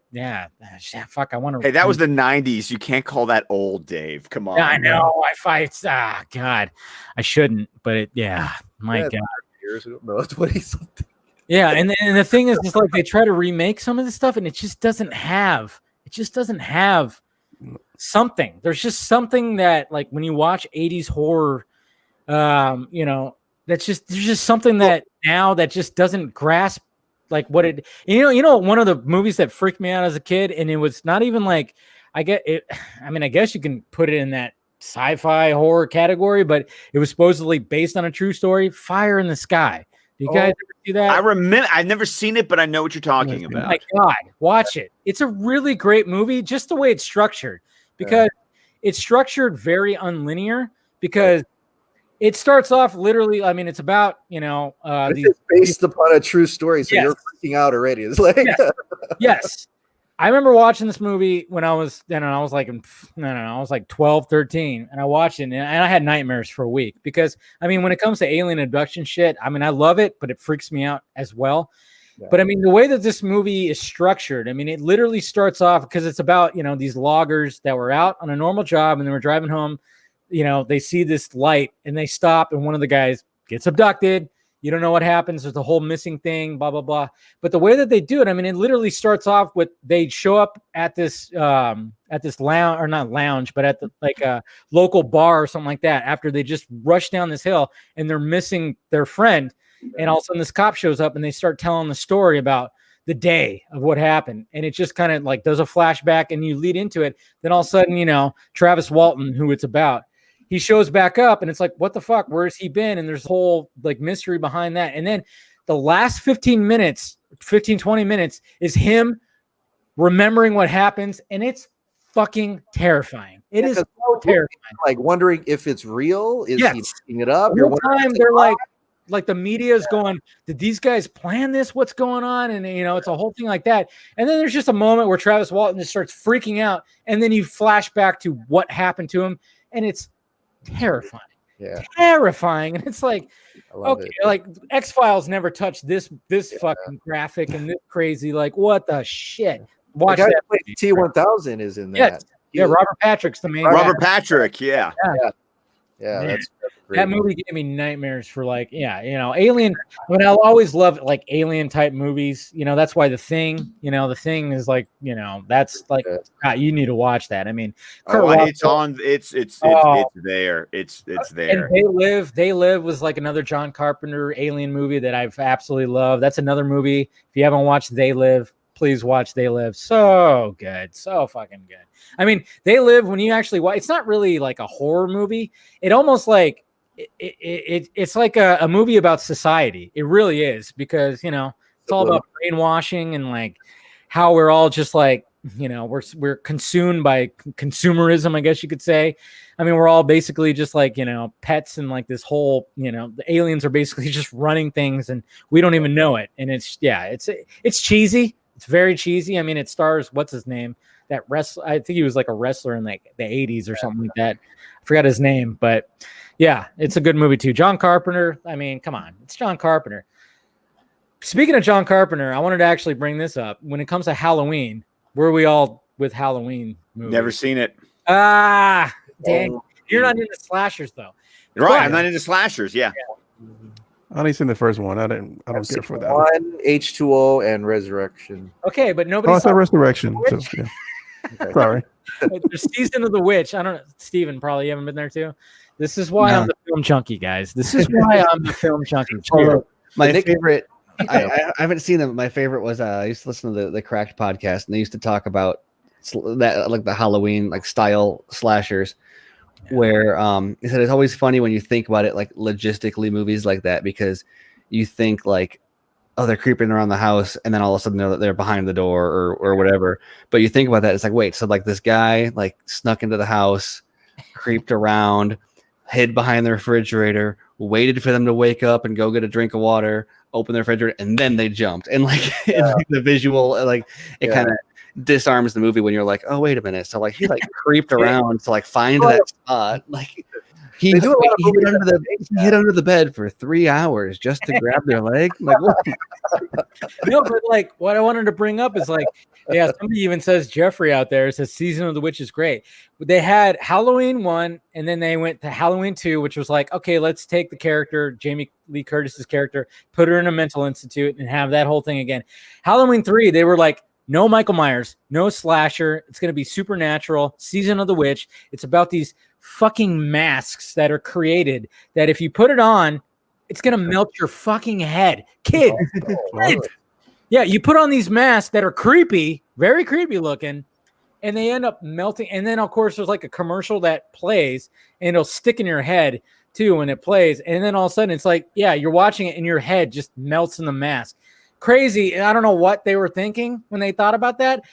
fuck, I want to. Hey, that was the 90s. You can't call that old, Dave. Come on. Yeah, I know. God, I shouldn't, but my God. Years ago, no, 20 something. Yeah, and the thing is, it's like they try to remake some of this stuff, and it just doesn't have something. There's just something that, like, when you watch 80s horror, there's just something that now that just doesn't grasp like what it. One of the movies that freaked me out as a kid, and it was not even like I guess you can put it in that sci-fi horror category, but it was supposedly based on a true story. Fire in the Sky. Do you guys ever see that? I remember. I've never seen it, but I know what you're talking about. Oh my God, watch it. It's a really great movie, just the way it's structured, because it's structured very unlinear. Because it starts off literally. I mean, it's about it's based upon a true story, so you're freaking out already. It's like yes. I remember watching this movie when I was, I was like 12, 13, and I watched it, and I had nightmares for a week because, I mean, when it comes to alien abduction shit, I mean, I love it, but it freaks me out as well. Yeah. But I mean, the way that this movie is structured, I mean, it literally starts off because it's about, these loggers that were out on a normal job and they were driving home, they see this light and they stop, and one of the guys gets abducted. You don't know what happens. There's the whole missing thing, blah, blah, blah. But the way that they do it, I mean, it literally starts off with they show up at this lounge, or not lounge, but at a local bar or something like that after they just rush down this hill and they're missing their friend. And all of a sudden this cop shows up and they start telling the story about the day of what happened. And it just kind of like does a flashback and you lead into it. Then all of a sudden, Travis Walton, who it's about, he shows back up and it's like, what the fuck? Where's he been? And there's whole like mystery behind that. And then the last 20 minutes is him remembering what happens. And it's fucking terrifying. It is so terrifying. Like wondering if it's real. Is he making it up? The whole time they're like the media is going, did these guys plan this? What's going on? And it's a whole thing like that. And then there's just a moment where Travis Walton just starts freaking out. And then you flash back to what happened to him. And it's terrifying. And it's like, okay, like X-Files never touched this fucking graphic and this crazy, like, what the shit. Watch that. T-1000 is in that. Yeah, Robert Patrick's the main Robert guy. Patrick, yeah, that's great. That movie gave me nightmares for Alien. I mean, I'll always love like Alien type movies. That's why The Thing is like, that's like, God, you need to watch that. I mean, it's on. It's there. It's there. And They Live was like another John Carpenter alien movie that I've absolutely loved. That's another movie. If you haven't watched They Live, please watch They Live. So good. So fucking good. I mean, They Live, when you actually watch, it's not really like a horror movie. It almost like, it's like a movie about society. It really is, because, it's all about brainwashing and like how we're all just like, we're consumed by consumerism, I guess you could say. I mean, we're all basically just like, pets, and like this whole, the aliens are basically just running things and we don't even know it. And it's cheesy. It's very cheesy. I mean, it stars, what's his name? That wrestler. I think he was like a wrestler in like the 80s or something like that. I forgot his name, but yeah, it's a good movie too. John Carpenter. I mean, come on. It's John Carpenter. Speaking of John Carpenter, I wanted to actually bring this up. When it comes to Halloween, where are we all with Halloween movies? Never seen it. Dang. You're not into slashers though. Right. I'm not into slashers. Yeah. I only seen the first one. I don't care for that. One, H2O, and Resurrection. Okay, but nobody. Oh, it's a Resurrection. So, yeah. Okay. Sorry. The Season of the Witch. I don't know. Steven, probably you haven't been there too. This is why I'm the film junkie, guys. This is why I'm the film junkie. My favorite. I haven't seen them. My favorite was I used to listen to the Cracked podcast, and they used to talk about that, like the Halloween like style slashers. where he said it's always funny when you think about it, like logistically, movies like that, because you think like, oh, they're creeping around the house, and then all of a sudden they're behind the door or whatever. But you think about that, it's like, wait, so like this guy like snuck into the house, creeped around, hid behind the refrigerator, waited for them to wake up and go get a drink of water, open the refrigerator, and then they jumped. And like, like the visual, like it kind of disarms the movie when you're like, oh, wait a minute. So like he like creeped around to like find that spot. Like he hid under the bed for 3 hours just to grab their leg. Like, no, but like what I wanted to bring up is like, yeah, somebody even says Jeffrey out there says Season of the Witch is great. They had Halloween 1, and then they went to Halloween 2, which was like, okay, let's take the character, Jamie Lee Curtis's character, put her in a mental institute and have that whole thing again. Halloween 3, they were like, no Michael Myers, no slasher. It's going to be supernatural. Season of the Witch. It's about these fucking masks that are created that if you put it on, it's going to melt your fucking head. Kids. Yeah, you put on these masks that are creepy, very creepy looking, and they end up melting. And then, of course, there's like a commercial that plays, and it'll stick in your head, too, when it plays. And then all of a sudden, it's like, yeah, you're watching it, and your head just melts in the mask. Crazy. I don't know what they were thinking when they thought about that,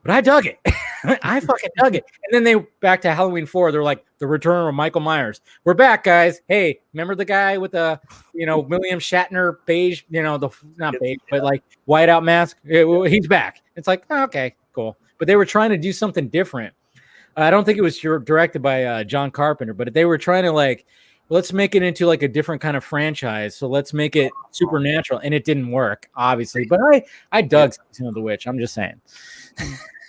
but I dug it. I fucking dug it. And then they back to Halloween 4. They're like, the return of Michael Myers. We're back, guys. Hey, remember the guy with the, William Shatner beige, not beige, but like whiteout mask? He's back. It's like, oh, okay, cool. But they were trying to do something different. I don't think it was directed by John Carpenter, but they were trying to like, let's make it into like a different kind of franchise. So let's make it supernatural. And it didn't work, obviously. But I dug Season of the Witch. I'm just saying.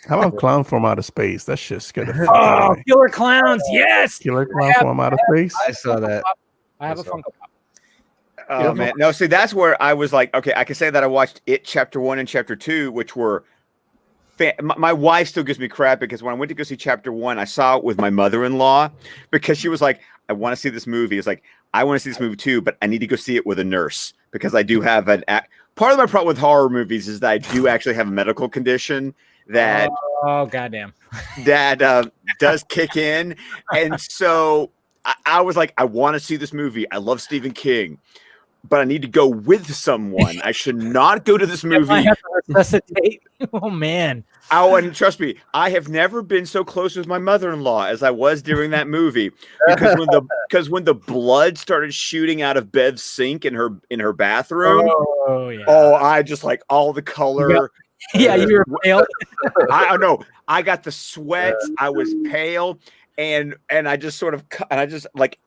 How about Clown from Outer Space? That shit's gonna. Oh, Killer Clowns. Yes. Killer Clown from Outer Space. I saw that. I have a Funko Pop. Oh, man. No, see, that's where I was like, okay, I can say that I watched It Chapter 1 and Chapter 2, which were my wife still gives me crap because when I went to go see Chapter 1, I saw it with my mother-in-law because she was like, I want to see this movie. It's like, I want to see this movie too, but I need to go see it with a nurse because I do have part of my problem with horror movies is that I do actually have a medical condition that goddamn that does kick in. And so I was like, I want to see this movie. I love Stephen King, but I need to go with someone. I should not go to this movie. I have to resuscitate. Oh man. Oh, and trust me, I have never been so close with my mother-in-law as I was during that movie. Because when the blood started shooting out of Bev's sink in her bathroom, I just like all the color. You were pale. I know. I got the sweats. I was pale, and I just sort of I just like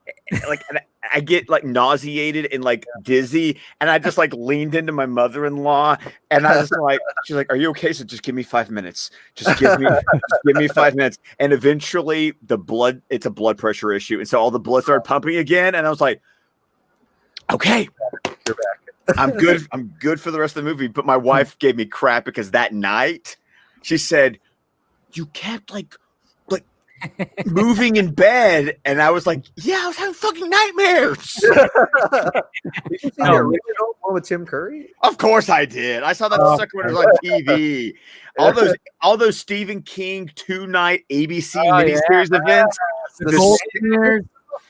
I get like nauseated and like dizzy, and I just like leaned into my mother-in-law, and I was like, she's like, "Are you okay?" So just give me 5 minutes. Just give me 5 minutes, and eventually it's a blood pressure issue, and so all the blood started pumping again, and I was like, "Okay, you're back. I'm good. I'm good for the rest of the movie." But my wife gave me crap because that night she said, "You kept like moving in bed," and I was like, "Yeah, I was having fucking nightmares." Did you see the original one with Tim Curry? Of course I did. I saw that the second one was on TV. All those Stephen King 2-night ABC miniseries events.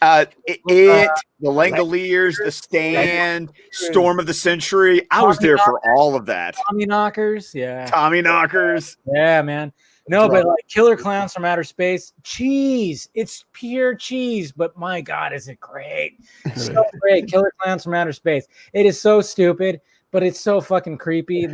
The Langoliers, The Stand, Storm of the Century. I was there for all of that. Tommy Knockers, yeah. Tommy Knockers. Yeah, man. No, but like Killer Clowns from Outer Space, cheese. It's pure cheese, but my God, is it great. So great. Killer Clowns from Outer Space. It is so stupid, but it's so fucking creepy.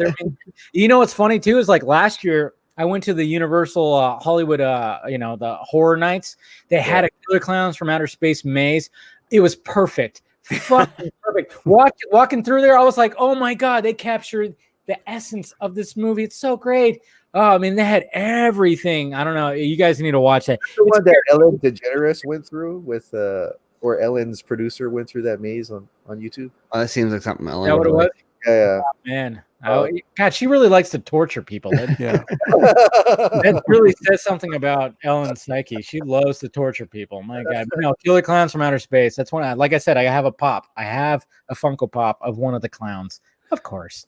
You know what's funny too is like last year, I went to the Universal Hollywood, the horror nights. They had a Killer Clowns from Outer Space maze. It was perfect. Fucking perfect. Walking through there, I was like, oh my God, they captured the essence of this movie. It's so great. Oh, I mean, they had everything. I don't know. You guys need to watch it. The one that Ellen DeGeneres went through with, or Ellen's producer went through that maze on YouTube. Oh, that seems like something Ellen. Is that what it was? Yeah. Oh, man. Oh, God, she really likes to torture people. Yeah. That really says something about Ellen's psyche. She loves to torture people. My God. But no, Killer Clowns from Outer Space. That's one. Like I said, I have a pop. I have a Funko Pop of one of the clowns, of course.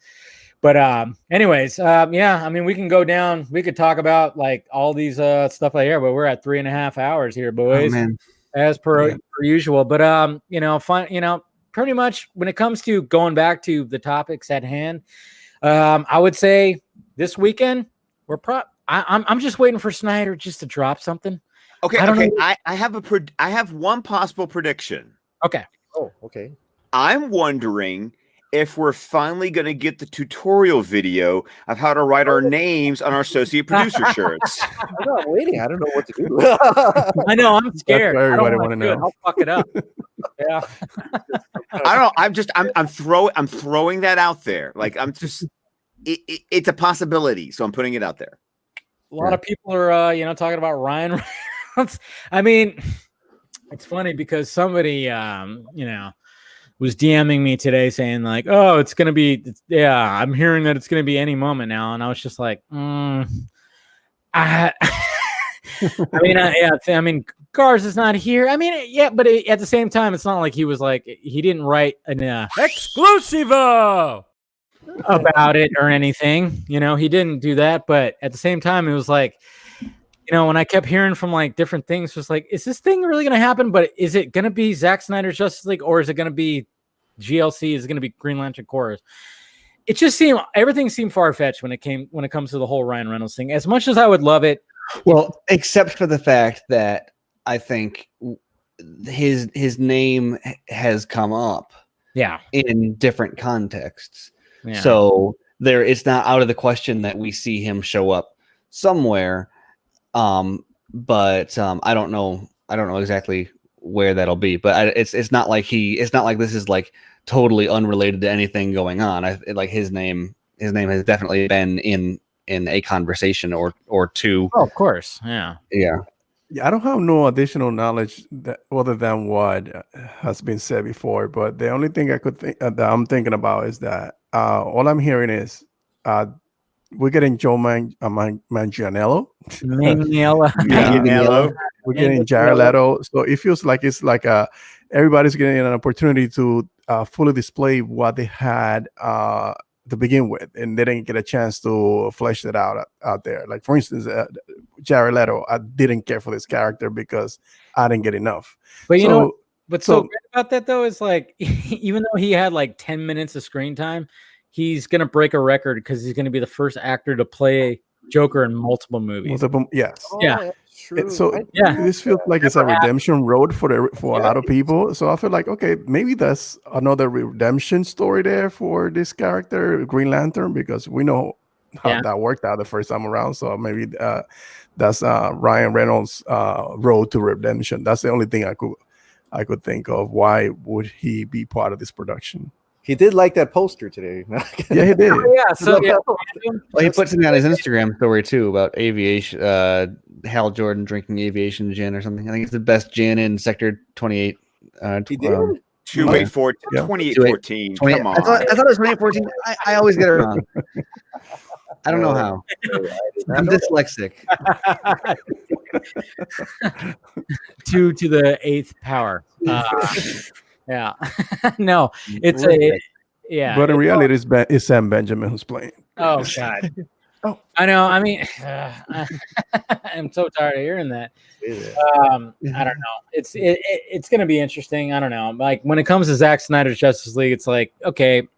But anyways, I mean, we can go down. We could talk about like all these stuff right here, but we're at 3.5 hours here, boys. Oh, man. as per usual. But pretty much when it comes to going back to the topics at hand, I would say this weekend I'm just waiting for Snyder just to drop something. Okay, I have one possible prediction. Okay. Oh, okay. I'm wondering if we're finally going to get the tutorial video of how to write our names on our associate producer shirts. I'm waiting. I don't know what to do. I know. I'm scared. Everybody want to know. I'll fuck it up. Yeah. I don't know. I'm throwing that out there. Like it's a possibility. So I'm putting it out there. A lot of people are, talking about Ryan Reynolds. I mean, it's funny because somebody, was DMing me today saying like, "Oh, it's gonna be, I'm hearing that it's gonna be any moment now," and I was just like, I mean, Garz is not here. I mean, but at the same time, it's not like he was like he didn't write an exclusivo about it or anything. He didn't do that. But at the same time, it was like, when I kept hearing from like different things, was like, is this thing really going to happen? But is it going to be Zack Snyder's Justice League, or is it going to be GLC? Is it going to be Green Lantern Corps? It just everything seemed far fetched when it comes to the whole Ryan Reynolds thing. As much as I would love it, well, except for the fact that I think his name has come up, in different contexts. Yeah. So it's not out of the question that we see him show up somewhere. But I don't know exactly where that'll be, but it's not like this is like totally unrelated to anything going on. His name has definitely been in a conversation or two. Oh, of course. Yeah. I don't have no additional knowledge other than what has been said before, but the only thing I could think that I'm thinking about is that all I'm hearing is we're getting Joe Manganiello. We're getting Jared Leto. So it feels like it's like everybody's getting an opportunity to fully display what they had to begin with, and they didn't get a chance to flesh it out there. Like, for instance, Jared Leto, I didn't care for this character because I didn't get enough. But what's so great about that though is like, even though he had like 10 minutes of screen time, he's going to break a record because he's going to be the first actor to play Joker in multiple movies. Yes. Yeah. This feels like it's a redemption road for a lot of people. So I feel like, okay, maybe that's another redemption story there for this character, Green Lantern, because we know how that worked out the first time around. So maybe that's Ryan Reynolds' road to redemption. That's the only thing I could think of. Why would he be part of this production? He did like that poster today. Yeah, he did. Well, he puts it on his Instagram story too about aviation. Hal Jordan drinking aviation gin or something. I think it's the best gin in Sector 28. He did. 2814. Come on. I thought it was 2814. I always get it wrong. I don't know how. I'm dyslexic. 2 to the 8th power. Yeah. No, it's But in reality, it's Sam Benjamin who's playing. Oh God. I know. I mean, I'm so tired of hearing that. I don't know. It's going to be interesting. I don't know. Like, when it comes to Zack Snyder's Justice League, it's like, okay,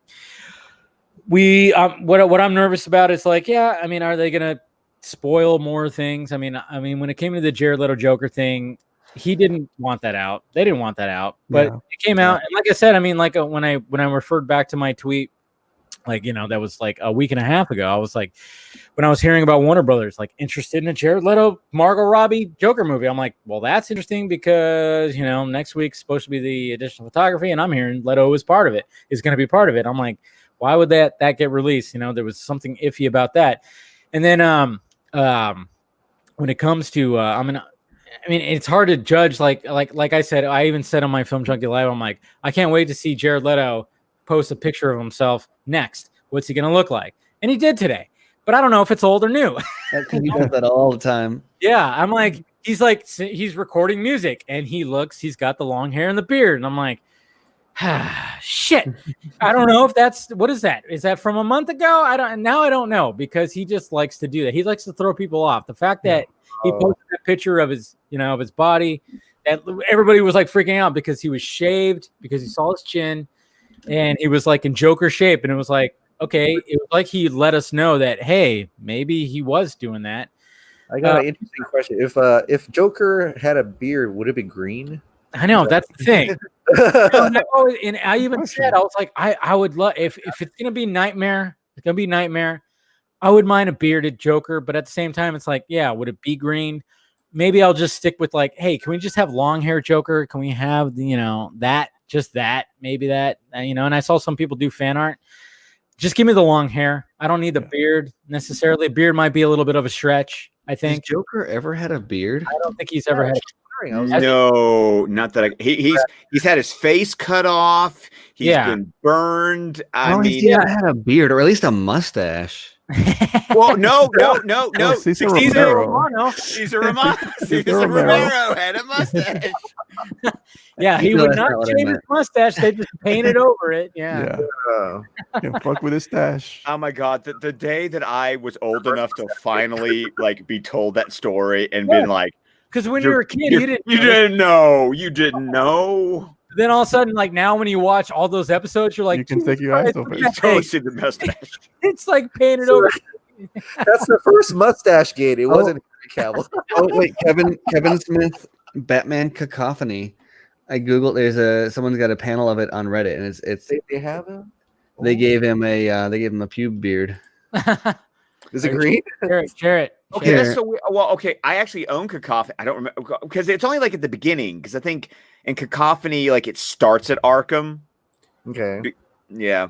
what I'm nervous about is like, I mean, are they going to spoil more things? I mean, when it came to the Jared Leto Joker thing, he didn't want that out. They didn't want that out, but it came out. And like I said, I mean, like when I referred back to my tweet, like, that was like a week and a half ago. I was like, when I was hearing about Warner Brothers, like, interested in a Jared Leto, Margot Robbie Joker movie, I'm like, well, that's interesting because, next week's supposed to be the additional photography, and I'm hearing Leto is going to be part of it. I'm like, why would that get released? There was something iffy about that. And then when it comes to, I mean, it's hard to judge. Like I said, I even said on my Film Junkie Live, I'm like, I can't wait to see Jared Leto post a picture of himself next. What's he going to look like? And he did today, but I don't know if it's old or new. He does that all the time. Yeah, I'm like, he's recording music, and he's got the long hair and the beard, and I'm like, shit. I don't know if what is that? Is that from a month ago? I don't know, because he just likes to do that. He likes to throw people off. The fact that he posted that picture of his, of his body And everybody was like freaking out because he was shaved, because he saw his chin, and he was like in Joker shape. And it was like, okay, it was like he let us know that, hey, maybe he was doing that. I got an interesting question. If Joker had a beard, would it be green? I know, that's the thing. And I even said, I was like, I would love, if it's going to be Knightmare, it's going to be Knightmare. I would mind a bearded Joker, but at the same time, it's like, yeah, would it be green? Maybe I'll just stick with like, hey, can we just have long hair Joker? Can we have, that, just that, maybe that, and I saw some people do fan art. Just give me the long hair. I don't need the beard necessarily. A beard might be a little bit of a stretch, I think. Has Joker ever had a beard? I don't think he's ever had a No, not that he's had his face cut off. He's been burned. I mean, he's not had a beard, or at least a mustache. Well, no. Cesar Romero. Cesar Romero had a mustache. Yeah, he would not shave his mustache. They just painted over it. Yeah. Can't fuck with his stash. Oh my god, the day that I was old enough to finally like be told that story and been like, because when you were a kid, you didn't know. Then all of a sudden, like now, when you watch all those episodes, you're like, you can take your eyes off it. You totally see the mustache. It's like painted over. That's the first mustache gate. It wasn't Cavill. Oh wait, Kevin Smith, Batman Cacophony. I googled. Someone's got a panel of it on Reddit, and it's they have him. They gave him a pube beard. Is it green? Jarrett. Okay, that's so weird. Well, okay, I actually own Cacophony. I don't remember because it's only like at the beginning. Because I think in Cacophony, like it starts at Arkham. Okay. Yeah.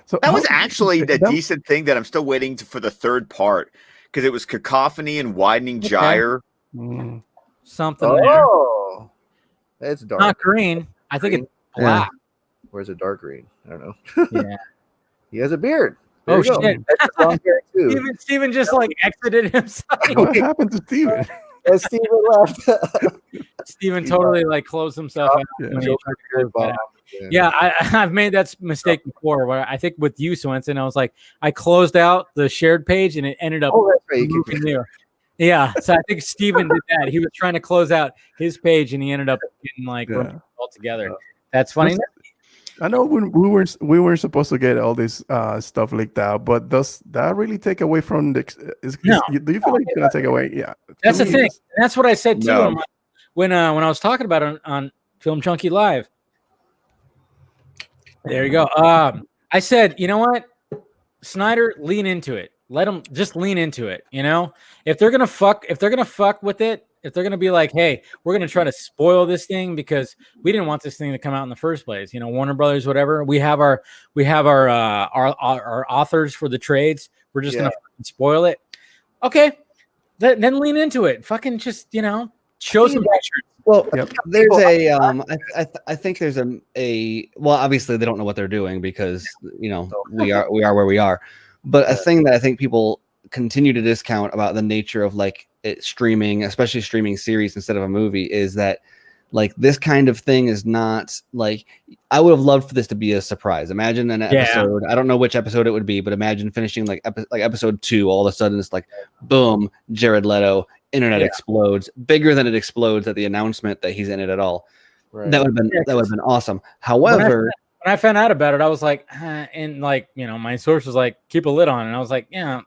So that was actually the decent thing that I'm still waiting for the third part because it was Cacophony and Widening Gyre. Something. Oh, it's dark. Not green. I think it's black. Yeah. Where's it dark green? I don't know. Yeah. He has a beard. There shit! Steven just like exited himself. What happened to Steven? As Steven left. Steven totally like closed himself out. Yeah, I've made that mistake before where I think with you, Swenson, I was like, I closed out the shared page and it ended up moving there. Yeah, so I think Steven did that. He was trying to close out his page and he ended up getting like all together. That's funny. I know when we weren't supposed to get all this stuff leaked out, but does that really take away from the? No. Do you feel like it's gonna take away? Yeah, that's the thing. That's what I said too when I was talking about it on Film Junkee Live. There you go. I said, you know what, Snyder, lean into it. Let them just lean into it. If they're gonna fuck with it. If they're going to be like, hey, we're going to try to spoil this thing because we didn't want this thing to come out in the first place, Warner Brothers, whatever. We have our authors for the trades. We're just going to spoil it. Okay, then lean into it. Fucking just show some pictures. Well, there's I think there's well, obviously they don't know what they're doing because we are where we are. But a thing that I think people continue to discount about the nature of like it streaming, especially streaming series instead of a movie, is that like this kind of thing is not like, I would have loved for this to be a surprise. Imagine an episode, I don't know which episode it would be, but imagine finishing like episode 2, all of a sudden it's like boom, Jared Leto, internet explodes, bigger than it explodes at the announcement that he's in it at all. Right. That would have been awesome. However, when I found out about it, I was like, and like, my source was like, keep a lid on it. And I was like, I'm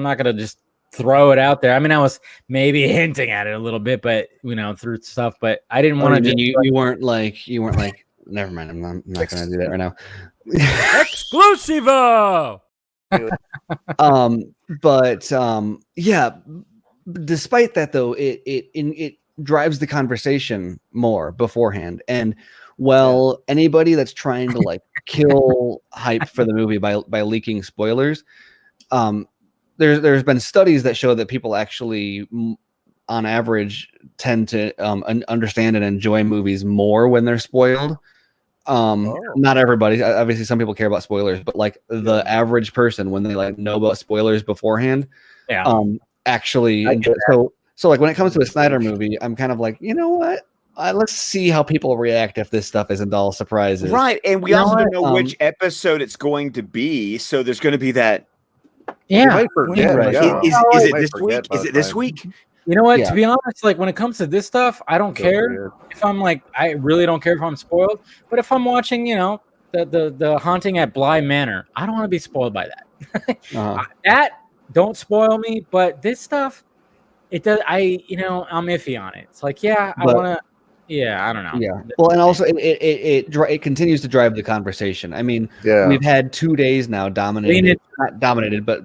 not gonna just throw it out there. I mean, I was maybe hinting at it a little bit, but through stuff. But I didn't want to. You weren't like, never mind. I'm not gonna do that right now. Exclusivo. Yeah. Despite that, though, it drives the conversation more beforehand. And anybody that's trying to like kill hype for the movie by leaking spoilers, there's been studies that show that people actually, on average, tend to understand and enjoy movies more when they're spoiled. Not everybody. Obviously, some people care about spoilers, but like the average person, when they like know about spoilers beforehand, actually. So like when it comes to a Snyder movie, I'm kind of like, you know what? Let's see how people react if this stuff isn't all surprises. Right, and we also don't know which episode it's going to be, so there's going to be that. Yeah. Is it this week? Is it this week? You know what? To be honest, like when it comes to this stuff, I don't care if I'm like, I really don't care if I'm spoiled. But if I'm watching, the Haunting at Bly Manor, I don't want to be spoiled by that. That don't spoil me. But this stuff, it does. I'm iffy on it. It's like, I want to. Yeah, I don't know. Yeah. Well, and also it continues to drive the conversation. I mean, we've had 2 days now not dominated, but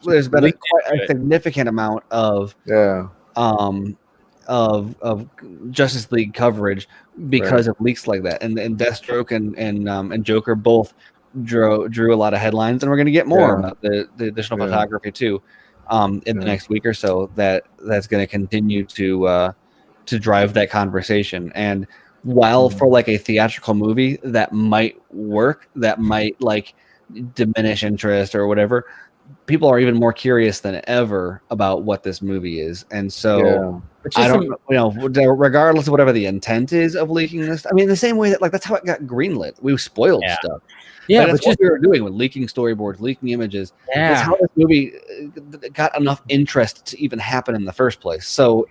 there's been quite a significant amount of Justice League coverage because of leaks like that, and Deathstroke and Joker both drew a lot of headlines, and we're going to get more about the additional photography too in the next week or so. That's going to continue to drive that conversation. And while for like a theatrical movie that might work, that might like diminish interest or whatever, people are even more curious than ever about what this movie is. And so I don't regardless of whatever the intent is of leaking this, I mean, the same way that like that's how it got greenlit. We spoiled stuff. Yeah, that's what we were doing with leaking storyboards, leaking images. That's how this movie got enough interest to even happen in the first place. So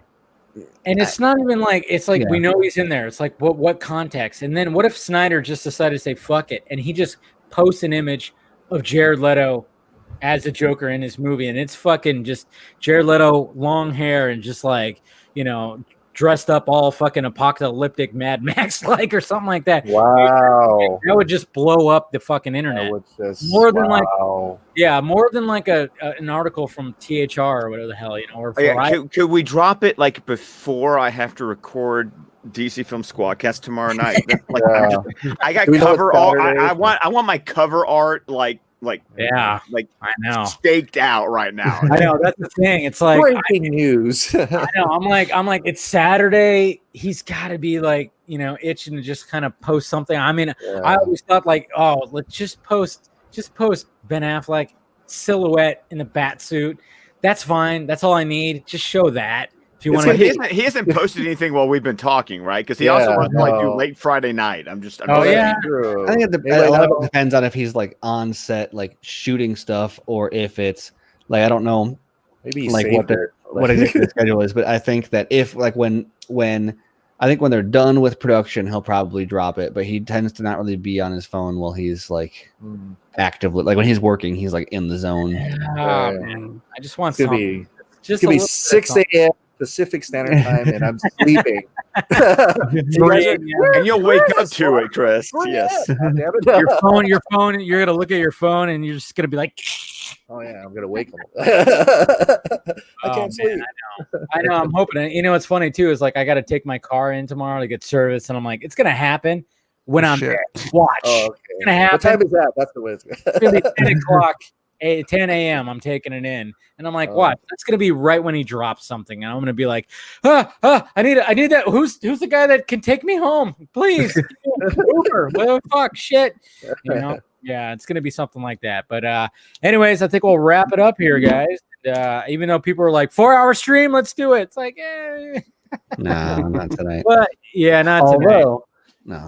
and it's not even like it's like we know he's in there. It's like what context? And then what if Snyder just decided to say fuck it and he just posts an image of Jared Leto as a Joker in his movie, and it's fucking just Jared Leto, long hair and just like dressed up all fucking apocalyptic Mad Max like or something like that. Wow, that would just blow up the fucking internet. More than an article from THR or whatever the hell, or could we drop it like before I have to record DC Film Squadcast tomorrow night? I got cover art. I want my cover art like I know staked out right now. I know that's the thing. It's like breaking news. I know. I'm like it's Saturday. He's got to be like itching to just kind of post something. I mean, I always thought like, let's just post Ben Affleck silhouette in the bat suit. That's fine. That's all I need. Just show that. If you want to, he hasn't posted anything while we've been talking, right? Because he also wants to do late Friday night. I think a lot of it depends on if he's like on set, like shooting stuff, or if it's like I don't know, maybe like what exactly the schedule is. But I think that if like when they're done with production, he'll probably drop it. But he tends to not really be on his phone while he's like actively, like when he's working, he's like in the zone. Man. I just want something. Just be 6 a.m. Pacific Standard Time, and I'm sleeping. And you'll wake up to it, Chris. Yes. Your phone. You're gonna look at your phone, and you're just gonna be like, "Oh yeah, I'm gonna wake him." I can't sleep. I know. I'm hoping. What's funny too is like I got to take my car in tomorrow to get service, and I'm like, it's gonna happen when I'm there. Watch. Oh, okay. It's gonna happen. What time is that? That's the way it's gonna be 10 o'clock. 10 a.m. I'm taking it in, and I'm like, what? That's gonna be right when he drops something, and I'm gonna be like, I need that. Who's the guy that can take me home, please? Uber. Well, fuck, shit. Yeah, it's gonna be something like that. But anyways, I think we'll wrap it up here, guys. Even though people are like 4-hour stream, let's do it. It's like, no, not tonight. But yeah, not tonight. No.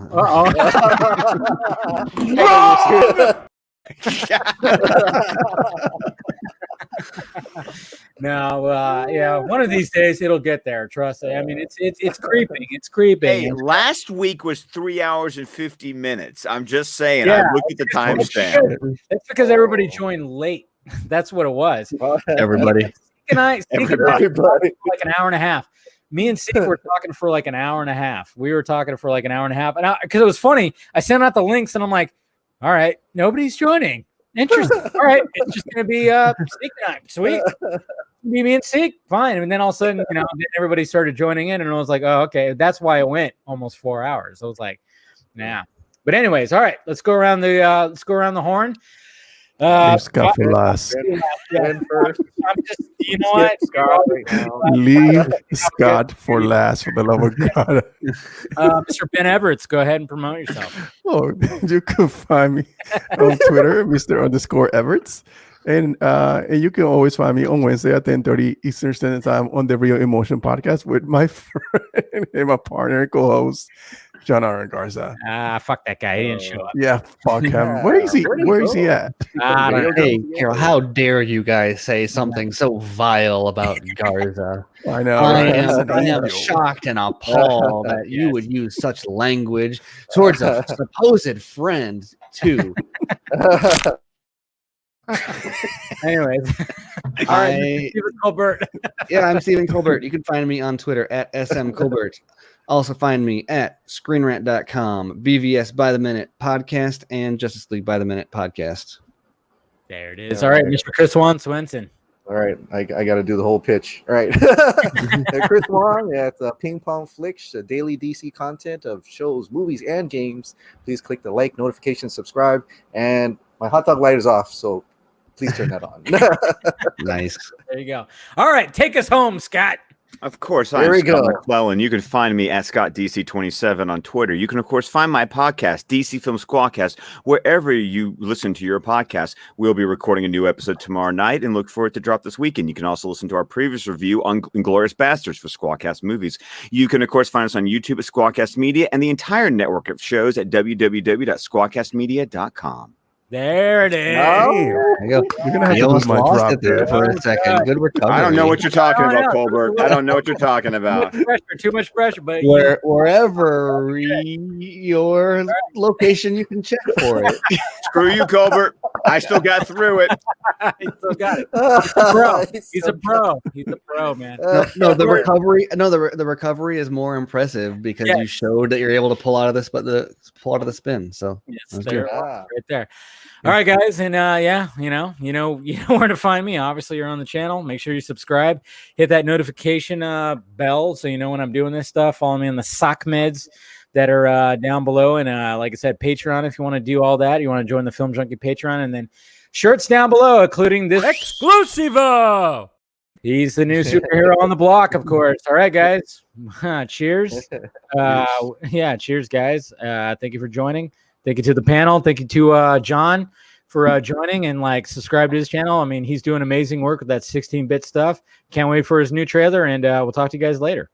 No, one of these days it'll get there. Trust me. I mean, it's creeping. It's creeping. Hey, last week was 3 hours and 50 minutes. I'm just saying. I look at the timestamp. That's because everybody joined late. That's what it was. Everybody. Everybody. Like an hour and a half. Me and Steve were talking for like an hour and a half. We were talking for like an hour and a half, and because it was funny, I sent out the links, and I'm like, all right, nobody's joining. Interesting. All right, it's just gonna be Seek time. Sweet. Be me and Seek, fine. And then all of a sudden, everybody started joining in, and I was like, oh, okay. That's why it went almost 4 hours. I was like, nah. But anyways, all right, let's go around the horn. Scott for last. Leave Scott for last, for the love of God. Mr. Ben Everts, go ahead and promote yourself. Oh, you can find me on Twitter, Mr. _Everts. And you can always find me on Wednesday at 10:30 Eastern Standard Time on the Real Emotion Podcast with my friend and my partner, co-host, John Aaron Garza. Fuck that guy. He didn't show up. Yeah, fuck him. Where is he? Where is he at? Hey, Carol, how dare you guys say something so vile about Garza? I know. I Right? am shocked and appalled that you would use such language towards a supposed friend, too. Anyways, all right, Stephen Colbert. Yeah, I'm Stephen Colbert. You can find me on Twitter at smcolbert. Also find me at screenrant.com, BVS by the Minute podcast, and Justice League by the Minute podcast. There it is. All right, Mr. Chris Juan Swenson. All right, I got to do the whole pitch. All right, Chris Wong at Ping Pong Flicks, daily DC content of shows, movies, and games. Please click the like, notification, subscribe, and my hot dog light is off, so please turn that on. Nice. There you go. All right, take us home, Scott. Of course, There we go. McClellan. You can find me at ScottDC27 on Twitter. You can, of course, find my podcast, DC Film Squawkcast, wherever you listen to your podcast. We'll be recording a new episode tomorrow night and look for it to drop this weekend. You can also listen to our previous review on Inglourious Bastards for Squawkcast Movies. You can, of course, find us on YouTube at Squawkcast Media and the entire network of shows at www.squawkcastmedia.com. There it is. There you go. You're gonna have You to almost lose my lost drop it there for a second. Good recovery. I don't know what you're talking about, yeah. Colbert. I don't know what you're talking about. Too much pressure, but Wherever your location, you can check for it. Screw you, Colbert. I still got through it. he still got it. He's a pro. He's a pro, man. The recovery. No, the recovery is more impressive because you showed that you're able to pull out of this, but pull out of the spin. So yes, that's there, good. right there. All right, guys, and you know where to find me. Obviously, you're on the channel. Make sure you subscribe, hit that notification bell so you know when I'm doing this stuff. Follow me on the sock meds that are down below, and like I said, Patreon if you want to do all that. You want to join the Film Junkie Patreon, and then shirts down below, including this exclusivo. He's the new superhero on the block, of course. All right, guys. Cheers. Cheers, guys. Thank you for joining. Thank you to the panel. Thank you to John for joining and subscribe to his channel. I mean, he's doing amazing work with that 16-bit stuff. Can't wait for his new trailer, and we'll talk to you guys later.